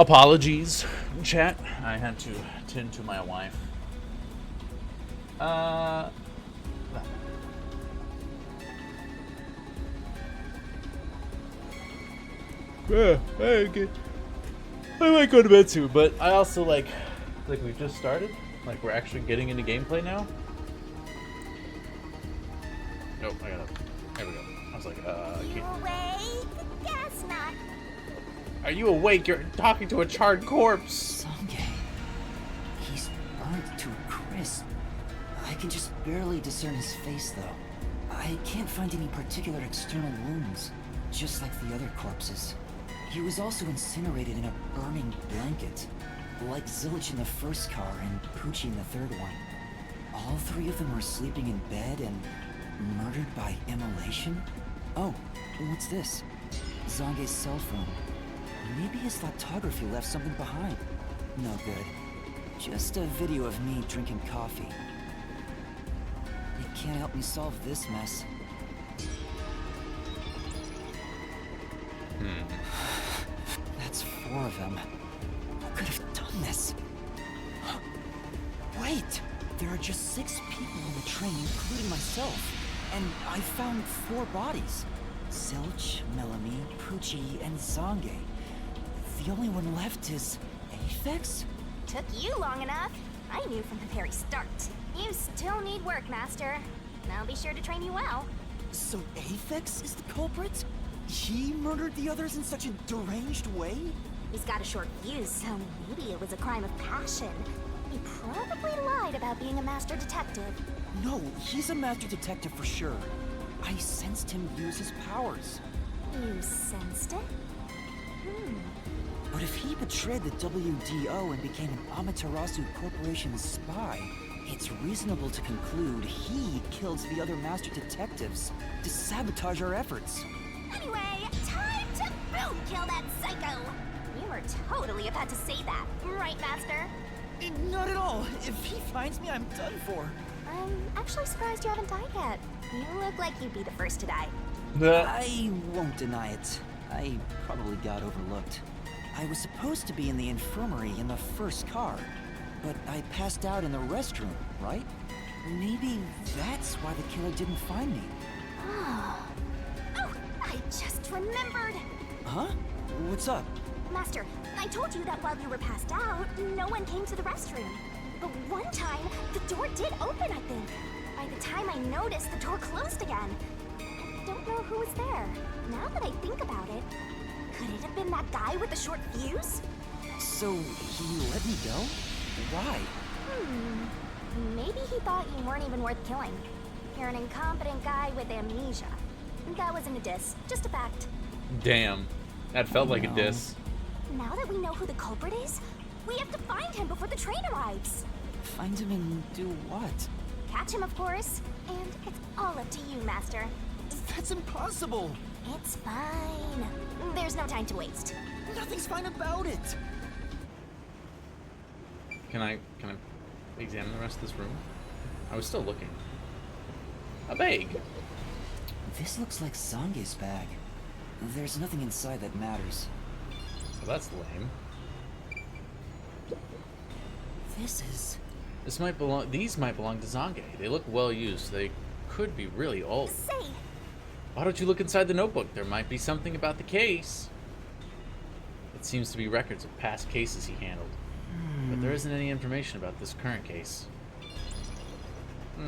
Apologies, chat. I had to tend to my wife. Yeah, I might go to bed too, but I also like we've just started. Like we're actually getting into gameplay now. Nope, I gotta. There we go. I was like, I You can't. awake? Guess not. Are you awake? You're talking to a charred corpse. Sange. He's burnt to a crisp. I can just barely discern his face, though. I can't find any particular external wounds, just like the other corpses. He was also incinerated in a burning blanket, like Zilich in the first car and Poochie in the third one. All three of them were sleeping in bed and murdered by immolation? Oh, what's this? Zange's cell phone. Maybe his photography left something behind. No good. Just a video of me drinking coffee. It can't help me solve this mess. That's 4 of them. Who could have done this? Wait! There are just 6 people on the train, including myself. And I found 4 bodies. Zilch, Melanie, Poochie, and Zange. The only one left is... Aphex? Took you long enough. I knew from the very start. You still need work, Master. I'll be sure to train you well. So Aphex is the culprit? He murdered the others in such a deranged way? He's got a short fuse, so maybe it was a crime of passion. He probably lied about being a master detective. No, he's a master detective for sure. I sensed him use his powers. You sensed it? But if he betrayed the WDO and became an Amaterasu Corporation spy, it's reasonable to conclude he killed the other master detectives to sabotage our efforts. Anyway, time to boom kill that psycho! You were totally about to say that, right, Master? Not at all. If he finds me, I'm done for. I'm actually surprised you haven't died yet. You look like you'd be the first to die. I won't deny it. I probably got overlooked. I was supposed to be in the infirmary in the first car, but I passed out in the restroom, right? Maybe that's why the killer didn't find me. Oh, I just remembered! Huh? What's up? Master, I told you that while you were passed out, no one came to the restroom. But one time, the door did open, I think. By the time I noticed, the door closed again. I don't know who was there. Now that I think about it, could it have been that guy with the short fuse? So, he let me go? Why? Maybe he thought you weren't even worth killing. You're an incompetent guy with amnesia. That wasn't a diss, just a fact. Damn, that felt like a diss. Now that we know who the culprit is, we have to find him before the train arrives. Find him and do what? Catch him, of course. And it's all up to you, Master. That's impossible! It's fine. There's no time to waste. Nothing's fine about it! Can I examine the rest of this room? I was still looking. A bag. This looks like Zange's bag. There's nothing inside that matters. Well, that's lame. These might belong to Zange. They look well used. They could be really old. Say, Why don't you look inside the notebook? There might be something about the case. It seems to be records of past cases he handled. But there isn't any information about this current case.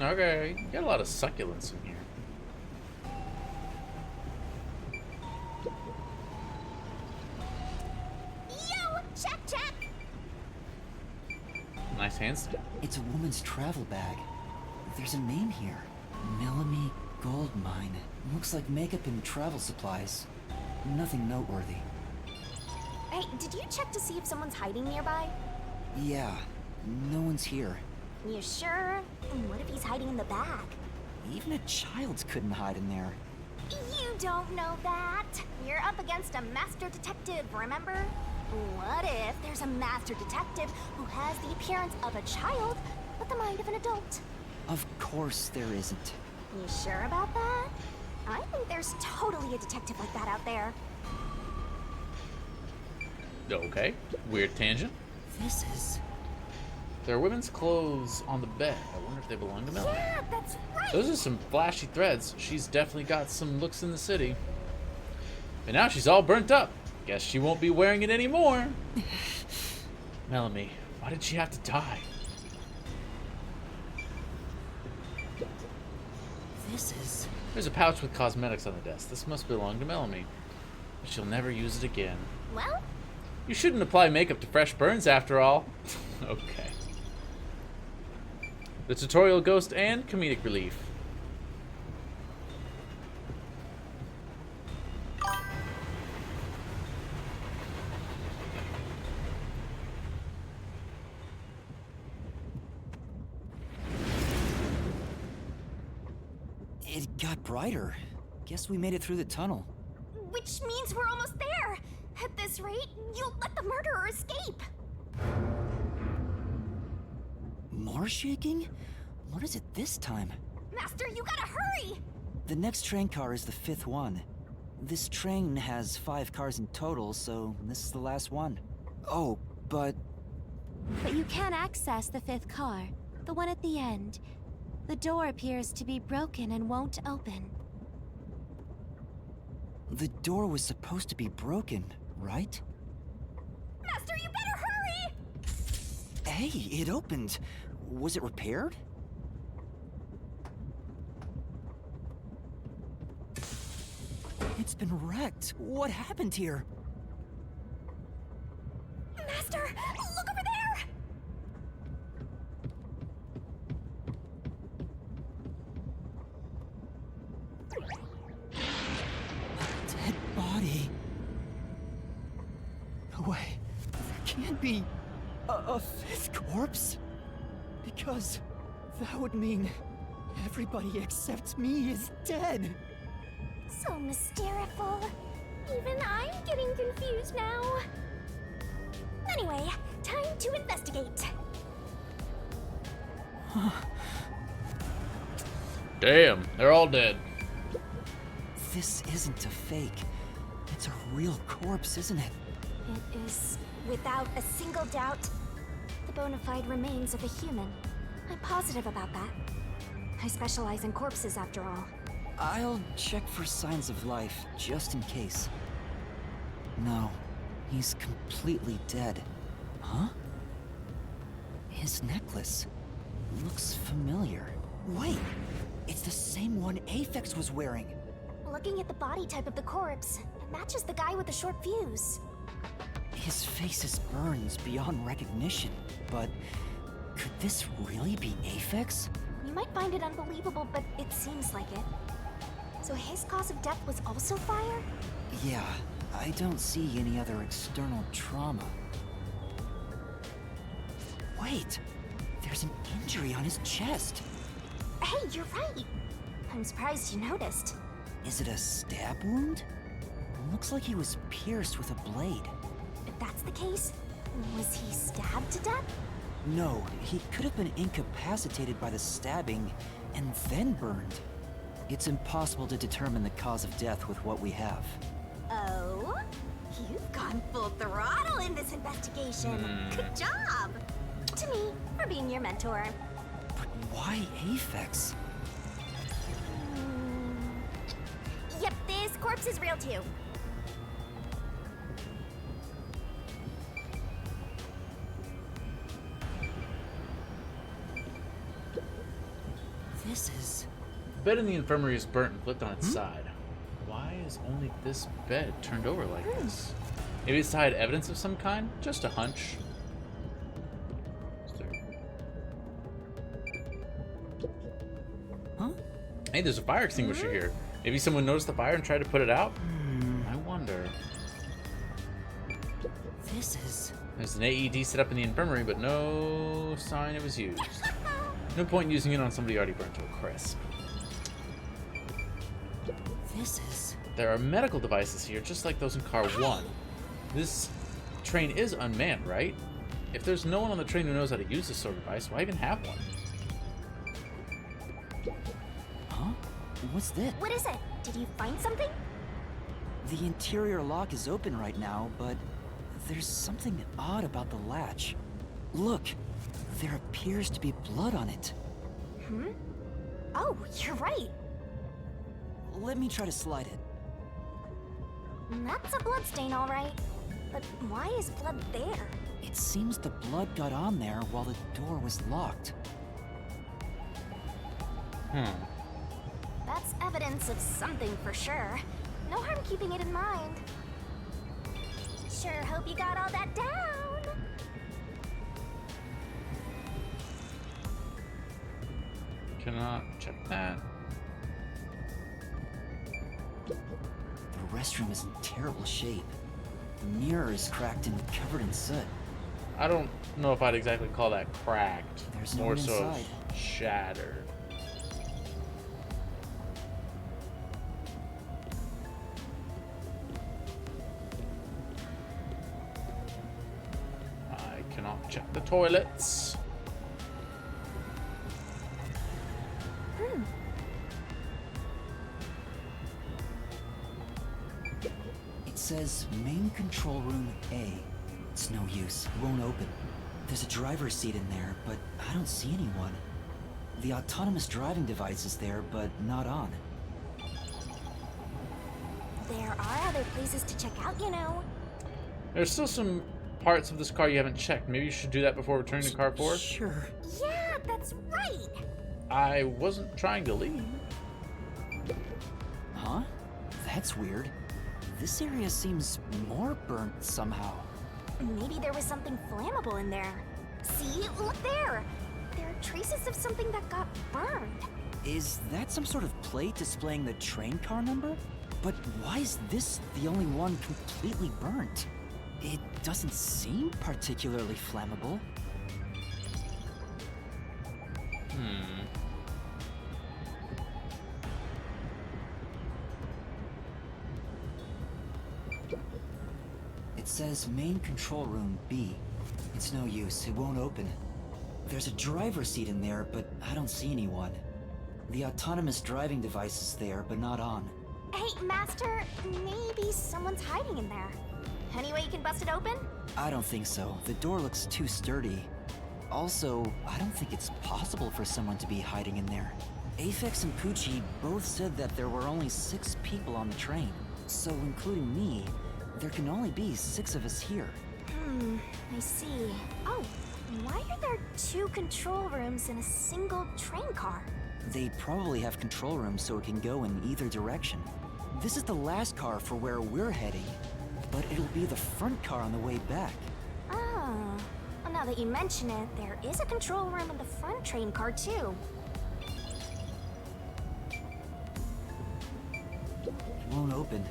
Okay, you got a lot of succulents in here. yo, check. Nice handstand. It's a woman's travel bag. There's a name here. Melanie Goldmine. Looks like makeup and travel supplies. Nothing noteworthy. Hey, did you check to see if someone's hiding nearby? Yeah, no one's here. You sure? What if he's hiding in the bag? Even a child couldn't hide in there. You don't know that. You're up against a master detective, remember? What if there's a master detective who has the appearance of a child, but the mind of an adult? Of course there isn't. You sure about that? I think there's totally a detective like that out there. Okay, weird tangent. This is... There are women's clothes on the bed. I wonder if they belong to Melanie. Yeah, that's right. Those are some flashy threads. She's definitely got some looks in the city. And now she's all burnt up. Guess she won't be wearing it anymore. Melanie, why did she have to die? This is... There's a pouch with cosmetics on the desk. This must belong to Melanie. But she'll never use it again. Well, You shouldn't apply makeup to fresh burns after all. Okay. The tutorial ghost and comedic relief. It got brighter. Guess we made it through the tunnel. which means we're almost there. At this rate, you'll let the murderer escape. More shaking? What is it this time? Master, you gotta hurry! The next train car is the 5th one. This train has 5 cars in total, so this is the last one. Oh, but... But you can access the 5th car, the one at the end. The door appears to be broken and won't open. the door was supposed to be broken, right? Master, you better hurry! Hey, it opened. Was it repaired? It's been wrecked. What happened here? Master, look over there! A dead body. No way. There can't be a 5th corpse. Because that would mean everybody except me is dead. So mysterious. Even I'm getting confused now. Anyway, time to investigate. Damn, they're all dead. This isn't a fake. It's a real corpse, isn't it? It is, without a single doubt, the bona fide remains of a human. I'm positive about that. I specialize in corpses, after all. I'll check for signs of life, just in case. No, he's completely dead. Huh? His necklace looks familiar. Wait, it's the same one Aphex was wearing. Looking at the body type of the corpse, it matches the guy with the short fuse. His face is burns beyond recognition, but could this really be Aphex? You might find it unbelievable, but it seems like it. So his cause of death was also fire? Yeah, I don't see any other external trauma. Wait, there's an injury on his chest. Hey, you're right. I'm surprised you noticed. Is it a stab wound? Looks like he was pierced with a blade. If that's the case, was he stabbed to death? No, he could have been incapacitated by the stabbing and then burned. It's impossible to determine the cause of death with what we have. Oh? You've gone full throttle in this investigation. Good job! To me, for being your mentor. But why Aphex? Yep, this corpse is real too. This is... The bed in the infirmary is burnt and flipped on its side. Why is only this bed turned over like this? Maybe it's to hide evidence of some kind? Just a hunch. Huh? Hey, there's a fire extinguisher here. Maybe someone noticed the fire and tried to put it out? I wonder. This is... There's an AED set up in the infirmary, but no sign it was used. No point in using it on somebody already burnt to a crisp. This is... There are medical devices here, just like those in Car 1. This train is unmanned, right? If there's no one on the train who knows how to use this sort of device, why even have one? Huh? What's this? What is it? Did you find something? The interior lock is open right now, but there's something odd about the latch. Look, there appears to be blood on it. Hmm? Oh, you're right. Let me try to slide it. That's a bloodstain, all right. But why is blood there? It seems the blood got on there while the door was locked. That's evidence of something for sure. No harm keeping it in mind. Sure hope you got all that down. Cannot check that. The restroom is in terrible shape. The mirror is cracked and covered in soot. I don't know if I'd exactly call that cracked. There's no More one so inside. shattered. I cannot check the toilets. It says main control room A. It's no use. It won't open. There's a driver's seat in there, but I don't see anyone. The autonomous driving device is there, but not on. There are other places to check out, you know. There's still some parts of this car you haven't checked. Maybe you should do that before returning to car 4. Sure. Yeah, that's right. I wasn't trying to leave. Huh? That's weird. This area seems more burnt somehow. Maybe there was something flammable in there. See? Look there! There are traces of something that got burned. Is that some sort of plate displaying the train car number? But why is this the only one completely burnt? It doesn't seem particularly flammable. It says main control room B. It's no use, it won't open. There's a driver's seat in there, but I don't see anyone. The autonomous driving device is there, but not on. Hey, Master, maybe someone's hiding in there. Any way you can bust it open? I don't think so. The door looks too sturdy. Also, I don't think it's possible for someone to be hiding in there. Aphex and Poochie both said that there were only 6 people on the train. So, including me, there can only be 6 of us here. I see. Oh, why are there 2 control rooms in a single train car? They probably have control rooms so it can go in either direction. This is the last car for where we're heading, but it'll be the front car on the way back. Oh. Well, now that you mention it, there is a control room in the front train car, too. It won't open,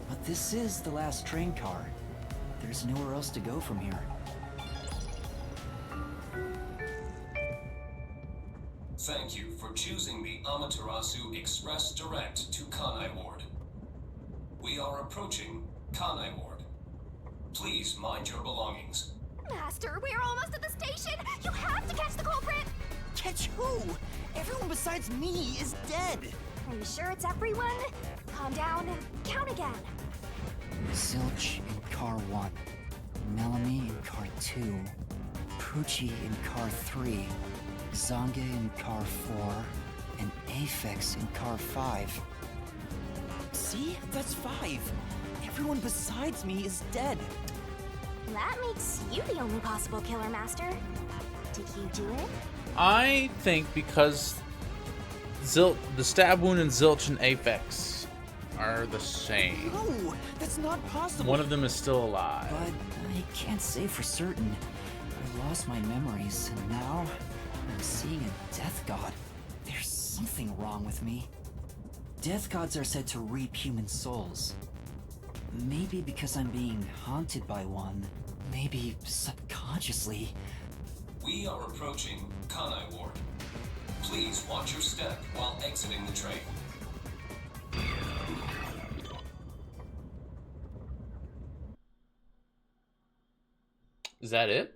but this is the last train car. There's nowhere else to go from here. Thank you for choosing the Amaterasu Express Direct to Kanai Ward. We are approaching Kanai Ward. Please mind your belongings. Master, we're almost at the station! You have to catch the culprit! Catch who? Everyone besides me is dead! Are you sure it's everyone? Calm down and count again. Zilch in car 1, Melanie in car 2, Poochie in car 3, Zange in car 4, and Aphex in car 5. See? That's 5! Everyone besides me is dead! That makes you the only possible killer, Master. Did you do it? I think because the stab wound in Zilch and Aphex are the same. No! That's not possible! One of them is still alive. But I can't say for certain. I lost my memories, and now I'm seeing a death god. There's something wrong with me. Death gods are said to reap human souls. Maybe because I'm being haunted by one. Maybe subconsciously. We are approaching Kanai Ward. Please watch your step while exiting the train. Is that it?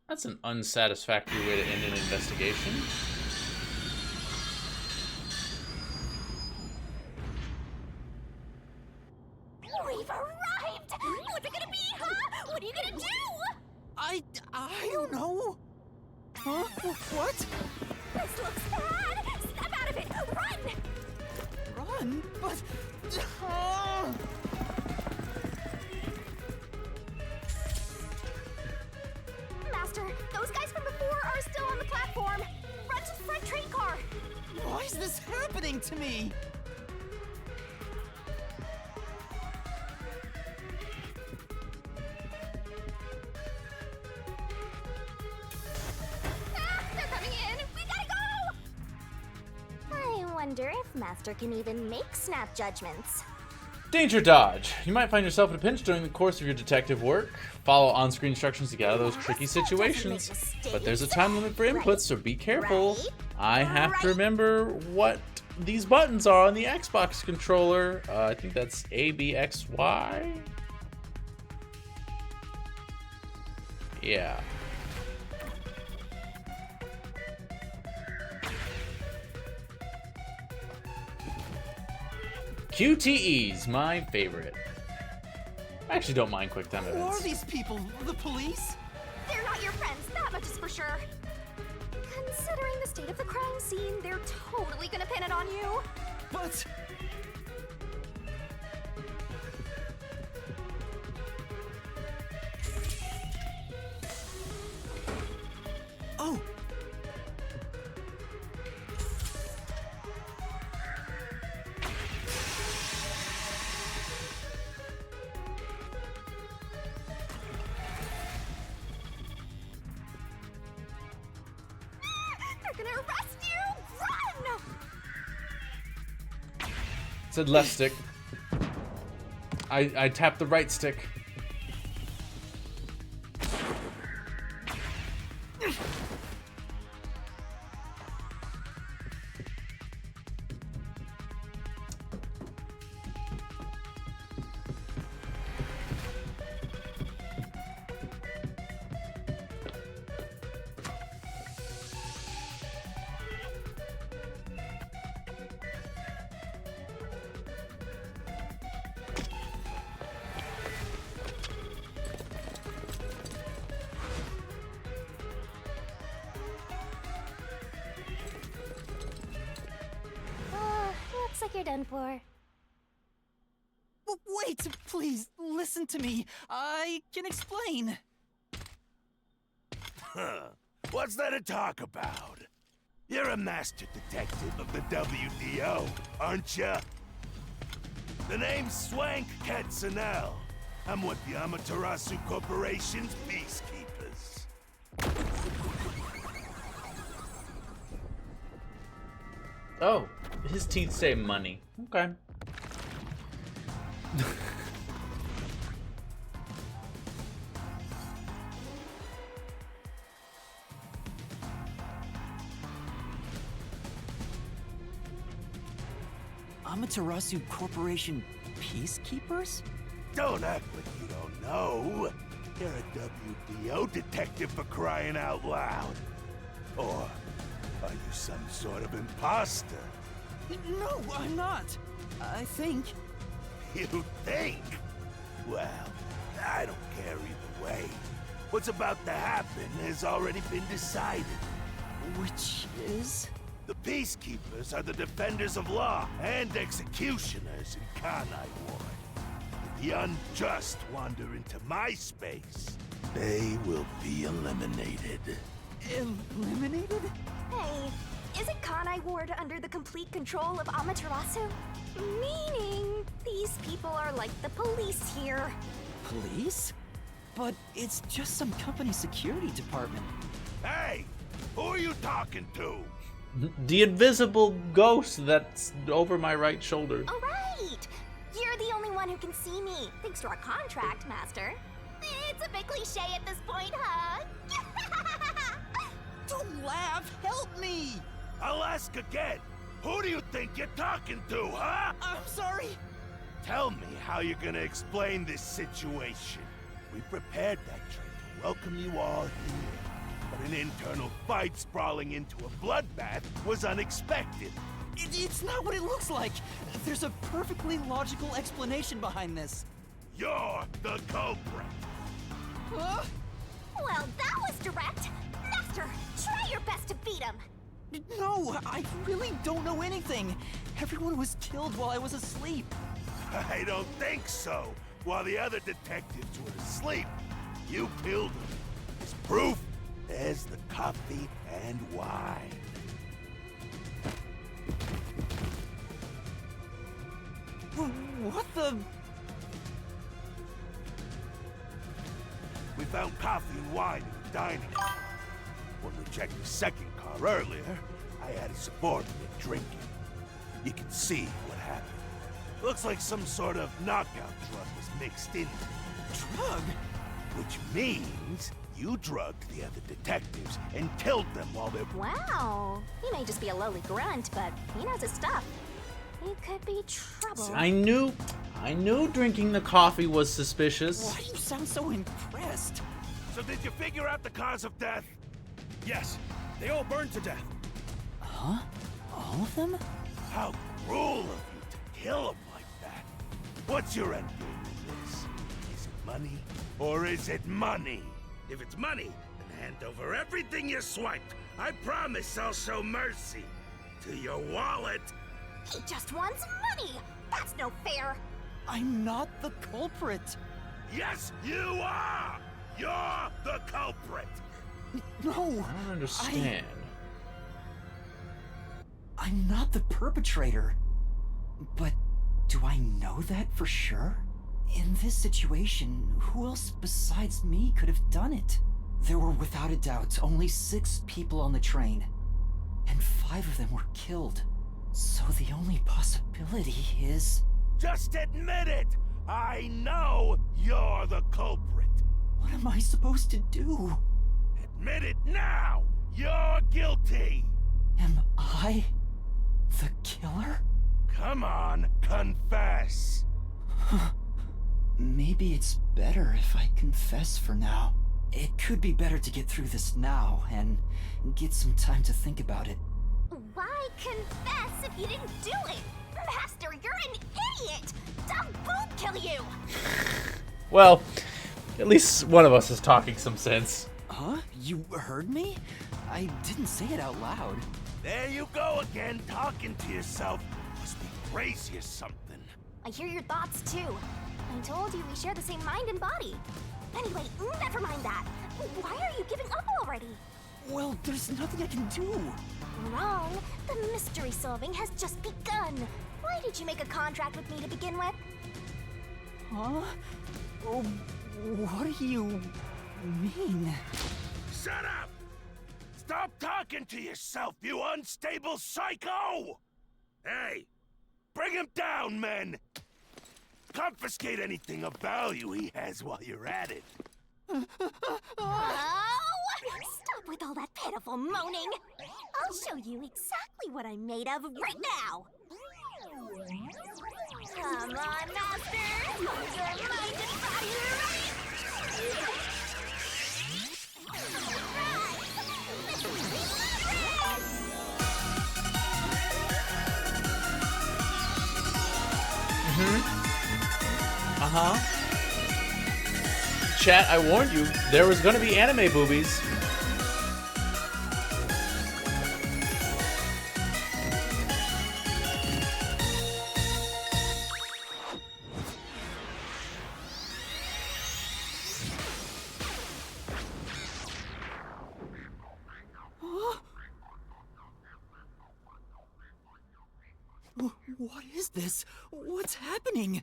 That's an unsatisfactory way to end an investigation. We've arrived! What's it gonna be, huh? What are you gonna do? I don't know. Huh? What? This looks bad! Step out of it! Run! Run? But... Master, those guys from before are still on the platform. Run to the front train car. Why is this happening to me? Ah, they're coming in. We gotta go! I wonder if Master can even make snap judgments. Danger dodge. You might find yourself in a pinch during the course of your detective work. Follow on-screen instructions to get out of those tricky situations. But there's a time limit for inputs, so be careful. I have to remember what these buttons are on the Xbox controller. I think that's A, B, X, Y. Yeah. QTE's my favorite. I actually don't mind quick time Who are events. these people? The police? They're not your friends, that much is for sure. Considering the state of the crime scene, they're totally gonna pin it on you. But... Oh! They're gonna arrest you! Run! It said left stick. I tapped the right stick. Looks like you're done for. Wait, please, listen to me. I can explain. Huh. What's there to talk about? You're a master detective of the WDO, aren't ya? The name's Swank Katzenel. I'm with the Amaterasu Corporation's peacekeepers. Oh, his teeth say money. Okay. Amaterasu Corporation peacekeepers? Don't act like you don't know. You're a WDO detective for crying out loud. Or are you some sort of imposter? No, I'm not. I think. You think? Well, I don't care either way. What's about to happen has already been decided. Which is? The Peacekeepers are the defenders of law and executioners in Kanai Ward. If the unjust wander into my space, they will be eliminated. Eliminated? Hey, isn't Kanai Ward under the complete control of Amaterasu? Meaning, these people are like the police here. Police? But it's just some company security department. Hey! Who are you talking to? The invisible ghost that's over my right shoulder. All right! You're the only one who can see me, thanks to our contract, Master. It's a bit cliche at this point, huh? Don't laugh! Help me! I'll ask again. Who do you think you're talking to, huh? I'm sorry. Tell me how you're gonna explain this situation. We prepared that train to welcome you all here. But an internal fight sprawling into a bloodbath was unexpected. It's not what it looks like. There's a perfectly logical explanation behind this. You're the culprit. Well, that was direct. Master, try your best to beat him. No, I really don't know anything. Everyone was killed while I was asleep. I don't think so. While the other detectives were asleep, you killed them. As proof, there's the coffee and wine. What the? We found coffee and wine in the dining hall. When we checked the second car earlier, I added subordinate drinking. You can see what happened. Looks like some sort of knockout drug was mixed in. Drug? Which means you drugged the other detectives and killed them while they were... Wow. He may just be a lowly grunt, but he knows his stuff. He could be trouble. I knew drinking the coffee was suspicious. Why do you sound so impressed? So did you figure out the cause of death? Yes, they all burned to death. Huh? All of them? How cruel of you to kill them like that. What's your end game in this? Is it money or is it money? If it's money, then hand over everything you swiped. I promise I'll show mercy. To your wallet. He just wants money. That's no fair. I'm not the culprit. Yes, you are! You're the culprit! No! I don't understand. I'm not the perpetrator. But do I know that for sure? In this situation, who else besides me could have done it? There were without a doubt only 6 people on the train, and 5 of them were killed. So the only possibility is... Just admit it! I know you're the culprit! What am I supposed to do? Admit it now! You're guilty! Am I the killer? Come on, confess! Maybe it's better if I confess for now. It could be better to get through this now and get some time to think about it. Why confess if you didn't do it? Master, you're an idiot! Dumb won't kill you! Well, at least one of us is talking some sense. Huh? You heard me? I didn't say it out loud. There you go again, talking to yourself. Must be crazy or something. I hear your thoughts too. I told you we share the same mind and body. Anyway, never mind that. Why are you giving up already? Well, there's nothing I can do. Wrong. The mystery solving has just begun. Why did you make a contract with me to begin with? Huh? Oh, what do you mean? Shut up! Stop talking to yourself, you unstable psycho! Hey, bring him down, men! Confiscate anything of value he has while you're at it. Oh! Stop with all that pitiful moaning. I'll show you exactly what I'm made of right now. Come on, Master! Your mind and body right! Chat, I warned you, there was gonna be anime boobies. What is this? What's happening?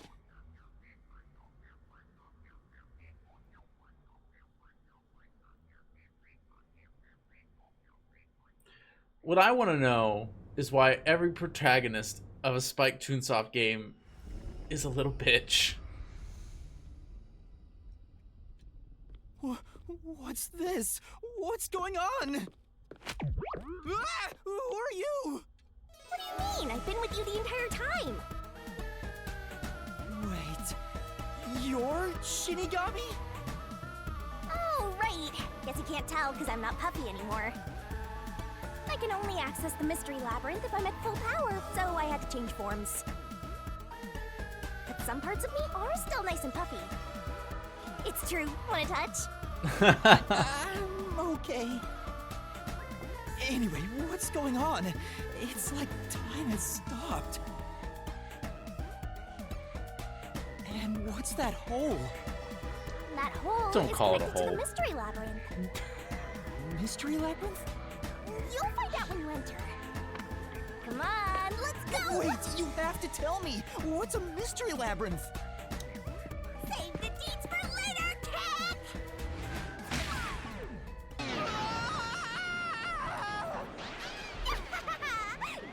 What I want to know is why every protagonist of a Spike Chunsoft game is a little bitch. What's this? What's going on? Ah! Who are you? What do you mean? I've been with you the entire time. Wait, you're Shinigami? Oh, right. Guess you can't tell because I'm not puffy anymore. I can only access the mystery labyrinth if I'm at full power, so I had to change forms. But some parts of me are still nice and puffy. It's true. Want a touch? I'm okay. Anyway, what's going on? It's like time has stopped. And what's that hole? That hole Don't is call it a connected to hole. the mystery labyrinth. Mystery labyrinth? You'll find out when you enter. Come on, let's go! Wait, you have to tell me. What's a mystery labyrinth? Save the deeds for later, kid!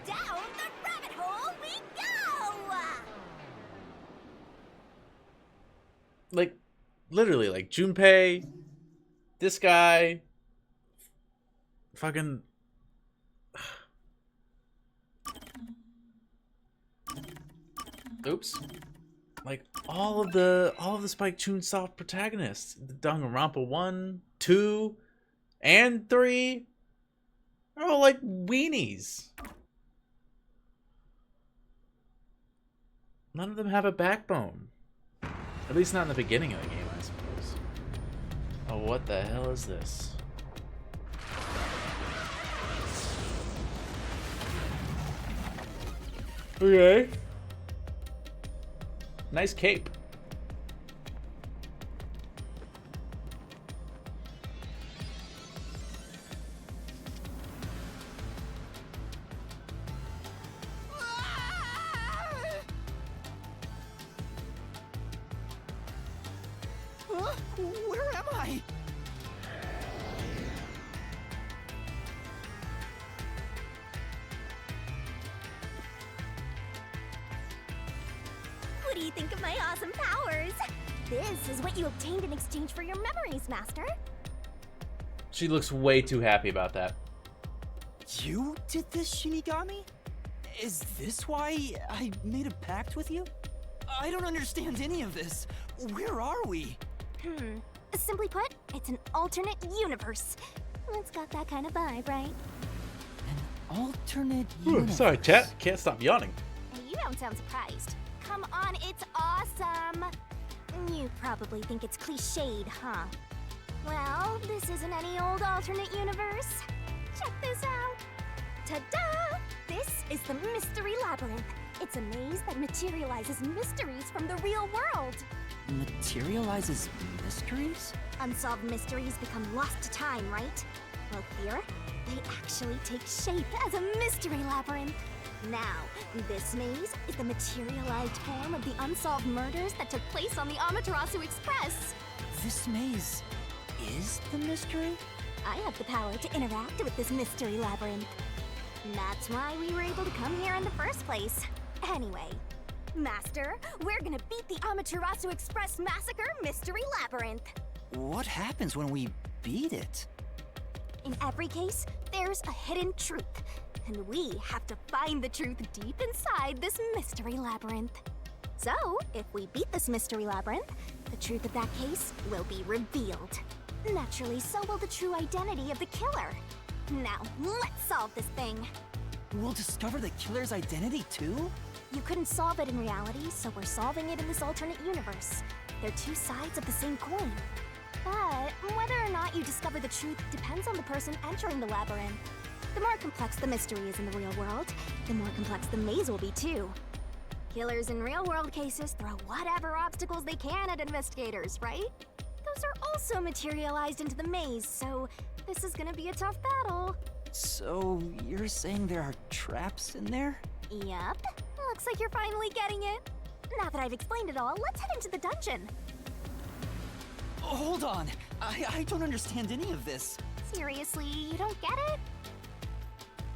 Down the rabbit hole we go! Like, literally, like Junpei, this guy, fucking. Oops. Like all of the Spike Chunsoft protagonists, the Danganronpa 1, 2, and 3, are all like weenies. None of them have a backbone. At least not in the beginning of the game, I suppose. Oh, what the hell is this? Okay. Nice cape. Huh? Where am I? What do you think of my awesome powers? This is what you obtained in exchange for your memories, Master. She looks way too happy about that. You did this, Shinigami? Is this why I made a pact with you? I don't understand any of this. Where are we? Simply put, it's an alternate universe. It's got that kind of vibe, right? An alternate Ooh, universe. sorry, chat. Can't stop yawning. You don't sound surprised. Come on, it's awesome! You probably think it's cliched, huh? Well, this isn't any old alternate universe. Check this out! Ta-da! This is the Mystery Labyrinth. It's a maze that materializes mysteries from the real world. Materializes mysteries? Unsolved mysteries become lost to time, right? Well, here, they actually take shape as a mystery labyrinth. Now, this maze is the materialized form of the unsolved murders that took place on the Amaterasu Express. This maze is the mystery? I have the power to interact with this mystery labyrinth. That's why we were able to come here in the first place. Anyway, Master, we're gonna beat the Amaterasu Express Massacre Mystery Labyrinth. What happens when we beat it? In every case, there's a hidden truth, and we have to find the truth deep inside this mystery labyrinth. So, if we beat this mystery labyrinth, the truth of that case will be revealed. Naturally, so will the true identity of the killer. Now, let's solve this thing. We'll discover the killer's identity too? You couldn't solve it in reality, so we're solving it in this alternate universe. They're two sides of the same coin. But whether or not you discover the truth depends on the person entering the labyrinth. The more complex the mystery is in the real world, the more complex the maze will be too. Killers in real-world cases throw whatever obstacles they can at investigators, right? Those are also materialized into the maze, so this is gonna be a tough battle. So, you're saying there are traps in there? Yep. Looks like you're finally getting it. Now that I've explained it all, let's head into the dungeon. Hold on. I don't understand any of this. Seriously, you don't get it?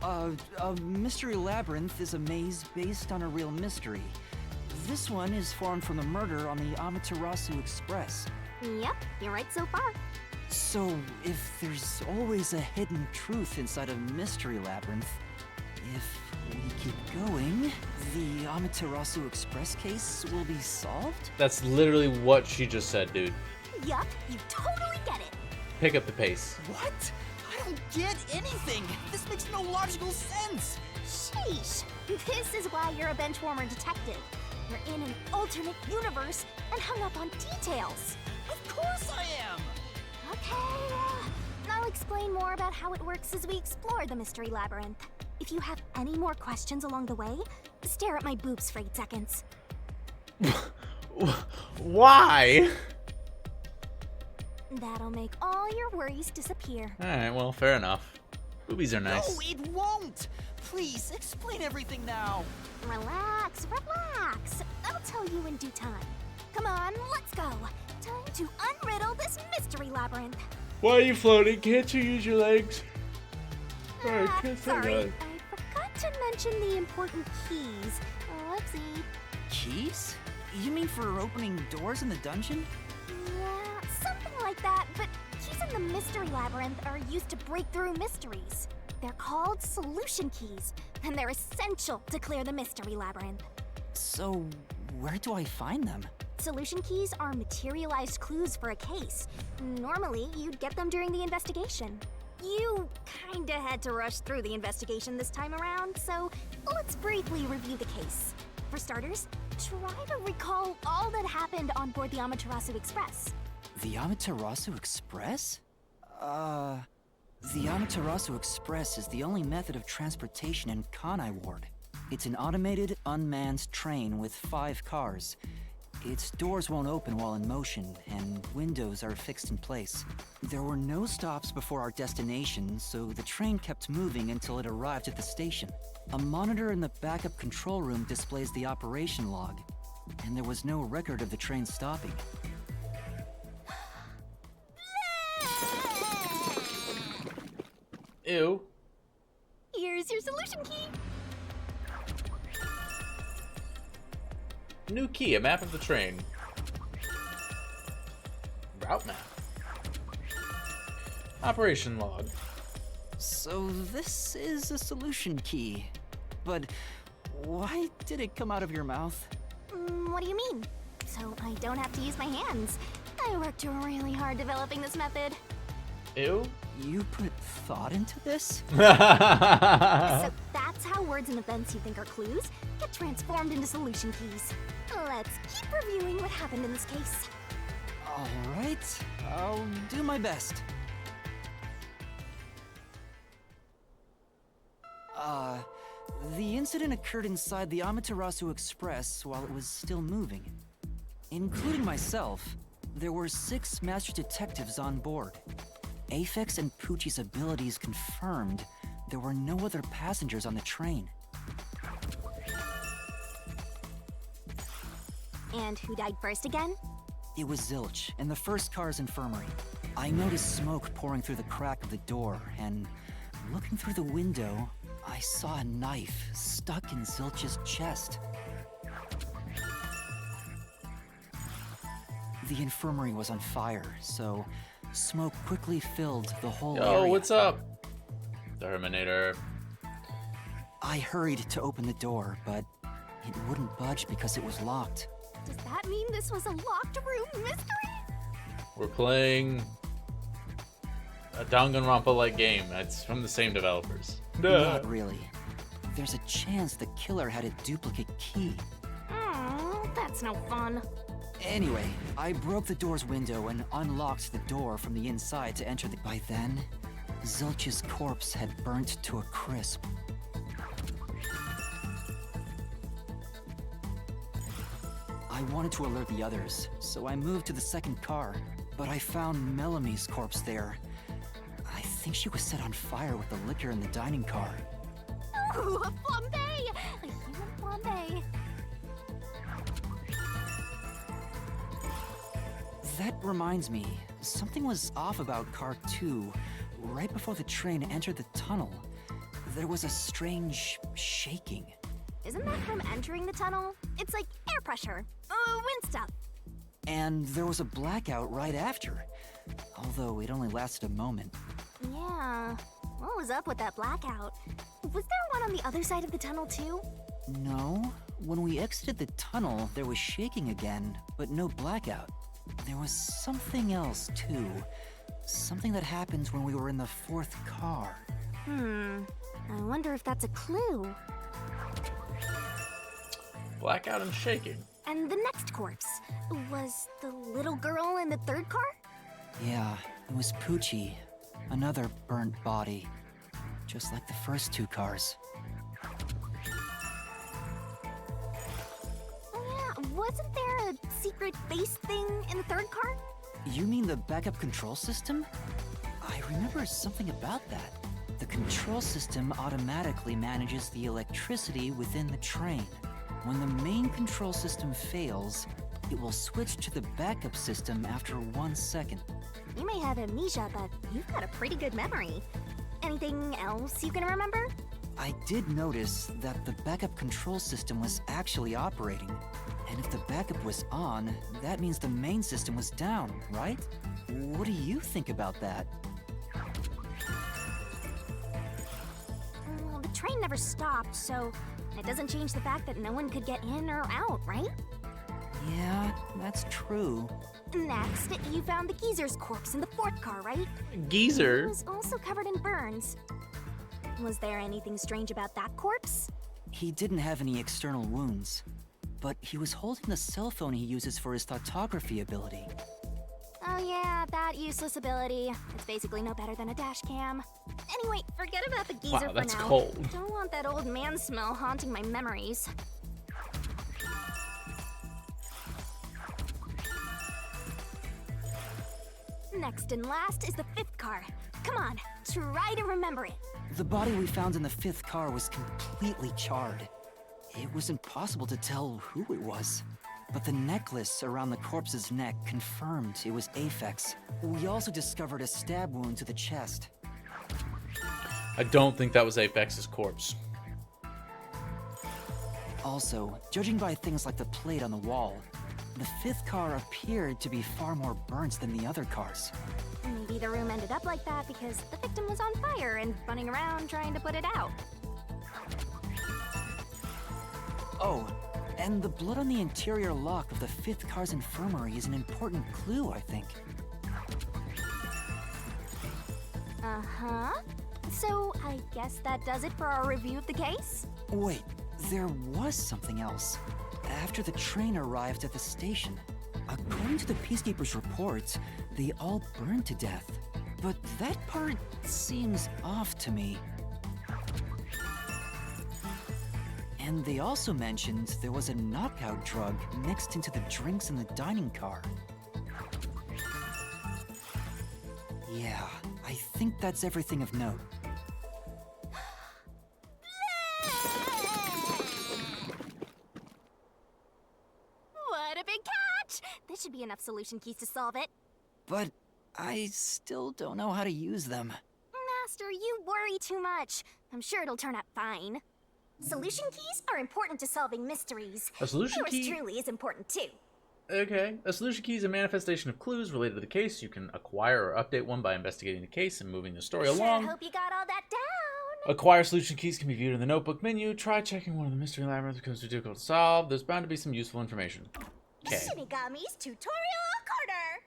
A mystery labyrinth is a maze based on a real mystery. This one is formed from the murder on the Amaterasu Express. Yep, you're right so far. So, if there's always a hidden truth inside a mystery labyrinth, if we keep going, the Amaterasu Express case will be solved? That's literally what she just said, dude. Yup, you totally get it. Pick up the pace. What? I don't get anything! This makes no logical sense! Sheesh. This is why you're a benchwarmer detective. You're in an alternate universe and hung up on details. Of course I am! Okay, I'll explain more about how it works as we explore the Mystery Labyrinth. If you have any more questions along the way, stare at my boobs for 8 seconds. Why? That'll make all your worries disappear. Alright, well, fair enough. Boobies are nice. No, it won't! Please, explain everything now. Relax, relax. I'll tell you in due time. Come on, let's go. Time to unriddle this Mystery Labyrinth. Why are you floating? Can't you use your legs? Sorry, I forgot to mention the important keys. Whoopsie. Keys? You mean for opening doors in the dungeon? Yeah, something like that, but keys in the Mystery Labyrinth are used to break through mysteries. They're called solution keys, and they're essential to clear the Mystery Labyrinth. So, where do I find them? Solution keys are materialized clues for a case. Normally, you'd get them during the investigation. You kinda had to rush through the investigation this time around, so let's briefly review the case. For starters, try to recall all that happened on board the Amaterasu Express. The Amaterasu Express? The Amaterasu Express is the only method of transportation in Kanai Ward. It's an automated, unmanned train with 5 cars. Its doors won't open while in motion, and windows are fixed in place. There were no stops before our destination, so the train kept moving until it arrived at the station. A monitor in the backup control room displays the operation log, and there was no record of the train stopping. Ew. Here's your solution key. New key, a map of the train. Route map. Operation log. So this is a solution key. But why did it come out of your mouth? What do you mean? So I don't have to use my hands. I worked really hard developing this method. Ew. You put thought into this? So that's how words and events you think are clues get transformed into solution keys. Let's keep reviewing what happened in this case. All right, I'll do my best. The incident occurred inside the Amaterasu Express while it was still moving. Including myself, there were 6 master detectives on board. Aphex and Poochie's abilities confirmed there were no other passengers on the train. And who died first again? It was Zilch, in the first car's infirmary. I noticed smoke pouring through the crack of the door, and looking through the window, I saw a knife stuck in Zilch's chest. The infirmary was on fire, so smoke quickly filled the whole area. Yo, what's up? Terminator. I hurried to open the door, but it wouldn't budge because it was locked. Does that mean this was a locked room mystery? We're playing a Danganronpa-like game. It's from the same developers. Not really. There's a chance the killer had a duplicate key. That's no fun. Anyway, I broke the door's window and unlocked the door from the inside to enter the... By then, Zilch's corpse had burnt to a crisp. I wanted to alert the others, so I moved to the second car, but I found Melamie's corpse there. I think she was set on fire with the liquor in the dining car. Ooh, a flambe! A human flambe. That reminds me, something was off about Car 2. Right before the train entered the tunnel, there was a strange shaking. Isn't that from entering the tunnel? It's like air pressure. Wind stuff. And there was a blackout right after, although it only lasted a moment. Yeah. What was up with that blackout? Was there one on the other side of the tunnel too? No. When we exited the tunnel, there was shaking again, but no blackout. There was something else too. Something that happened when we were in the fourth car. I wonder if that's a clue. Blackout and shaking. And the next corpse was the little girl in the third car? Yeah, it was Poochie. Another burnt body. Just like the first 2 cars. Oh yeah, wasn't there a secret base thing in the third car? You mean the backup control system? I remember something about that. The control system automatically manages the electricity within the train. When the main control system fails, it will switch to the backup system after 1 second. You may have amnesia, but you've got a pretty good memory. Anything else you can remember? I did notice that the backup control system was actually operating. And if the backup was on, that means the main system was down, right? What do you think about that? Well, the train never stopped, so it doesn't change the fact that no one could get in or out, right? Yeah, that's true. Next, you found the geezer's corpse in the fourth car, right? Geezer? It was also covered in burns. Was there anything strange about that corpse? He didn't have any external wounds, but he was holding the cell phone he uses for his photography ability. Oh yeah, that useless ability. It's basically no better than a dash cam. Anyway, forget about the geezer Wow, that's for now. cold. Don't want that old man smell haunting my memories. Next and last is the fifth car. Come on, try to remember it. The body we found in the 5th car was completely charred. It was impossible to tell who it was. But the necklace around the corpse's neck confirmed it was Aphex. We also discovered a stab wound to the chest. I don't think that was Apex's corpse. Also, judging by things like the plate on the wall, the 5th car appeared to be far more burnt than the other cars. Maybe the room ended up like that because the victim was on fire and running around trying to put it out. Oh, and the blood on the interior lock of the 5th car's infirmary is an important clue, I think. Uh-huh. So, I guess that does it for our review of the case? Wait, there was something else. After the train arrived at the station, according to the Peacekeeper's reports, they all burned to death. But that part seems off to me. And they also mentioned there was a knockout drug mixed into the drinks in the dining car. Yeah, I think that's everything of note. What a big catch! This should be enough solution keys to solve it. But I still don't know how to use them. Master, you worry too much. I'm sure it'll turn out fine. Solution keys are important to solving mysteries. A solution Yours key? truly is important too. Okay. A solution key is a manifestation of clues related to the case. You can acquire or update one by investigating the case and moving the story along. Sure hope you got all that down. Acquire solution keys can be viewed in the notebook menu. Try checking one of the mystery labyrinths becomes too difficult to solve. There's bound to be some useful information. Okay. Shinigami's tutorial corner.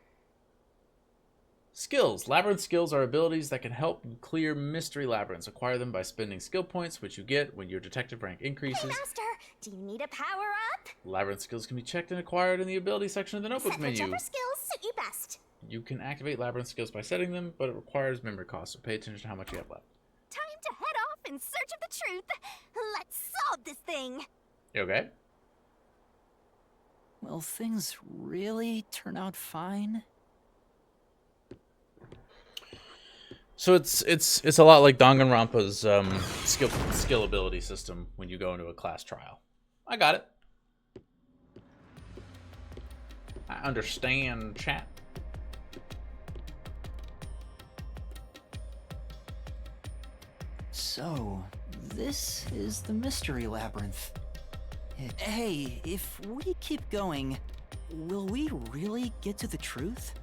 Skills. Labyrinth skills are abilities that can help you clear mystery labyrinths. Acquire them by spending skill points, which you get when your detective rank increases. Hey, Master, do you need a power-up? Labyrinth skills can be checked and acquired in the ability section of the notebook Set menu. whichever skills suit you best. You can activate labyrinth skills by setting them, but it requires memory costs, so pay attention to how much you have left. Time to head off in search of the truth. Let's solve this thing. You okay? Will things really turn out fine? So it's a lot like Danganronpa's skill ability system when you go into a class trial. I got it. I understand, chat. So, this is the mystery labyrinth. Hey, if we keep going, will we really get to the truth?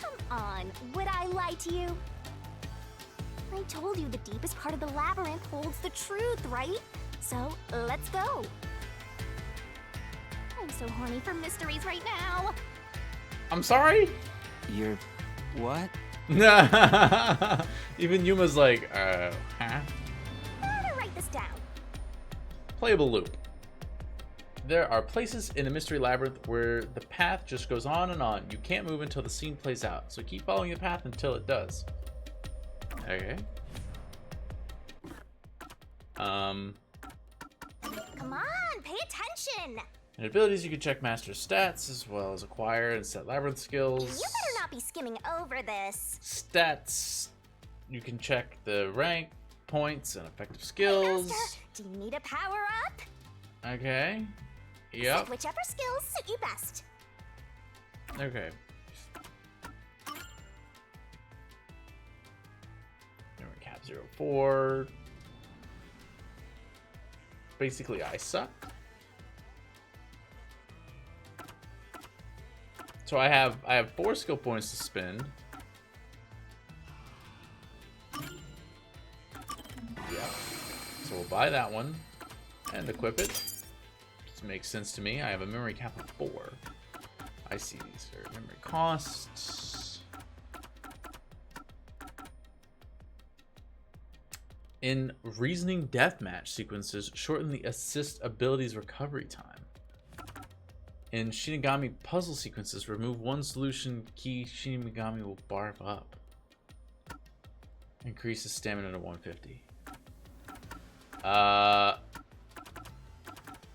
Come on, would I lie to you? I told you the deepest part of the labyrinth holds the truth, right? So, let's go. I'm so horny for mysteries right now. I'm sorry? You're... what? Even Yuma's like, huh? I'm gonna write this down. Playable loop. There are places in the Mystery Labyrinth where the path just goes on and on. You can't move until the scene plays out, so keep following the path until it does. Okay. Come on, pay attention! In abilities, you can check master stats as well as acquire and set labyrinth skills. You better not be skimming over this. Stats, you can check the rank, points, and effective Hey, skills. Master, do you need a power up? Okay. Set Yep. whichever skills suit you best. Okay. Cap 04. Basically, I suck. So I have 4 skill points to spend. Yeah. So we'll buy that one and equip it. This makes sense to me. I have a memory cap of 4. I see these are memory costs. In reasoning deathmatch sequences, shorten the assist abilities recovery time. In Shinigami puzzle sequences, remove 1 solution key Shinigami will barf up. Increases stamina to 150.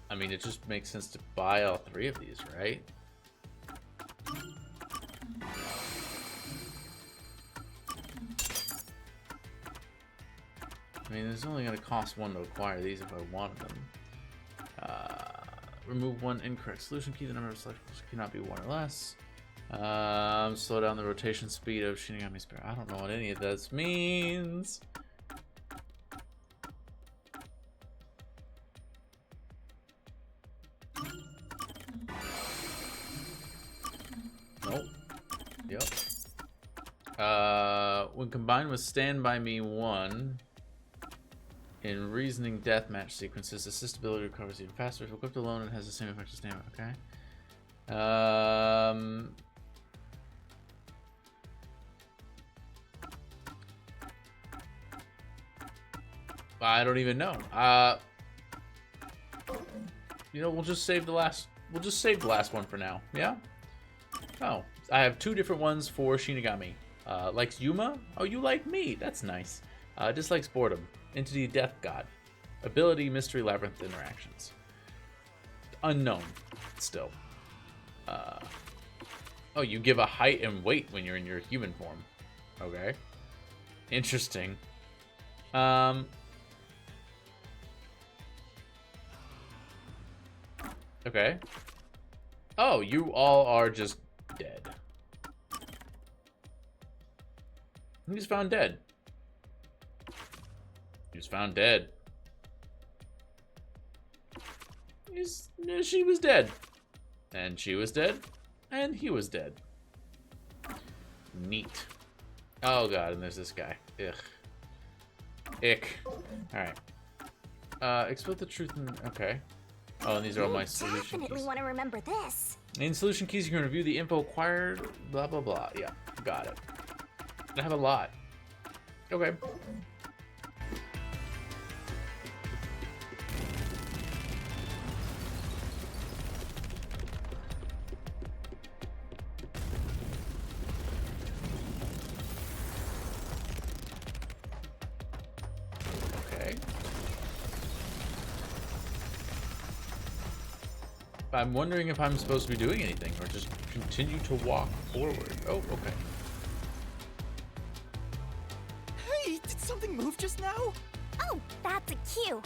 I mean, it just makes sense to buy all 3 of these, right? I mean, it's only going to cost 1 to acquire these if I wanted them. Remove 1 incorrect solution key. The number of selections cannot be 1 or less. Slow down the rotation speed of Shinigami Spirit. I don't know what any of this means. Nope. Yep. When combined with Stand By Me 1 in reasoning deathmatch sequences, assist ability recovers even faster. If equipped alone, it has the same effect as stamina. Okay. I don't even know. You know, we'll just save the last one for now. Yeah. Oh, I have 2 different ones for Shinigami. Likes Yuma. Oh, you like me. That's nice. Dislikes boredom. Entity Death God. Ability Mystery Labyrinth interactions. Unknown. Still. Oh, you give a height and weight when you're in your human form. Okay. Interesting. Okay. Oh, you all are just dead. He's found dead. He was found dead. She was dead. And she was dead. And he was dead. Neat. Oh god, and there's this guy. Ugh. Ick. Alright. Explode the truth in... Okay. Oh, and these are all my solution Definitely keys. want to remember this. In solution keys, you can review the info acquired, blah, blah, blah. Yeah, got it. I have a lot. Okay. Okay. I'm wondering if I'm supposed to be doing anything or just continue to walk forward. Oh, okay. Hey, did something move just now? Oh, that's a Q.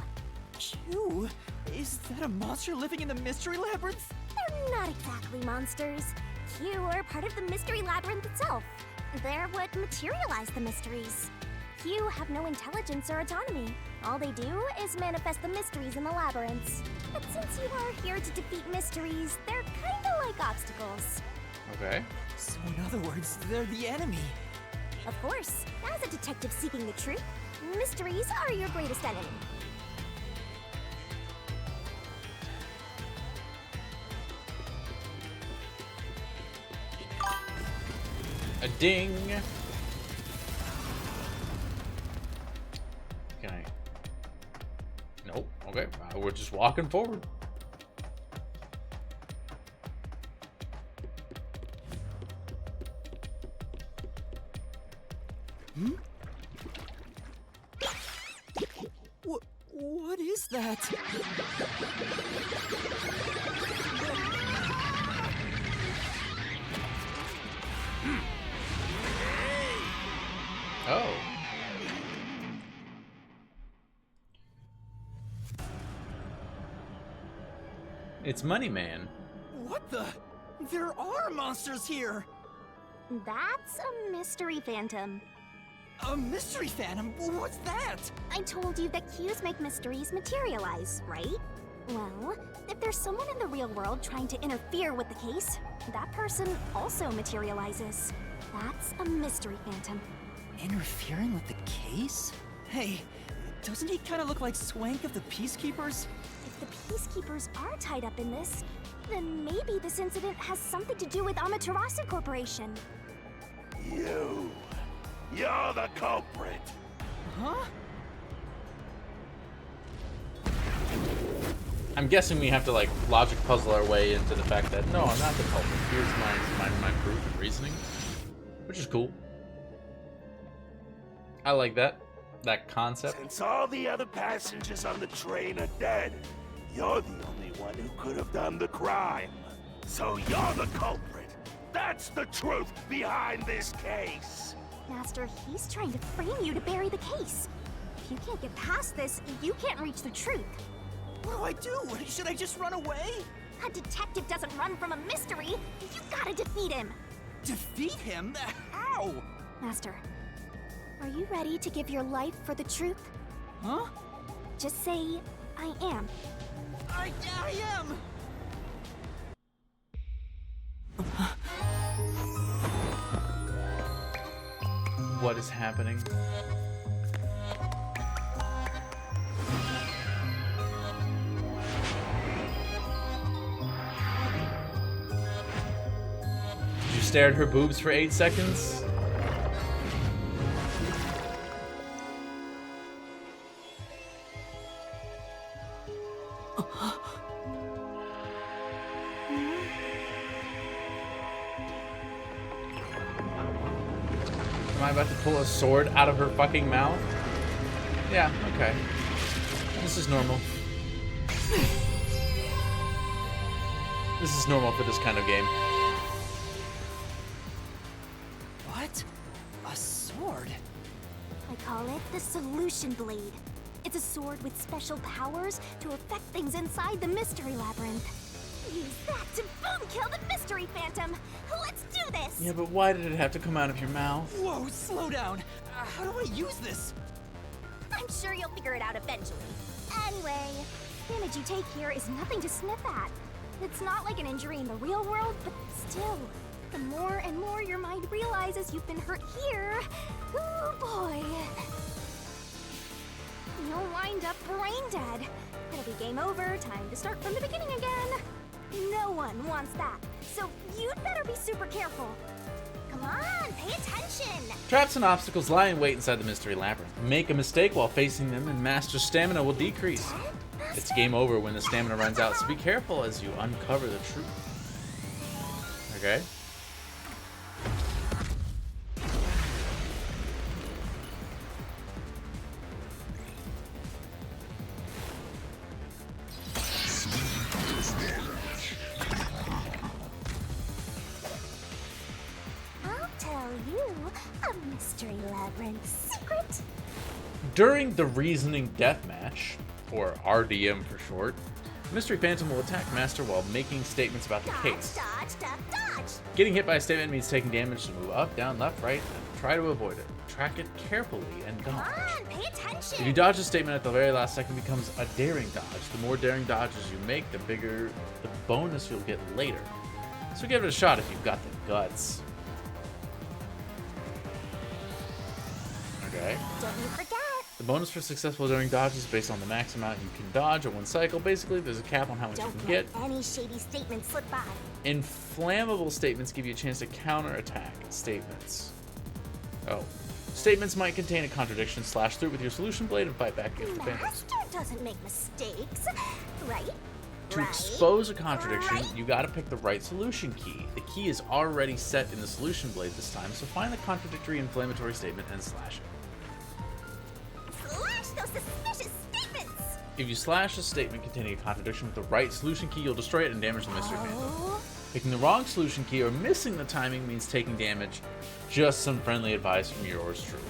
Q? Is that a monster living in the Mystery Labyrinth? They're not exactly monsters. Q are part of the Mystery Labyrinth itself. They're what materialize the mysteries. Q have no intelligence or autonomy. All they do is manifest the mysteries in the labyrinths. But since you are here to defeat mysteries, they're kinda like obstacles. Okay. So in other words, they're the enemy. Of course, as a detective seeking the truth, mysteries are your greatest enemy. A ding. Can I? Nope. Okay. We're just walking forward. is that? Oh. It's Money Man. What the? There are monsters here! That's a mystery phantom. A mystery phantom? What's that? I told you that cues make mysteries materialize, right? Well, if there's someone in the real world trying to interfere with the case, that person also materializes. That's a mystery phantom. Interfering with the case? Hey, doesn't he kind of look like Swank of the Peacekeepers? If the Peacekeepers are tied up in this, then maybe this incident has something to do with Amaterasu Corporation. You're the culprit. Huh? I'm guessing we have to like logic puzzle our way into the fact that no, I'm not the culprit. Here's my proof and reasoning, which is cool. I like that concept. Since all the other passengers on the train are dead, you're the only one who could have done the crime. So you're the culprit. That's the truth behind this case. Master, he's trying to frame you to bury the case. If you can't get past this, you can't reach the truth. What do I do? Should I just run away? A detective doesn't run from a mystery. You gotta defeat him. Defeat him? How? Master, are you ready to give your life for the truth? Huh? Just say, I am. I am! What is happening? Did you stare at her boobs for 8 seconds? Am I about to pull a sword out of her fucking mouth? Yeah, okay. This is normal. This is normal for this kind of game. What? A sword? I call it the Solution Blade. It's a sword with special powers to affect things inside the Mystery Labyrinth. Use that to boom kill the Mystery Phantom! Let's do this! Yeah, but why did it have to come out of your mouth? Whoa, slow down. How do I use this? I'm sure you'll figure it out eventually. Anyway, damage you take here is nothing to sniff at. It's not like an injury in the real world, but still, the more and more your mind realizes you've been hurt here, oh boy. You'll wind up brain dead. It'll be game over, time to start from the beginning again. No one wants that, so you'd better be super careful. Come on, pay attention! Traps and obstacles lie in wait inside the Mystery Labyrinth. Make a mistake while facing them, and Master's stamina will decrease. It's game over when the stamina runs out, so be careful as you uncover the truth. Okay? I'll tell you a Mystery Labyrinth secret. During the Reasoning Deathmatch, or RDM for short, Mystery Phantom will attack Master while making statements about the case. Dodge, duck, dodge! Getting hit by a statement means taking damage, to move up, down, left, right, and try to avoid it. Track it carefully and dodge. Come on, pay attention! If you dodge a statement at the very last second, it becomes a daring dodge. The more daring dodges you make, the bigger the bonus you'll get later. So give it a shot if you've got the guts. Okay. Don't you forget! The bonus for successful daring dodges is based on the max amount you can dodge in one cycle. Basically, there's a cap on how much Don't you can get. let any shady statements slip by. Inflammable statements give you a chance to counterattack statements. Oh. Statements might contain a contradiction. Slash through with your solution blade and fight back against the phantoms. Master doesn't make mistakes, right? To expose a contradiction, you gotta pick the right solution key. The key is already set in the solution blade this time, so find the contradictory inflammatory statement and slash it. Slash those suspicious statements! If you slash a statement containing a contradiction with the right solution key, you'll destroy it and damage the mystery handle. Picking the wrong solution key or missing the timing means taking damage. Just some friendly advice from yours truly.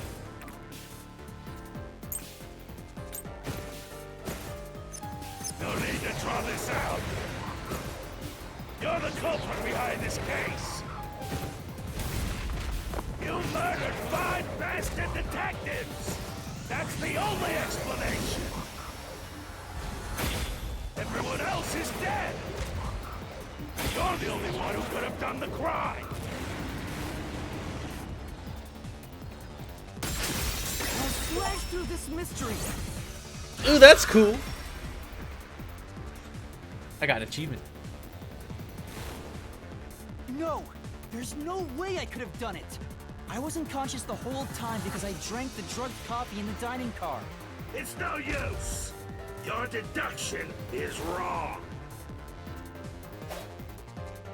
No need to draw this out. You're the culprit behind this case. You murdered 5 bastard detectives. That's the only explanation. Everyone else is dead. You're the only one who could have done the crime. I'll slash through this mystery. Ooh, that's cool. I got an achievement. No, there's no way I could have done it. I wasn't conscious the whole time because I drank the drugged coffee in the dining car. It's no use. Your deduction is wrong.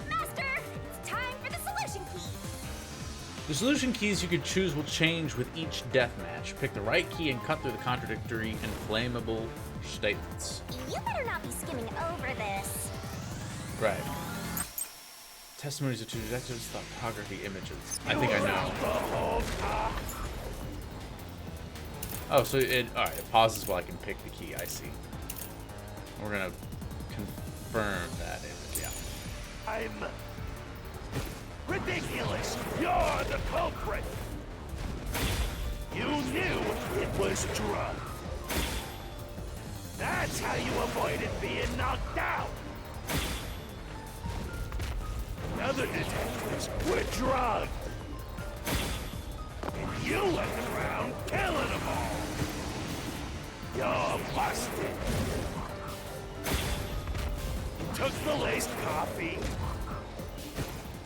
Master, it's time for the solution key. The solution keys you could choose will change with each death match. Pick the right key and cut through the contradictory and flammable statements. You better not be skimming over this. Right. Testimonies of two detectives, photography, images. I think I know. Oh, so it pauses while I can pick the key. I see. We're gonna confirm that image. Yeah. I'm ridiculous. You're the culprit. You knew it was drugged. That's how you avoided being knocked out. The other detectives were drugged. And you went around killing them all. You're busted. You took the laced coffee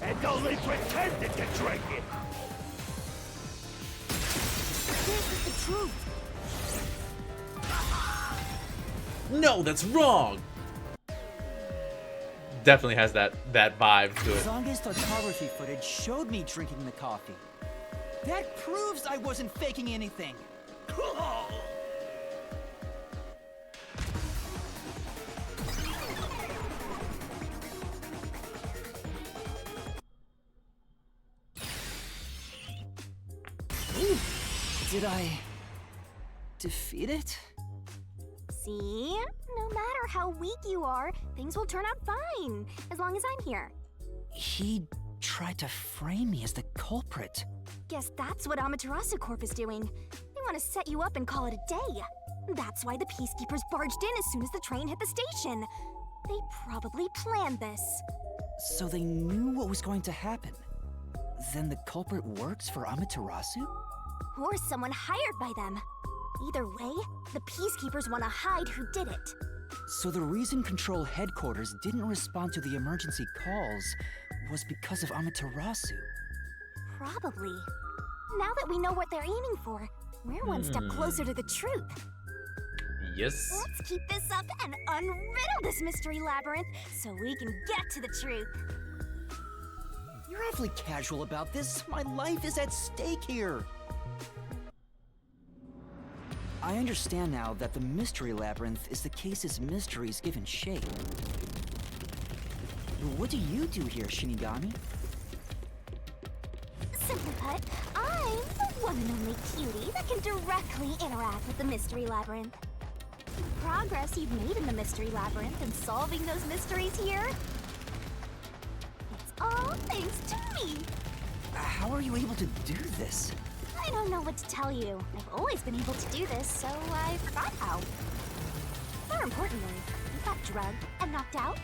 and only pretended to drink it. This is the truth. No, that's wrong. Definitely has that vibe to it. Zonga's photography footage showed me drinking the coffee. That proves I wasn't faking anything. Did I defeat it? See? No matter how weak you are, things will turn out fine, as long as I'm here. He tried to frame me as the culprit. Guess that's what Amaterasu Corp is doing. They want to set you up and call it a day. That's why the Peacekeepers barged in as soon as the train hit the station. They probably planned this. So they knew what was going to happen. Then the culprit works for Amaterasu? Or someone hired by them. Either way, the Peacekeepers want to hide who did it. So the reason Control Headquarters didn't respond to the emergency calls was because of Amaterasu. Probably. Now that we know what they're aiming for, we're one step closer to the truth. Yes. Let's keep this up and unriddle this mystery labyrinth so we can get to the truth. You're awfully casual about this. My life is at stake here. I understand now that the mystery labyrinth is the case's mysteries given shape. What do you do here, Shinigami? Simply put, I'm the one and only cutie that can directly interact with the mystery labyrinth. The progress you've made in the mystery labyrinth and solving those mysteries here, it's all thanks to me. How are you able to do this? I don't know what to tell you. I've always been able to do this, so I forgot how. More importantly, you got drugged and knocked out.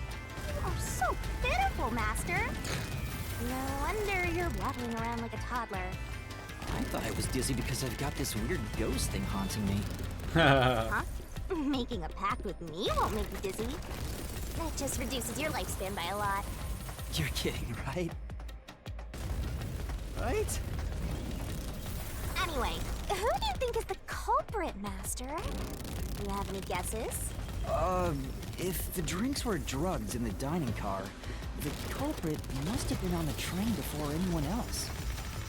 You are so pitiful, Master. No wonder you're waddling around like a toddler. I thought I was dizzy because I've got this weird ghost thing haunting me. Huh? Making a pact with me won't make you dizzy. That just reduces your lifespan by a lot. You're kidding, right? Right? Anyway, who do you think is the culprit, Master? You have any guesses? If the drinks were drugs in the dining car, the culprit must have been on the train before anyone else.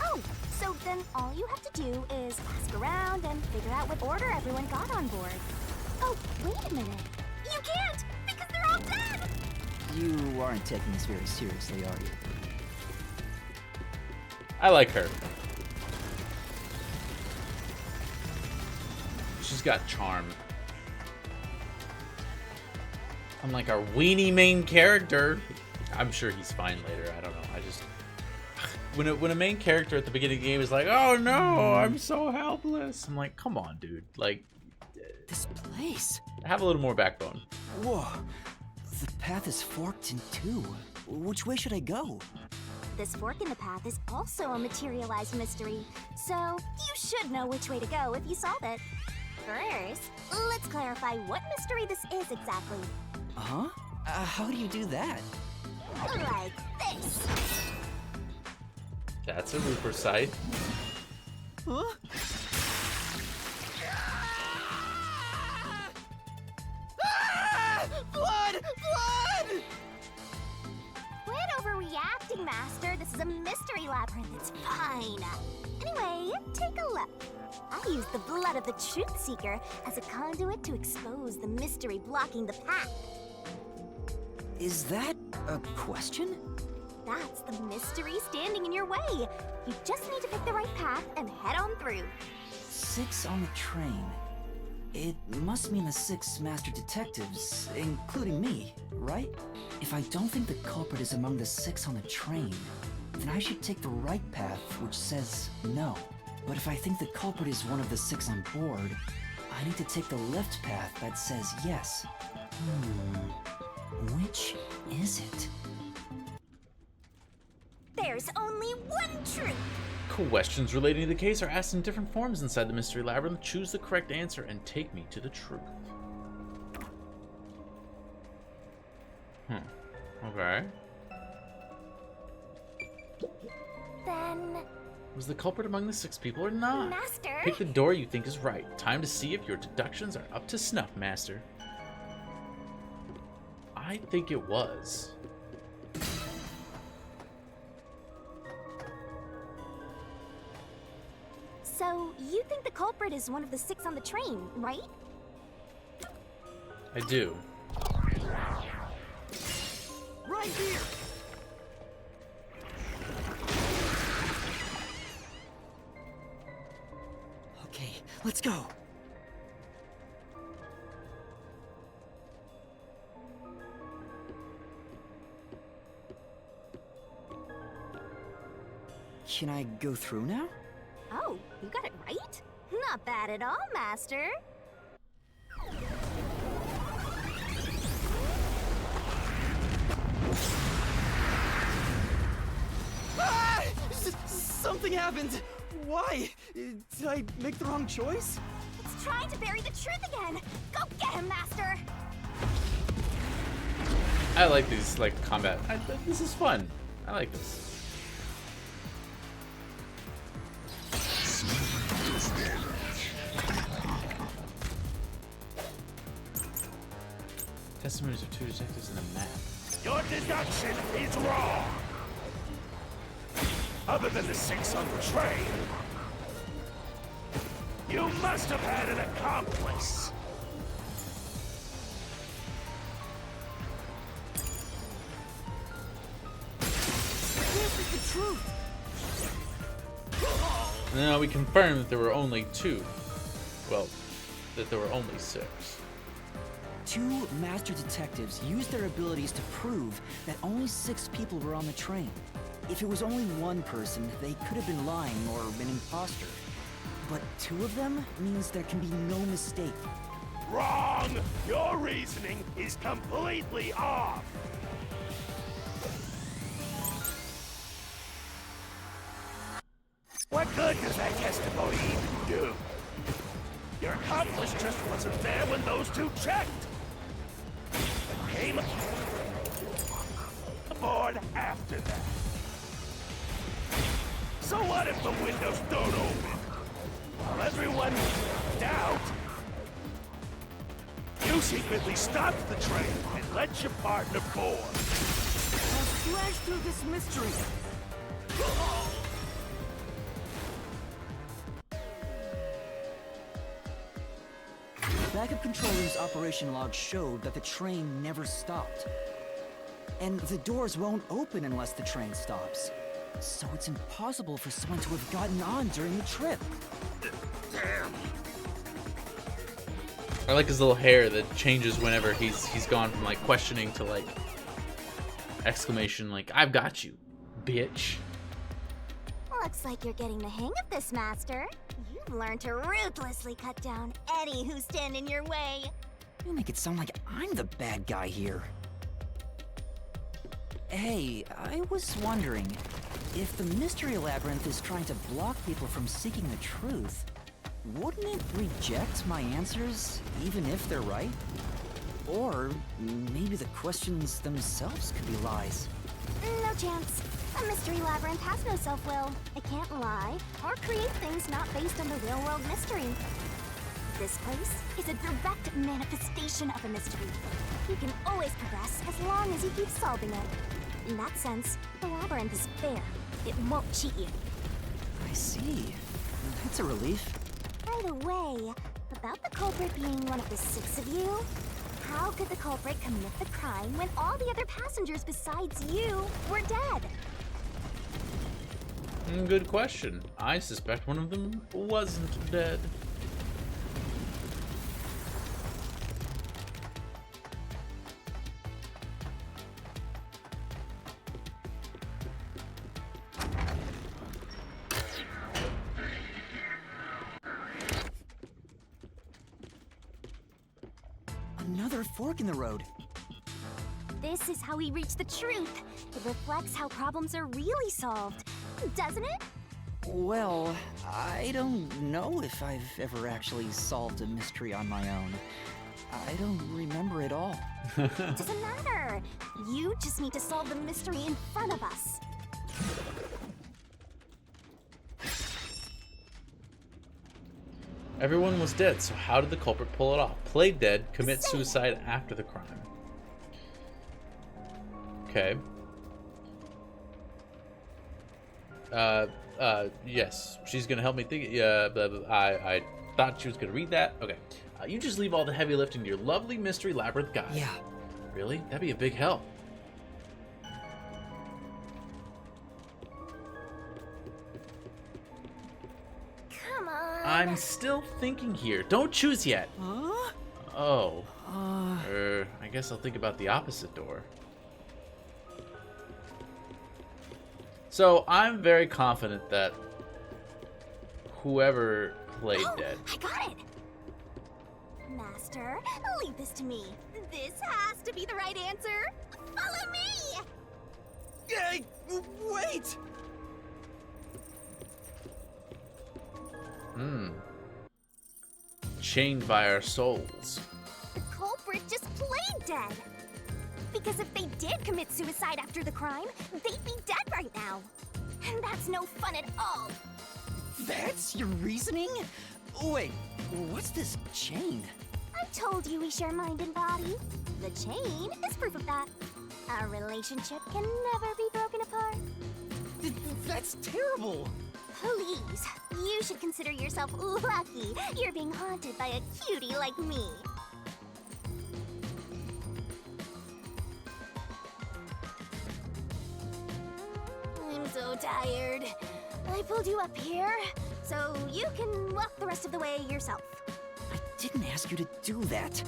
Oh, so then all you have to do is ask around and figure out what order everyone got on board. Oh, wait a minute. You can't, because they're all dead! You aren't taking this very seriously, are you? I like her. She's got charm. Unlike our weenie main character. I'm sure he's fine later. I don't know. I just... When a main character at the beginning of the game is like, oh no, I'm so helpless. I'm like, come on, dude. Like... This place? Have a little more backbone. Whoa. The path is forked in two. Which way should I go? This fork in the path is also a materialized mystery, so you should know which way to go if you solve it. First, let's clarify what mystery this is exactly. Uh-huh? How do you do that? Like this. That's a Rupert site. Huh? Blood! Blood! Quit overreacting, Master. This is a mystery labyrinth. It's fine. Anyway, take a look. I used the blood of the Truth Seeker as a conduit to expose the mystery blocking the path. Is that a question? That's the mystery standing in your way. You just need to pick the right path and head on through. 6 on the train. It must mean the 6 master detectives, including me, right? If I don't think the culprit is among the 6 on the train, then I should take the right path, which says no. But if I think the culprit is one of the 6 on board, I need to take the left path that says yes. Which is it? There's only one truth. Questions relating to the case are asked in different forms inside the mystery labyrinth. Choose the correct answer and take me to the truth. Okay. Then... Was the culprit among the 6 people or not? Master? Pick the door you think is right. Time to see if your deductions are up to snuff, Master. I think it was. So, you think the culprit is one of the 6 on the train, right? I do. Right here! Okay, let's go. Can I go through now? Oh, you got it right? Not bad at all, Master. Ah! Something happened! Why? Did I make the wrong choice? It's trying to bury the truth again! Go get him, Master! I like these, like, combat. This is fun. I like this. Testimonies of 2 detectives in the map. Your deduction is wrong. Other than the 6 on the train, you must have had an accomplice. This is the truth! No, we confirmed that there were only 2. Well, that there were only 6. 2 master detectives used their abilities to prove that only 6 people were on the train. If it was only one person, they could have been lying or an imposter. But 2 of them means there can be no mistake. Wrong! Your reasoning is completely off. What good does that testimony even do? Your accomplice just wasn't there when those 2 checked. And came aboard after that. So what if the windows don't open? While everyone doubt, you secretly stopped the train and let your partner board. I'll slash through this mystery. backup control room's operation log showed that the train never stopped. And the doors won't open unless the train stops. So it's impossible for someone to have gotten on during the trip. Damn. I like his little hair that changes whenever he's gone from like questioning to like exclamation, like "I've got you, bitch." Looks like you're getting the hang of this, Master. You've learned to ruthlessly cut down any who stand in your way. You make it sound like I'm the bad guy here. Hey, I was wondering, if the Mystery Labyrinth is trying to block people from seeking the truth, wouldn't it reject my answers, even if they're right? Or maybe the questions themselves could be lies. No chance. A Mystery Labyrinth has no self-will. It can't lie or create things not based on the real-world mystery. This place is a direct manifestation of a mystery. You can always progress as long as you keep solving it. In that sense, the labyrinth is fair. It won't cheat you. I see. That's a relief. By the way, about the culprit being one of the 6 of you, how could the culprit commit the crime when all the other passengers besides you were dead? Good question. I suspect one of them wasn't dead. Another fork in the road. This is how we reach the truth. It reflects how problems are really solved, doesn't it? Well, I don't know if I've ever actually solved a mystery on my own. I don't remember it all. Doesn't matter. You just need to solve the mystery in front of us. Everyone was dead, so how did the culprit pull it off? Played dead, commit suicide after the crime. Okay. Yes, she's gonna help me think. Yeah, I thought she was gonna read that. Okay. You just leave all the heavy lifting to your lovely Mystery Labyrinth guide. Yeah. Really? That'd be a big help. Come on. I'm still thinking here. Don't choose yet. Huh? Oh. I guess I'll think about the opposite door. So I'm very confident that whoever played dead. I got it. Master, leave this to me. This has to be the right answer. Follow me. Hey, wait! Chained by our souls. The culprit just played dead. Because if they did commit suicide after the crime, they'd be dead right now. And that's no fun at all. That's your reasoning? Wait, what's this chain? I told you we share mind and body. The chain is proof of that. Our relationship can never be broken apart. That's terrible! Please, you should consider yourself lucky you're being haunted by a cutie like me. I'm so tired. I pulled you up here, so you can walk the rest of the way yourself. I didn't ask you to do that.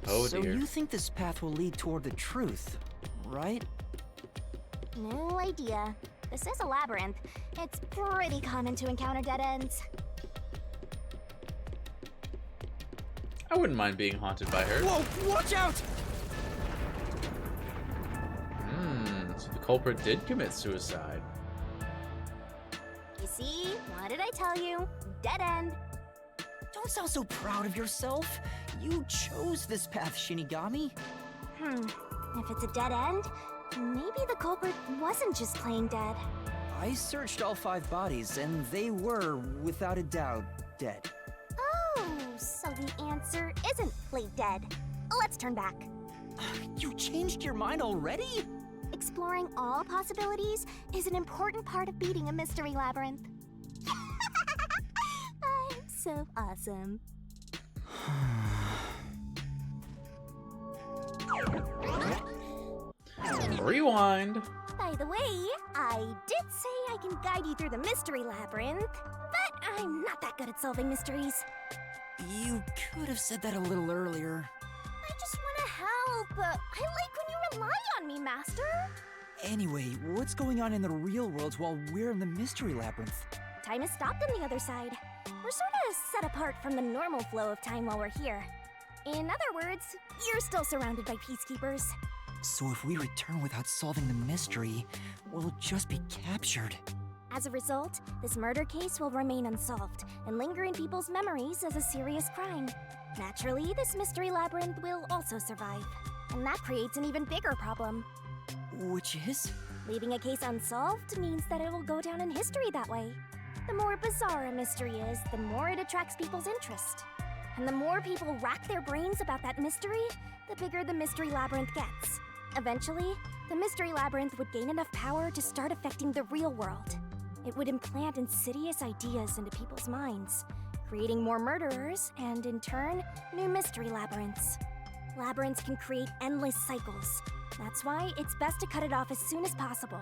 Oh So dear. you think this path will lead toward the truth, right? No idea. This is a labyrinth. It's pretty common to encounter dead ends. I wouldn't mind being haunted by her. Whoa, watch out! So the culprit did commit suicide. You see? What did I tell you? Dead end. Don't sound so proud of yourself. You chose this path, Shinigami. If it's a dead end, maybe the culprit wasn't just plain dead. I searched all 5 bodies, and they were, without a doubt, dead. Oh, so the answer isn't played dead. Let's turn back. You changed your mind already? Exploring all possibilities is an important part of beating a mystery labyrinth. So awesome. Rewind. By the way, I did say I can guide you through the mystery labyrinth, but I'm not that good at solving mysteries. You could have said that a little earlier. I just want to help. I like when you rely on me, Master. Anyway, what's going on in the real world while we're in the mystery labyrinth? Time has stopped on the other side. We're sort of set apart from the normal flow of time while we're here. In other words, you're still surrounded by peacekeepers. So if we return without solving the mystery, we'll just be captured. As a result, this murder case will remain unsolved and linger in people's memories as a serious crime. Naturally, this mystery labyrinth will also survive. And that creates an even bigger problem. Which is? Leaving a case unsolved means that it will go down in history that way. The more bizarre a mystery is, the more it attracts people's interest. And the more people rack their brains about that mystery, the bigger the mystery labyrinth gets. Eventually, the mystery labyrinth would gain enough power to start affecting the real world. It would implant insidious ideas into people's minds, creating more murderers and, in turn, new mystery labyrinths. Labyrinths can create endless cycles. That's why it's best to cut it off as soon as possible.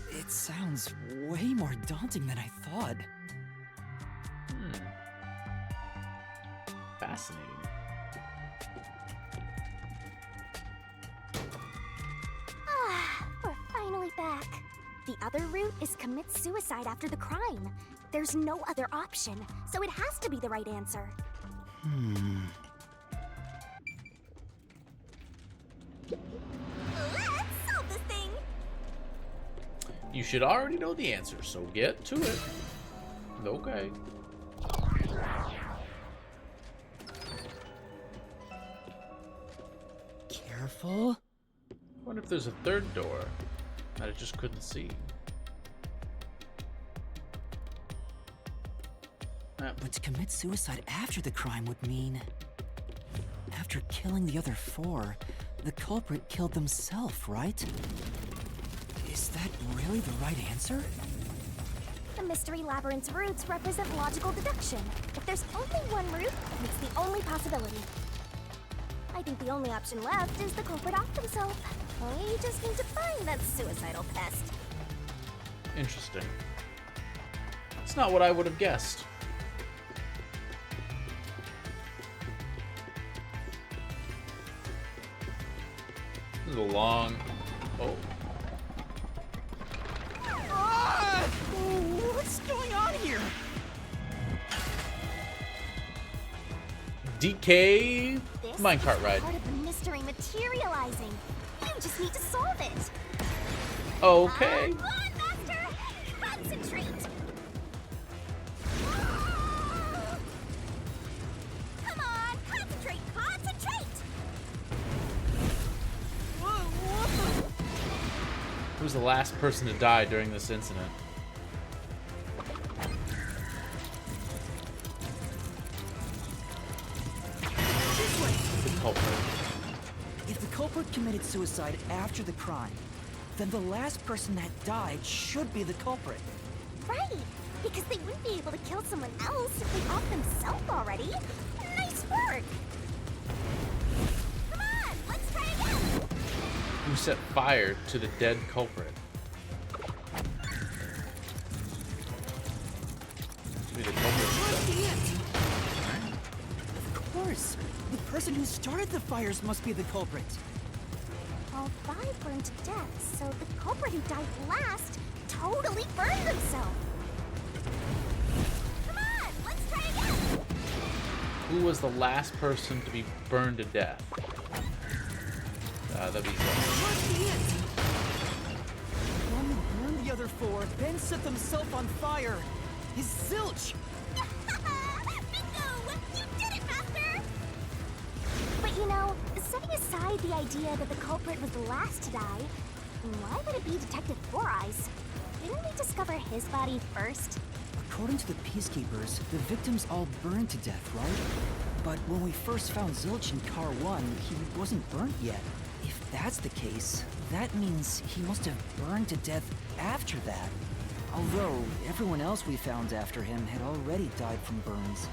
It sounds way more daunting than I thought. Fascinating. We're finally back. The other route is commit suicide after the crime. There's no other option, so it has to be the right answer. Let's solve this thing! You should already know the answer, so get to it. Okay. Careful. I wonder if there's a third door that I just couldn't see. But to commit suicide after the crime would mean... After killing the other four, the culprit killed themselves, right? Is that really the right answer? The mystery labyrinth's routes represent logical deduction. If there's only one route, it's the only possibility. I think the only option left is the culprit off himself. We just need to find that suicidal pest. Interesting. It's not what I would have guessed. This is a long... Oh. What's going on here? DK This minecart is ride. part of the mystery materializing. You just need to solve it. Okay. Come on, Master! Concentrate! Come on, concentrate! Concentrate! Who's the last person to die during this incident? The culprit. If the culprit committed suicide after the crime, then the last person that died should be the culprit. Right, because they wouldn't be able to kill someone else if they off themselves already. Nice work! Come on, let's try again! Who set fire to the dead culprit? Be the culprit. Of course, the person who started the fires must be the culprit. All five burned to death, so the culprit who died last totally burned himself. Come on, let's try again! Who was the last person to be burned to death? That'd be One who burned the other four, then set themselves on fire. Is Zilch! Bingo! You did it, Master! But you know, setting aside the idea that the culprit was the last to die, why would it be Detective Four Eyes? Didn't we discover his body first? According to the Peacekeepers, the victims all burned to death, right? But when we first found Zilch in Car 1, he wasn't burnt yet. If that's the case, that means he must have burned to death after that. Although, everyone else we found after him had already died from burns.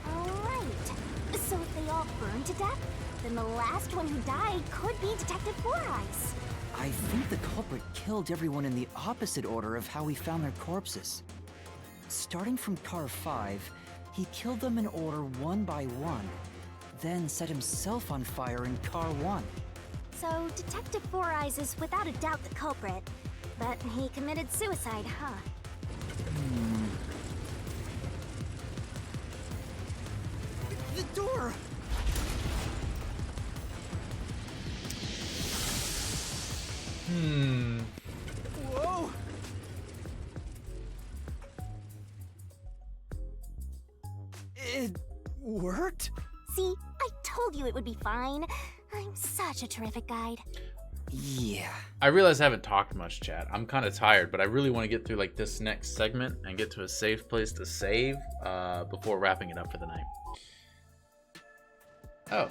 Alright. So if they all burned to death, then the last one who died could be Detective Four Eyes. I think the culprit killed everyone in the opposite order of how we found their corpses. Starting from car 5, he killed them in order one by one, then set himself on fire in car 1. So Detective Four Eyes is without a doubt the culprit, but he committed suicide, huh? The door! Whoa! It worked? See, I told you it would be fine. I'm such a terrific guide. Yeah. I realize I haven't talked much, chat. I'm kind of tired, but I really want to get through like this next segment and get to a safe place to save before wrapping it up for the night. Oh,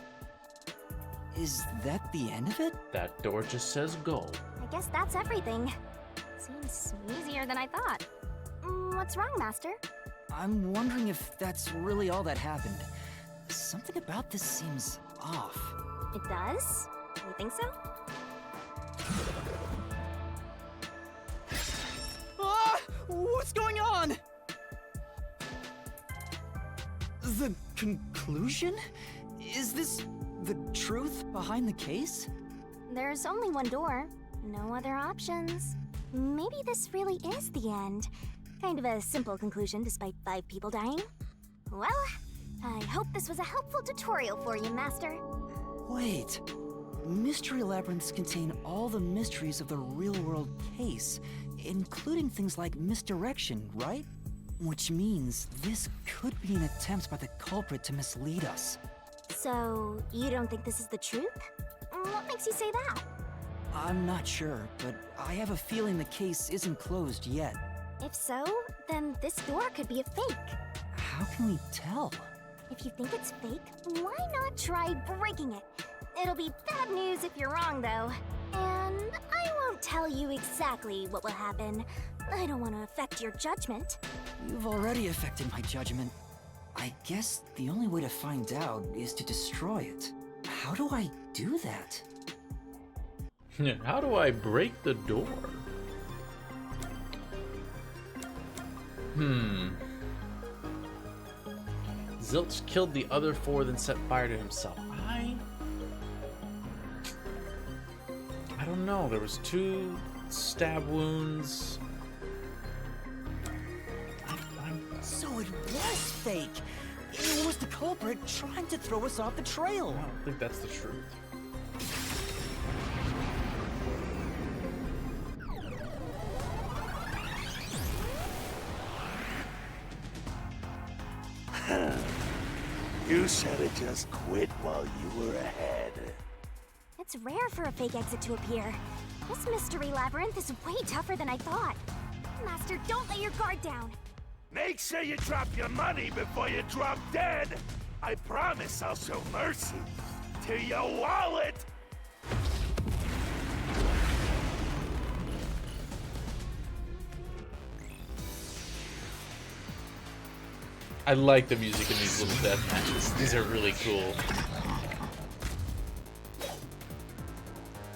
Is that the end of it? that door just says go. I guess that's everything. Seems easier than I thought. What's wrong, Master? I'm wondering if that's really all that happened. Something about this seems off. It does? You think so? Ah! What's going on? The conclusion? Is this the truth behind the case? There's only one door. No other options. Maybe this really is the end. Kind of a simple conclusion despite 5 people dying. Well, I hope this was a helpful tutorial for you, Master. Wait. Mystery labyrinths contain all the mysteries of the real-world case, including things like misdirection, right? Which means this could be an attempt by the culprit to mislead us. So, you don't think this is the truth? What makes you say that? I'm not sure, but I have a feeling the case isn't closed yet. If so, then this door could be a fake. How can we tell? If you think it's fake, why not try breaking it? It'll be bad news if you're wrong, though. And I won't tell you exactly what will happen. I don't want to affect your judgment. You've already affected my judgment. I guess the only way to find out is to destroy it. How do I do that? How do I break the door? Zilch killed the other 4, then set fire to himself. I don't know. There was 2 stab wounds. So it was fake! It was the culprit trying to throw us off the trail! I don't think that's the truth. You should have just quit while you were ahead. It's rare for a fake exit to appear. This mystery labyrinth is way tougher than I thought. Master, don't let your guard down. Make sure you drop your money before you drop dead. I promise I'll show mercy to your wallet. I like the music in these little death matches. These are really cool.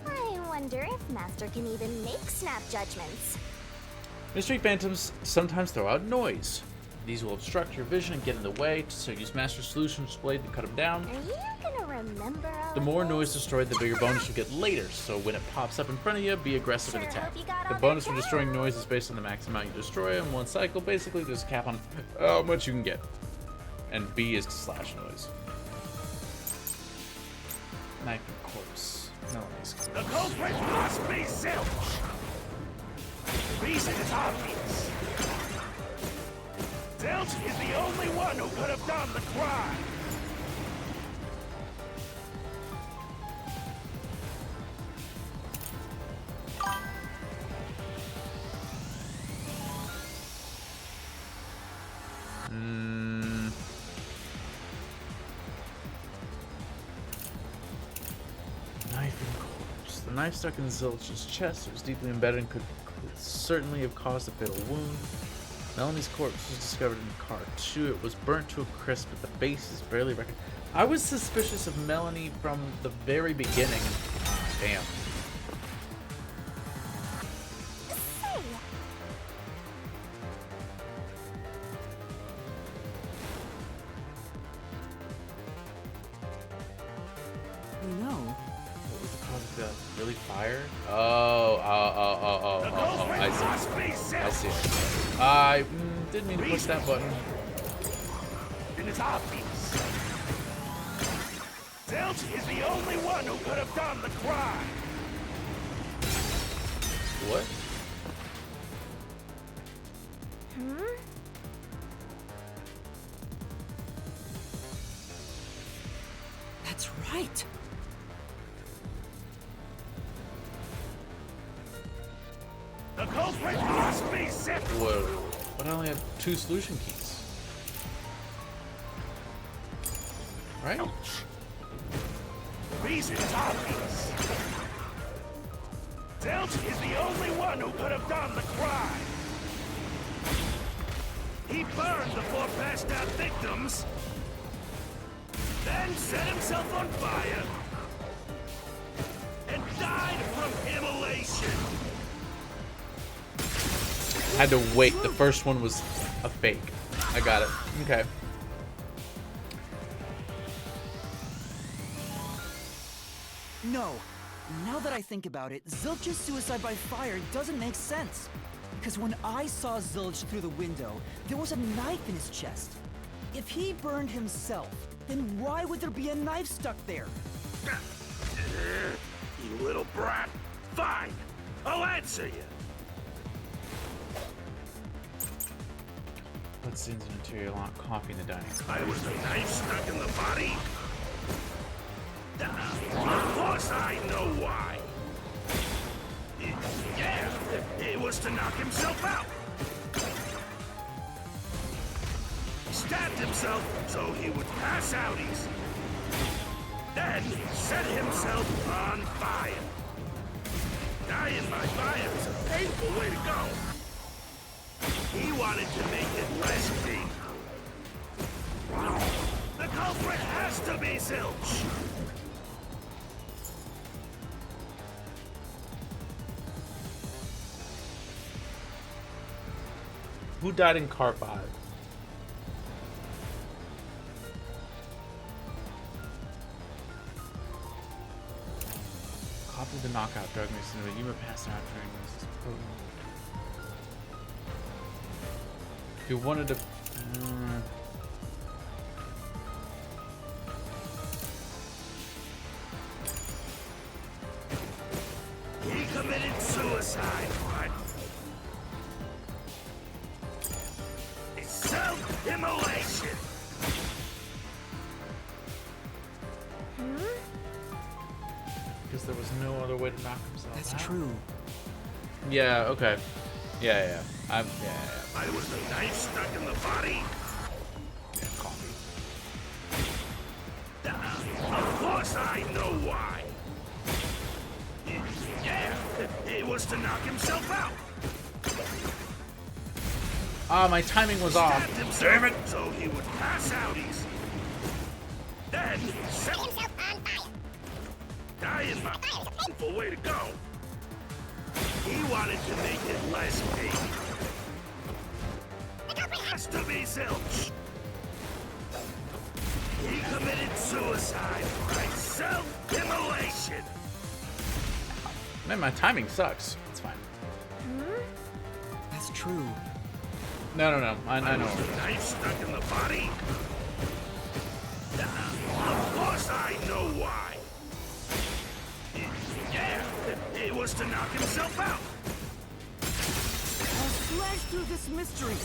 I wonder if Master can even make snap judgments. Mystery phantoms sometimes throw out noise. These will obstruct your vision and get in the way, so use Master Solutions Blade to cut them down. Are you gonna remember all The more of noise this? destroyed, the bigger bonus you'll get later, so when it pops up in front of you, be aggressive and Sure attack. hope you got The all bonus that for destroying noise is based on the max amount you destroy in one cycle. Basically, there's a cap on how much you can get. And B is slash noise. Knife and corpse. No nice. The culprit must be Zilch. The reason is obvious. Zilch is the only one who could have done the crime. Knife and corpse. The knife stuck in Zilch's chest was deeply embedded and could certainly have caused a fatal wound. Melanie's corpse was discovered in car 2. It was burnt to a crisp, but the face is barely recognized. I was suspicious of Melanie from the very beginning. Ah, damn. No. What was the cause of that? Really fire? I see it. I didn't mean to push that button. It is obvious. Zilch is the only one who could have done the crime. What? That's right. The culprit must be Zilch. Whoa. But I only have 2 solution keys. Right? Reason's obvious. Zilch is the only one who could have done the crime. He burned the 4 passed out victims, then set himself on fire, and died from immolation. Had to wait. The first one was a fake. I got it. Okay. No. Now that I think about it, Zilch's suicide by fire doesn't make sense. Because when I saw Zilch through the window, there was a knife in his chest. If he burned himself, then why would there be a knife stuck there? You little brat. Fine. I'll answer you. Bloodstains in interior lock, coffee in the dining room. I was the knife stuck in the body. Of course I know why. Yeah, it was to knock himself out. He stabbed himself so he would pass out easy. Then set himself on fire. Dying by fire is a painful way to go. He wanted to make it less painful. The culprit has to be Zilch. Who died in car 5? Copy the knockout drug mix in you were passed out during this. If you wanted to. He committed suicide, but it's self-immolation. Because there was no other way to knock himself That's out. true. Yeah, okay. Yeah. Yeah. I was the knife stuck in the body. Yeah, coffee. Of course I know why. Yeah, it was to knock himself out. Ah, my timing was off. Stabbed himself Damn it! So he would pass out easy. Then set himself on fire. Dying by fire is a painful way to go. He wanted to make it less painful. The culprit has to be Zilch. He committed suicide by self-immolation. Man, my timing sucks. It's fine. That's true. No. I know. Was the knife stuck in the body? Of course I know why. Yeah, it was to knock himself out. I'll slash through this mystery.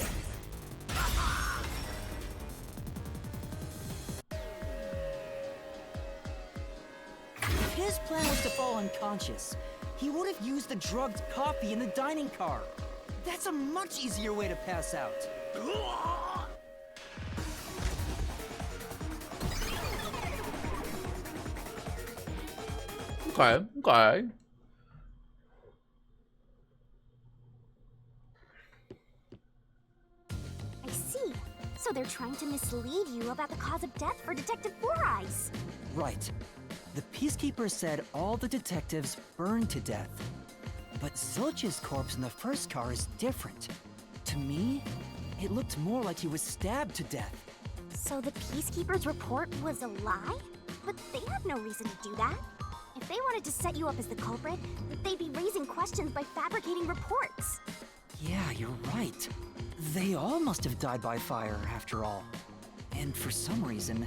If his plan was to fall unconscious, he would have used the drugged coffee in the dining car. That's a much easier way to pass out. Okay. So they're trying to mislead you about the cause of death for Detective Four Eyes. Right. The Peacekeeper said all the detectives burned to death. But Zilch's corpse in the first car is different. To me, it looked more like he was stabbed to death. So the Peacekeeper's report was a lie? But they have no reason to do that. If they wanted to set you up as the culprit, they'd be raising questions by fabricating reports. Yeah, you're right. They all must have died by fire, after all. And for some reason,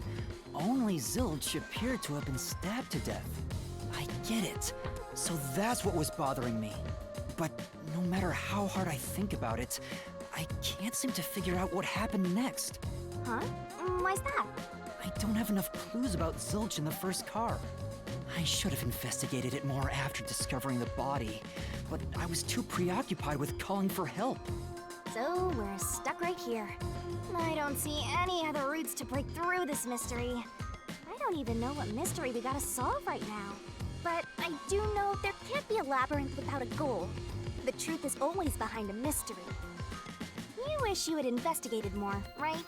only Zilch appeared to have been stabbed to death. I get it. So that's what was bothering me. But no matter how hard I think about it, I can't seem to figure out what happened next. Huh? Why's that? I don't have enough clues about Zilch in the first car. I should have investigated it more after discovering the body, but I was too preoccupied with calling for help. So we're stuck right here. I don't see any other routes to break through this mystery. I don't even know what mystery we gotta solve right now. But I do know there can't be a labyrinth without a goal. The truth is always behind a mystery. You wish you had investigated more, right?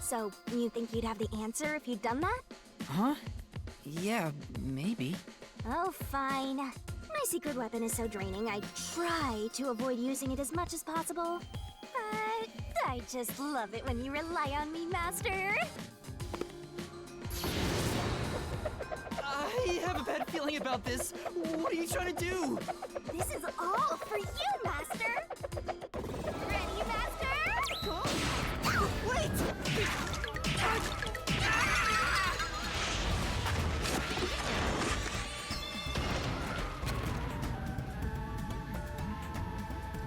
So, you think you'd have the answer if you'd done that? Huh? Yeah, maybe. Oh, fine. My secret weapon is so draining, I try to avoid using it as much as possible. But I just love it when you rely on me, Master. I have a bad feeling about this. What are you trying to do? This is all for you, Master! Ready, Master? Cool. Wait!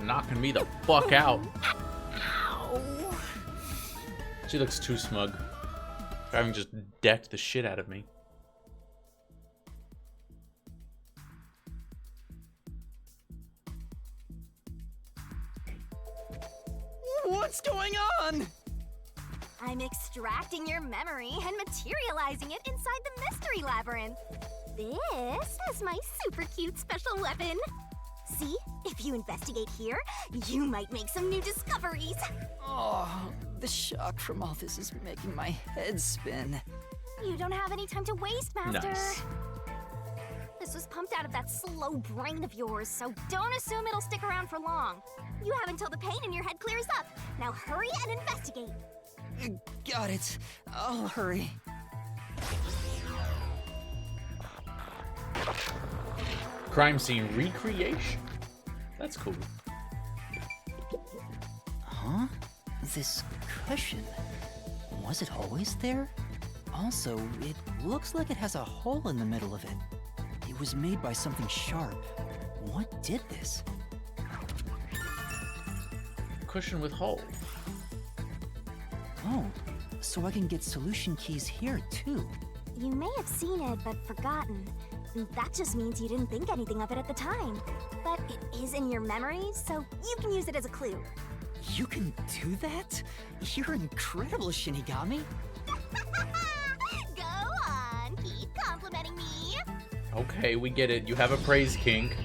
Knocking me the fuck out. Ow! She looks too smug. Having just decked the shit out of me. What's going on? I'm extracting your memory and materializing it inside the mystery labyrinth. This is my super cute special weapon. See, if you investigate here, you might make some new discoveries. Oh, the shock from all this is making my head spin. You don't have any time to waste, Master. Nice. This was pumped out of that slow brain of yours, so don't assume it'll stick around for long. You have until the pain in your head clears up. Now hurry and investigate. Got it. I'll hurry. Crime scene recreation. That's cool. Huh? This cushion. Was it always there? Also, it looks like it has a hole in the middle of it. It was made by something sharp. What did this? Cushion with hole. Oh, so I can get solution keys here too. You may have seen it, but forgotten. That just means you didn't think anything of it at the time. But it is in your memory, so you can use it as a clue. You can do that? You're incredible, Shinigami. Go on, keep complimenting me. Okay, we get it. You have a praise kink.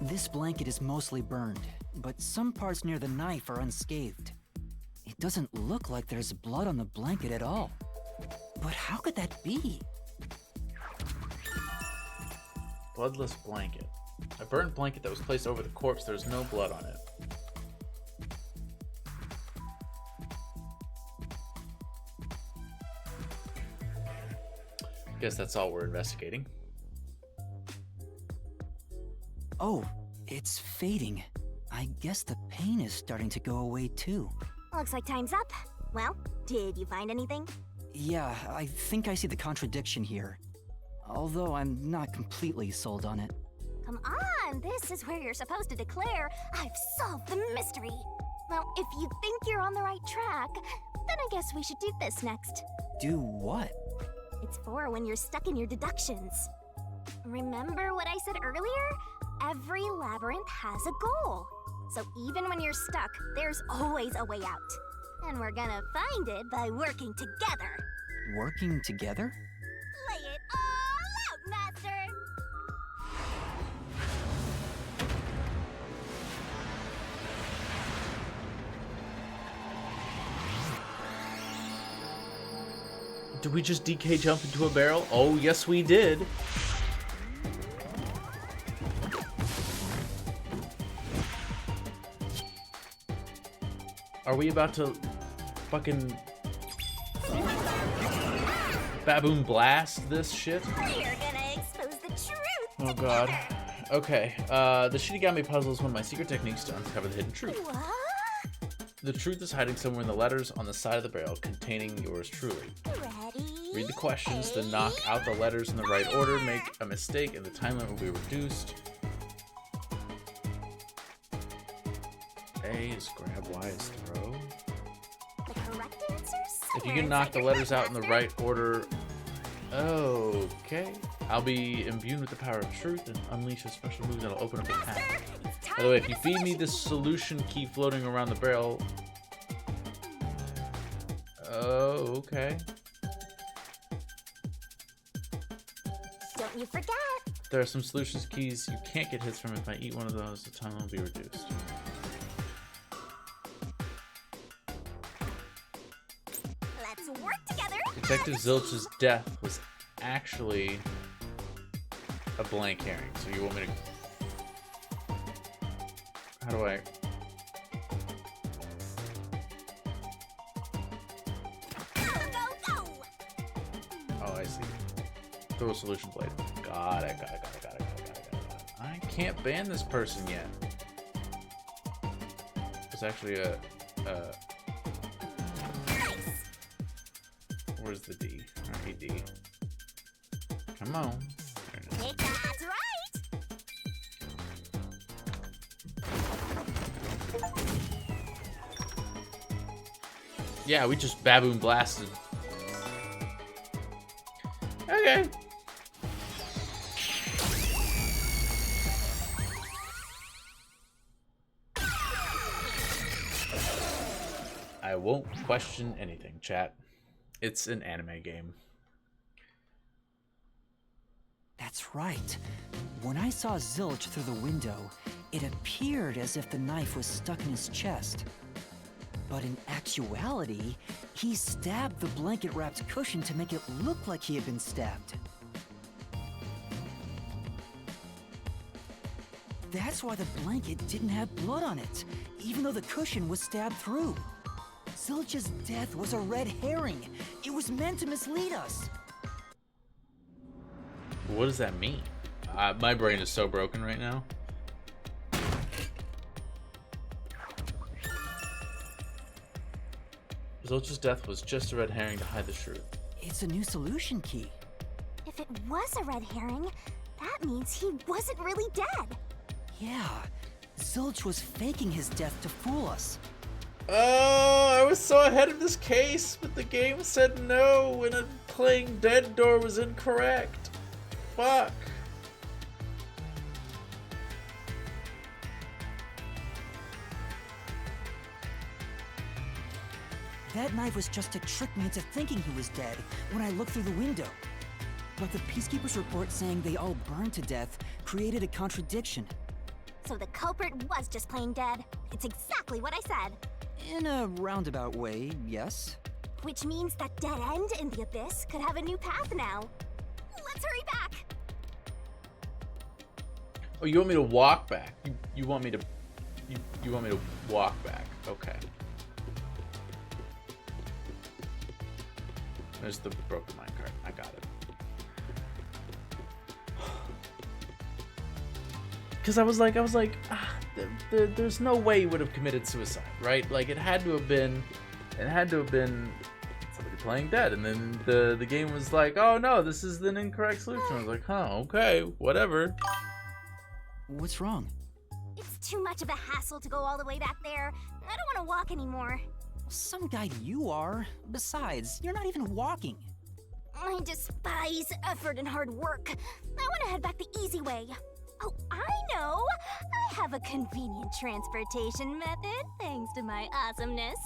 This blanket is mostly burned, but some parts near the knife are unscathed. It doesn't look like there's blood on the blanket at all. But how could that be? Bloodless blanket. A burnt blanket that was placed over the corpse. There's no blood on it. Guess that's all we're investigating. Oh, it's fading. I guess the pain is starting to go away too. Looks like time's up. Well, did you find anything? Yeah, I think I see the contradiction here. Although I'm not completely sold on it. Come on, this is where you're supposed to declare, I've solved the mystery. Well, if you think you're on the right track, then I guess we should do this next. Do what? It's for when you're stuck in your deductions. Remember what I said earlier? Every labyrinth has a goal. So even when you're stuck, there's always a way out. And we're gonna find it by working together. Working together? Lay it all out, Master! Did we just DK jump into a barrel? Oh, yes we did. Are we about to fucking baboon blast this shit? You're gonna expose the truth. Oh god. Okay, the Shinigami puzzle is one of my secret techniques to uncover the hidden truth. What? The truth is hiding somewhere in the letters on the side of the barrel containing yours truly. Ready? Read the questions, then knock out the letters in the right order, make a mistake, and the time limit will be reduced. A is grab, Y is throw. The correct answer If you can knock the letters out in the right order... Okay. I'll be imbued with the power of truth and unleash a special move that'll open up the path. By the way, if you feed me this solution key floating around the barrel... Oh, okay. Don't you forget. There are some solutions keys you can't get hits from. If I eat one of those, the time will be reduced. Let's work together. Detective Zilch's death was actually a blank herring. So you want me to... How do I... Go. Oh, I see. Throw a solution blade. Got it. I can't ban this person yet. It's actually a... Where's the D? Alright, D. Come on. There it is. That's right. Yeah, we just baboon blasted. Okay. I won't question anything, chat. It's an anime game. That's right. When I saw Zilch through the window, it appeared as if the knife was stuck in his chest. But in actuality, he stabbed the blanket-wrapped cushion to make it look like he had been stabbed. That's why the blanket didn't have blood on it, even though the cushion was stabbed through. Zilch's death was a red herring. It was meant to mislead us. What does that mean? My brain is so broken right now. Zilch's death was just a red herring to hide the truth. It's a new solution key. If it was a red herring, that means he wasn't really dead. Yeah, Zilch was faking his death to fool us. Oh, I was so ahead of this case, but the game said no, and a playing dead door was incorrect. Fuck. That knife was just to trick me into thinking he was dead when I looked through the window. But the Peacekeeper's report saying they all burned to death created a contradiction. So the culprit was just plain dead. It's exactly what I said. In a roundabout way, yes. Which means that dead end in the abyss could have a new path now. Let's hurry back. Oh, you want me to walk back? You want me to... You want me to walk back? Okay. There's the broken minecart. I got it. Because I was like, there's no way he would have committed suicide, right? Like, it had to have been somebody playing dead. And then the game was like, oh no, this is an incorrect solution. I was like, huh, okay, whatever. What's wrong? It's too much of a hassle to go all the way back there. I don't want to walk anymore. Some guy you are. Besides, you're not even walking. I despise effort and hard work. I want to head back the easy way. Oh, I know! I have a convenient transportation method, thanks to my awesomeness.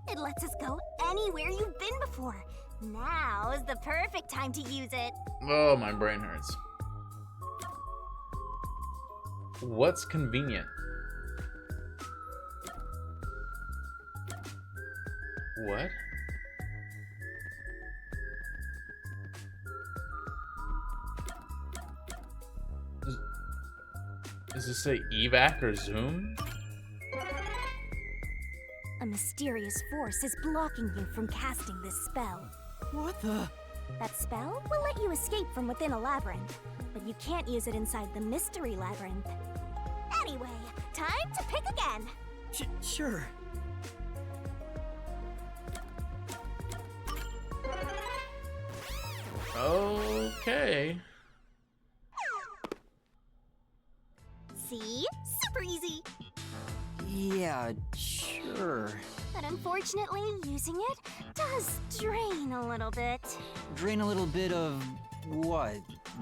It lets us go anywhere you've been before. Now is the perfect time to use it. Oh, my brain hurts. What's convenient? What? Does this say evac or zoom? A mysterious force is blocking you from casting this spell. What the? That spell will let you escape from within a labyrinth, but you can't use it inside the mystery labyrinth. Anyway, time to pick again. Sure. Okay. See? Super easy. Yeah, sure. But unfortunately, using it does drain a little bit. Drain a little bit of what?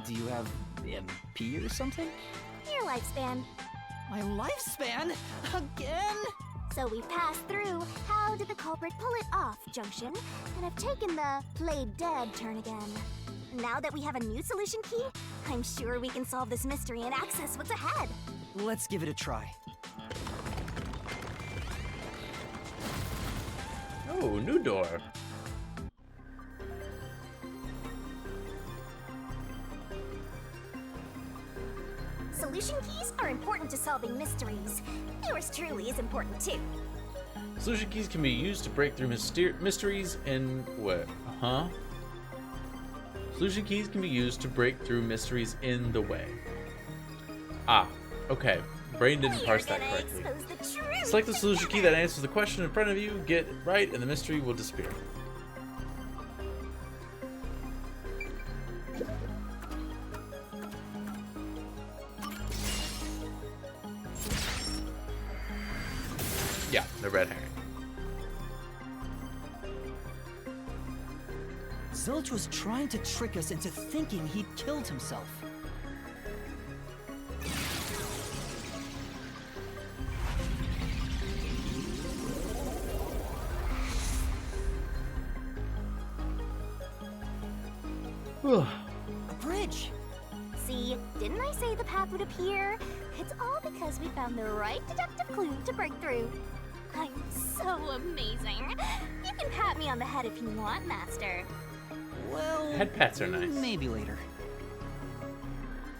Do you have MP or something? Your lifespan. My lifespan? Again? So we've passed through how did the culprit pull it off junction, and have taken the played dead turn again. Now that we have a new solution key, I'm sure we can solve this mystery and access what's ahead. Let's give it a try. Oh, new door. Solution keys are important to solving mysteries. Yours truly is important too. Solution keys can be used to break through mysteries in what? Huh? Solution keys can be used to break through mysteries in the way. Ah, okay. Brain didn't parse that correctly. Select the solution key that answers the question in front of you, get it right, and the mystery will disappear. Yeah, the red herring. Zilch was trying to trick us into thinking he'd killed himself. A bridge! See, didn't I say the path would appear? It's all because we found the right deductive clue to break through. I'm so amazing. You can pat me on the head if you want, Master. Well, Head pats are nice. Maybe later.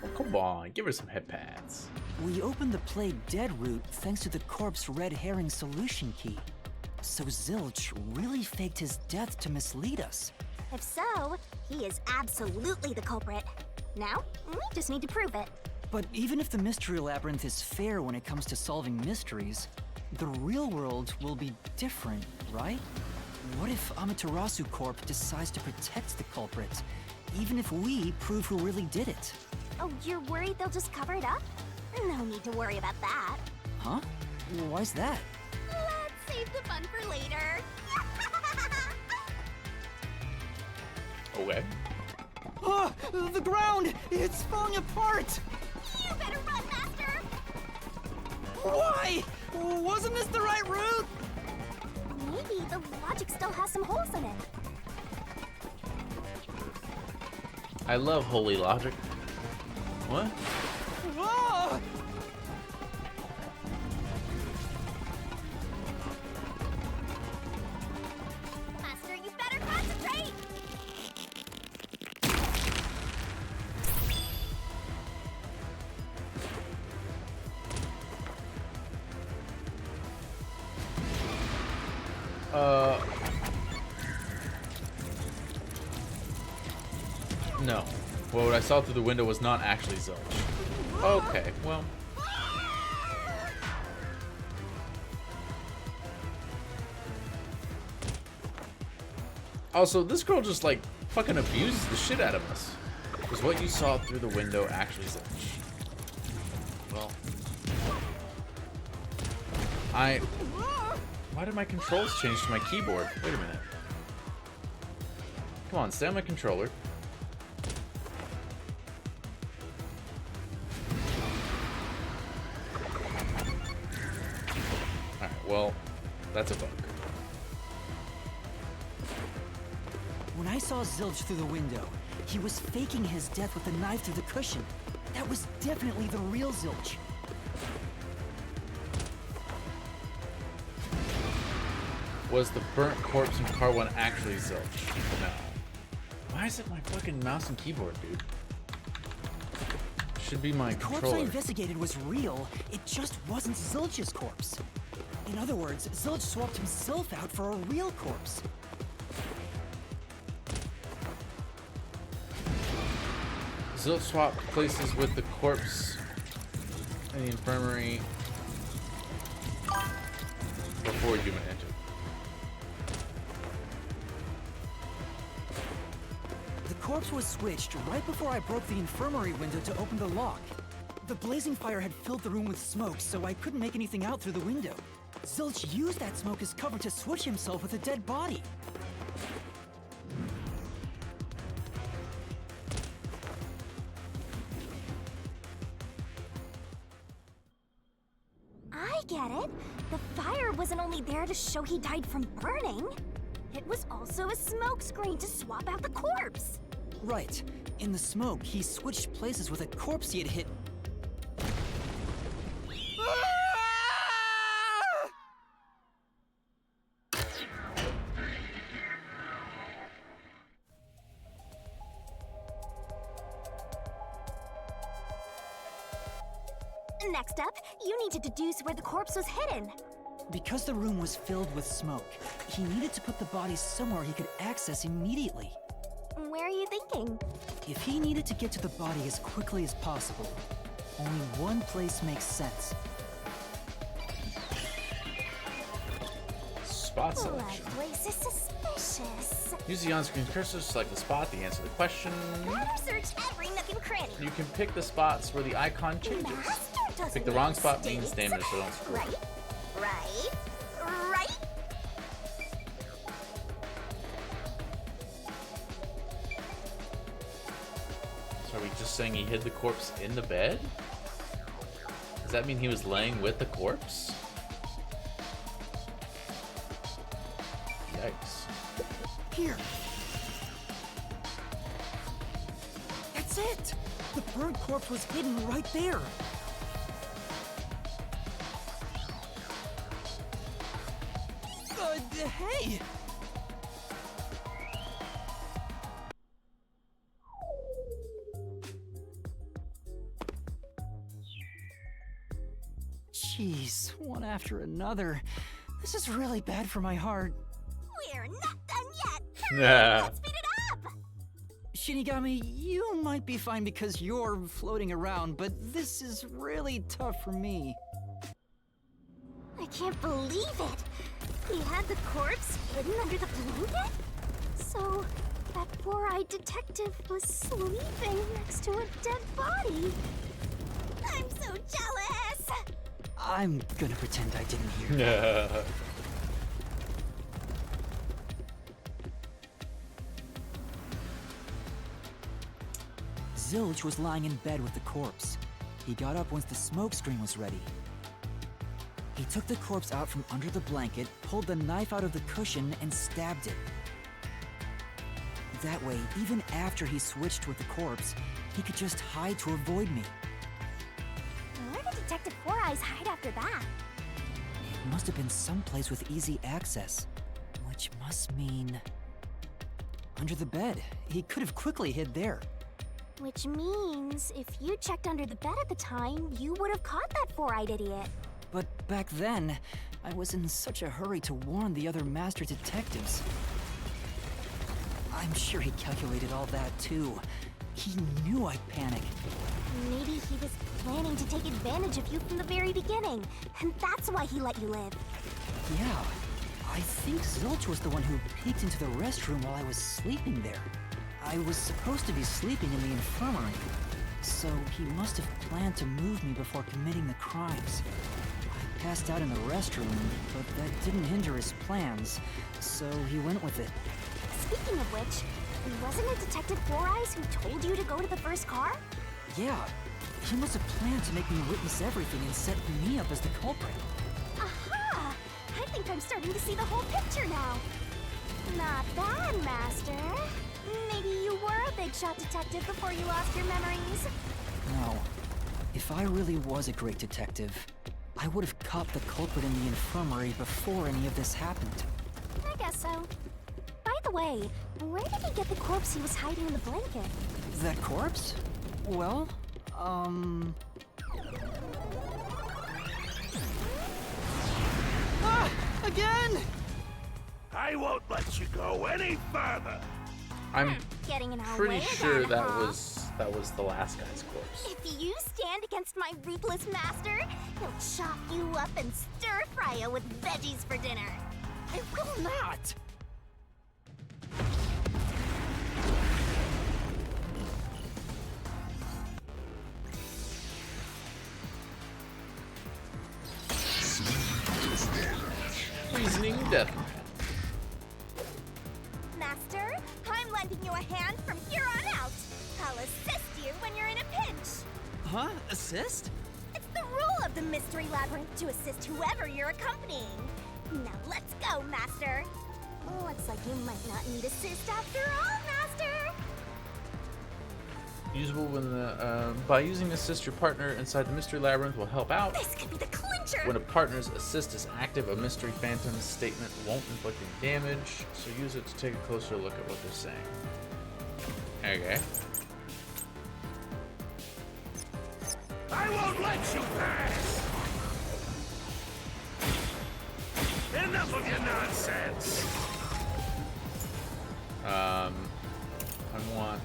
Oh, come on, give her some head pats. We opened the Play Dead route thanks to the corpse red herring solution key. So Zilch really faked his death to mislead us. If so, he is absolutely the culprit. Now, we just need to prove it. But even if the mystery labyrinth is fair when it comes to solving mysteries, the real world will be different, right? What if Amaterasu Corp decides to protect the culprit, even if we prove who really did it? Oh, you're worried they'll just cover it up? No need to worry about that. Huh? Why's that? Let's save the fun for later. Okay. Ah! The ground! It's falling apart! You better run, Master! Why? Wasn't this the right route? Maybe the logic still has some holes in it. I love holy logic. What? Ah! Master, you better concentrate! No. Well, what I saw through the window was not actually Zilch. Okay, well. Also, this girl just, like, fucking abuses the shit out of us. Was what you saw through the window actually Zilch? Well. Why did my controls change to my keyboard? Wait a minute. Come on, stay on my controller. Alright, well, that's a bug. When I saw Zilch through the window, he was faking his death with a knife through the cushion. That was definitely the real Zilch. Was the burnt corpse in car 1 actually Zilch? No. Why is it my fucking mouse and keyboard, dude? should be my The corpse I controller. investigated was real, it just wasn't Zilch's corpse. In other words, Zilch swapped himself out for a real corpse. Zilch swapped places with the corpse in the infirmary before human entered. The corpse was switched right before I broke the infirmary window to open the lock. The blazing fire had filled the room with smoke, so I couldn't make anything out through the window. Zilch used that smoke as cover to switch himself with a dead body. I get it. The fire wasn't only there to show he died from burning. It was also a smokescreen to swap out the corpse. Right. In the smoke, he switched places with a corpse he had hit. Next up, you need to deduce where the corpse was hidden. Because the room was filled with smoke, he needed to put the body somewhere he could access immediately. Where are you thinking? If he needed to get to the body as quickly as possible, only one place makes sense. Spot That selection. place is suspicious. Use the on-screen cursor to select the spot to answer the question. I've searched every nook and cranny. You can pick the spots where the icon changes. Master doesn't Pick the wrong make spot means mistakes. damage, so don't screw up. Right. So are we just saying he hid the corpse in the bed? Does that mean he was laying with the corpse? Yikes. Here. That's it! The burnt corpse was hidden right there. Hey! Jeez, one after another. This is really bad for my heart. We're not done yet. Yeah. Let's speed it up. Shinigami, you might be fine because you're floating around, but this is really tough for me. I can't believe it. He had the corpse hidden under the blanket? So, that four-eyed detective was sleeping next to a dead body. I'm so jealous! I'm gonna pretend I didn't hear. Yeah. Zilch was lying in bed with the corpse. He got up once the smoke screen was ready. He took the corpse out from under the blanket, pulled the knife out of the cushion, and stabbed it. That way, even after he switched with the corpse, he could just hide to avoid me. Where did Detective Four Eyes hide after that? It must have been someplace with easy access, which must mean... under the bed. He could have quickly hid there. Which means, if you checked under the bed at the time, you would have caught that four-eyed idiot. But back then, I was in such a hurry to warn the other master detectives. I'm sure he calculated all that too. He knew I'd panic. Maybe he was planning to take advantage of you from the very beginning, and that's why he let you live. Yeah, I think Zilch was the one who peeked into the restroom while I was sleeping there. I was supposed to be sleeping in the infirmary, so he must have planned to move me before committing the crimes. I passed out in the restroom, but that didn't hinder his plans, so he went with it. Speaking of which, wasn't it Detective Four Eyes who told you to go to the first car? Yeah, he must have planned to make me witness everything and set me up as the culprit. Aha! I think I'm starting to see the whole picture now. Not bad, Master. Maybe you were a big shot detective before you lost your memories. No. If I really was a great detective, I would have caught the culprit in the infirmary before any of this happened. I guess so. By the way, where did he get the corpse he was hiding in the blanket? That corpse? Well, Again? I won't let you go any further. I'm Getting in our pretty way sure again, that huh? was the last guy's corpse. If you stand against my ruthless master, he'll chop you up and stir-fry you with veggies for dinner. I will not! Reasoning death. Master, I'm lending you a hand from here on out. I'll assist you when you're in a pinch. Huh? Assist? It's the rule of the Mystery Labyrinth to assist whoever you're accompanying. Now let's go, Master. Looks like you might not need assist after all, Master. Usable when by using assist, your partner inside the mystery labyrinth will help out. This could be the clincher. When a partner's assist is active, a mystery phantom's statement won't inflict any damage, so use it to take a closer look at what they're saying. Okay. I won't let you pass! Enough of your nonsense! I want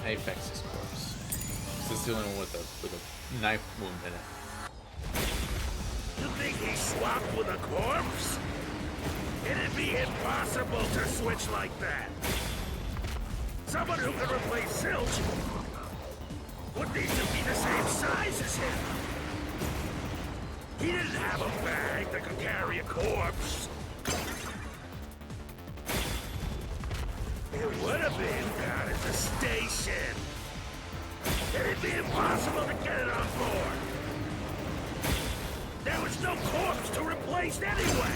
Apex's corpse. This is the only one with a knife wound in it. You think he swapped with a corpse? It'd be impossible to switch like that. Someone who could replace Zilch would need to be the same size as him. He didn't have a bag that could carry a corpse. It would have been down at the station. It'd be impossible to get it on board. There was no corpse to replace anyway.